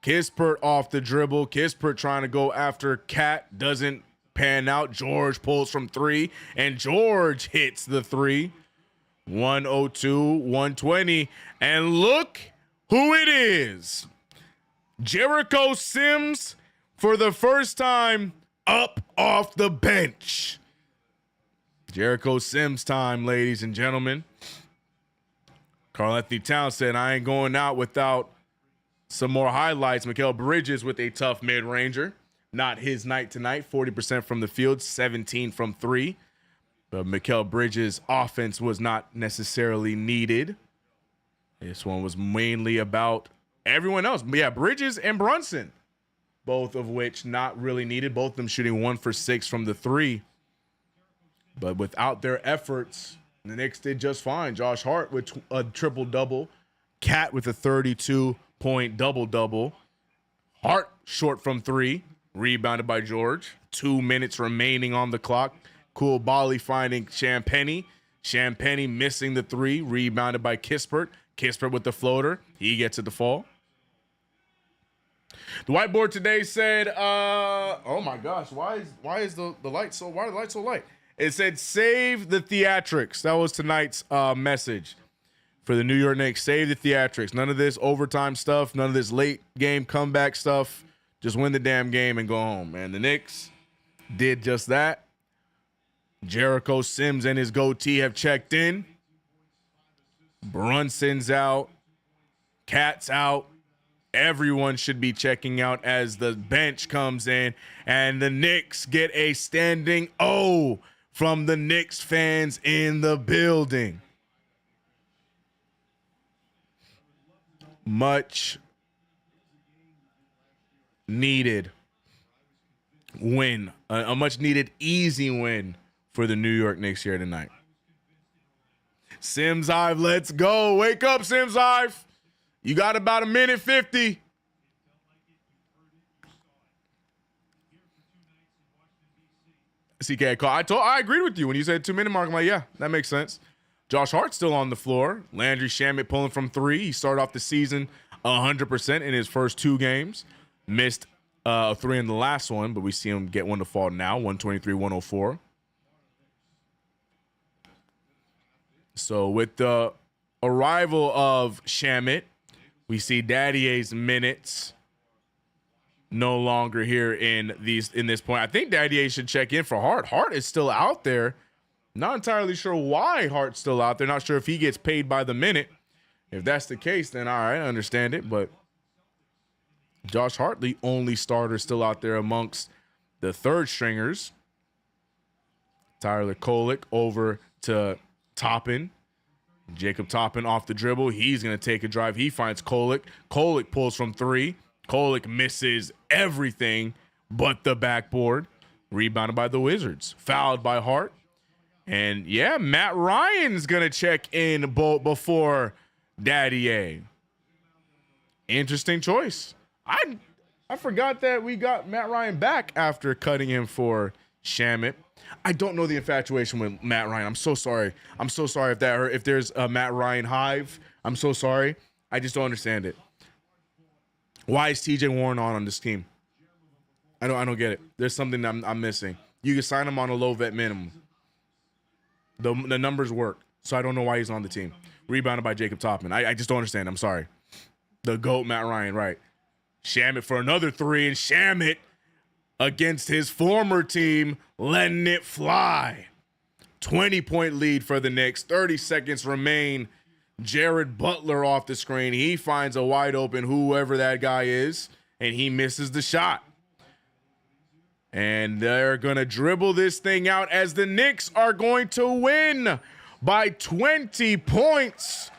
Kispert off the dribble. Kispert trying to go after Cat. Doesn't pan out. George pulls from 3. And George hits the 3. 102-120. And look who it is. Jericho Sims for the first time up off the bench. Jericho Sims time, ladies and gentlemen. Karl-Anthony Towns said, I ain't going out without some more highlights. Mikal Bridges with a tough mid-ranger. Not his night tonight. 40% from the field, 17 from 3. But Mikal Bridges' offense was not necessarily needed. This one was mainly about Everyone else, yeah, Bridges and Brunson, both of which not really needed. Both of them shooting 1 for 6 from the 3. But without their efforts, the Knicks did just fine. Josh Hart with a triple-double. Cat with a 32-point double-double. Hart short from 3. Rebounded by George. 2 minutes remaining on the clock. Koulibaly finding Champagnie. Champagnie missing the 3. Rebounded by Kispert. Kispert with the floater. He gets it to fall. The whiteboard today said, oh my gosh, why is the light so, why are the lights so light? It said, save the theatrics. That was tonight's message for the New York Knicks. Save the theatrics. None of this overtime stuff. None of this late game comeback stuff. Just win the damn game and go home. And the Knicks did just that. Jericho Sims and his goatee have checked in. Brunson's out. Cat's out. Everyone should be checking out as the bench comes in. And the Knicks get a standing O from the Knicks fans in the building. Much needed win. A much needed easy win for the New York Knicks here tonight. Sims Ive, let's go. Wake up, Sims Ive. You got about 1:50. CK call. I agreed with you when you said 2-minute mark. I'm like, yeah, that makes sense. Josh Hart's still on the floor. Landry Shamet pulling from 3. He started off the season 100% in his first 2 games. Missed a 3 in the last one, but we see him get one to fall now, 123-104. So with the arrival of Shamet, we see Dadier's minutes no longer here in this point. I think Dadier should check in for Hart. Hart is still out there. Not entirely sure why Hart's still out there. Not sure if he gets paid by the minute. If that's the case, then all right, I understand it. But Josh Hart, the only starter still out there amongst the third stringers. Tyler Kolek over to Toppin. Jacob Toppin off the dribble. He's going to take a drive. He finds Kolek. Kolek pulls from 3. Kolek misses everything but the backboard. Rebounded by the Wizards. Fouled by Hart. And yeah, Matt Ryan's going to check in before Dadier. Interesting choice. I forgot that we got Matt Ryan back after cutting him for Shamet. I don't know the infatuation with Matt Ryan. I'm so sorry. I'm so sorry if there's a Matt Ryan hive. I'm so sorry. I just don't understand it. Why is TJ Warren on this team? I don't get it. There's something I'm missing. You can sign him on a low vet minimum. The numbers work, so I don't know why he's on the team. Rebounded by Jacob Toppin. I just don't understand. I'm sorry. The GOAT, Matt Ryan, right. Shamet for another 3, and Shamet against his former team, letting it fly. 20-point lead for the Knicks. 30 seconds remain. Jared Butler off the screen. He finds a wide open whoever that guy is, and he misses the shot. And they're going to dribble this thing out as the Knicks are going to win by 20 points.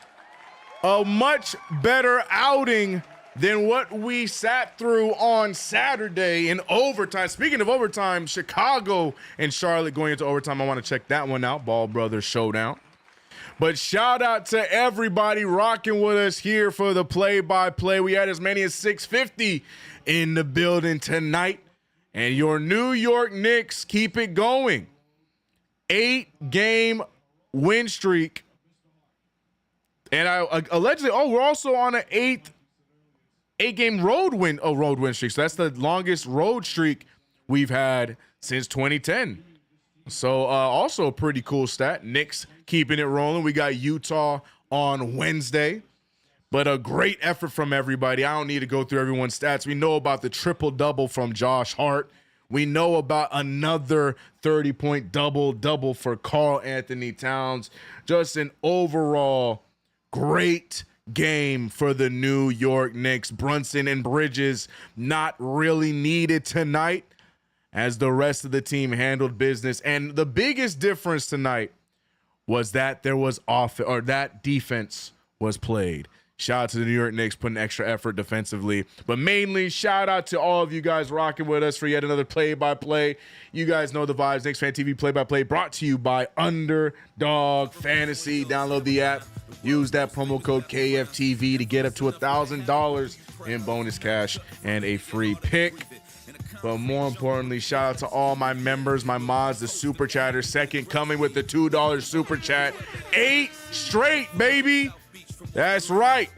A much better outing than what we sat through on Saturday in overtime. Speaking of overtime, Chicago and Charlotte going into overtime. I want to check that one out. Ball Brothers Showdown. But shout out to everybody rocking with us here for the play-by-play. We had as many as 650 in the building tonight. And your New York Knicks keep it going. 8-game win streak. And allegedly, we're also on an 8-game road win streak. So that's the longest road streak we've had since 2010. So also a pretty cool stat. Knicks keeping it rolling. We got Utah on Wednesday. But a great effort from everybody. I don't need to go through everyone's stats. We know about the triple-double from Josh Hart. We know about another 30-point double-double for Karl Anthony Towns. Just an overall great game for the New York Knicks. Brunson and Bridges not really needed tonight as the rest of the team handled business. And the biggest difference tonight was that there was that defense was played. Shout out to the New York Knicks putting extra effort defensively. But mainly, shout out to all of you guys rocking with us for yet another play-by-play. You guys know the vibes. KnicksFanTV play-by-play brought to you by Underdog Fantasy. Download the app. Use that promo code KFTV to get up to $1,000 in bonus cash and a free pick. But more importantly, shout out to all my members, my mods, the super chatters. Second coming with the $2 super chat. 8 straight, baby. That's right.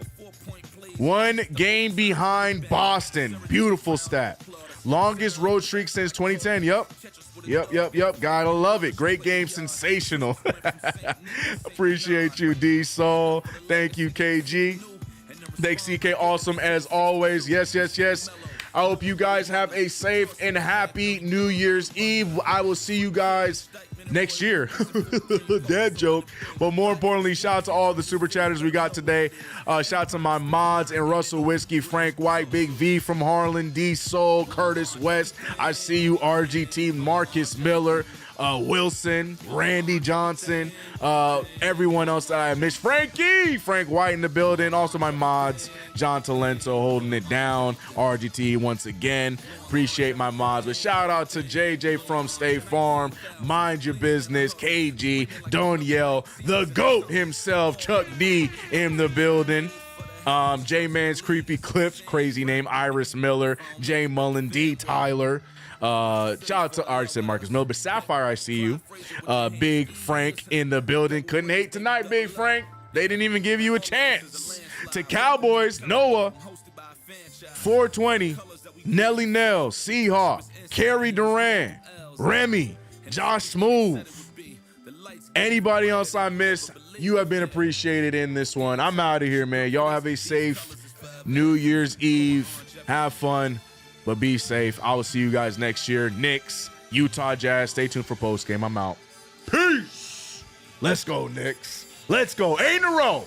1 game behind Boston. Beautiful stat. Longest road streak since 2010. Yep. Gotta love it. Great game. Sensational. Appreciate you, D-Soul. Thank you, KG. Thanks, CK. Awesome as always. Yes. I hope you guys have a safe and happy New Year's Eve. I will see you guys next year. Dad joke. But more importantly, shout out to all the super chatters we got today. Shout out to my mods and Russell Whiskey, Frank White, Big V from Harlan, D Soul, Curtis West. I see you, RGT, Marcus Miller, Wilson, Randy Johnson, everyone else that I missed. Frank White in the building. Also my mods, John Talento holding it down. RGT once again. Appreciate my mods. But shout out to JJ from State Farm, Mind Your Business, KG, Doniel, the GOAT himself, Chuck D in the building. J-Man's Creepy Clips, crazy name, Iris Miller, J Mullen, D Tyler. Shout out to, I already said Marcus Miller, but Sapphire, I see you. Big Frank in the building. Couldn't hate tonight, Big Frank. They didn't even give you a chance. To Cowboys, Noah, 420, Nelly Nell, Seahawk, Kerry Duran, Remy, Josh Smooth. Anybody else I missed, you have been appreciated in this one. I'm out of here, man. Y'all have a safe New Year's Eve. Have fun. But be safe. I will see you guys next year. Knicks, Utah Jazz. Stay tuned for postgame. I'm out. Peace. Let's go, Knicks. Let's go. 8 in a row.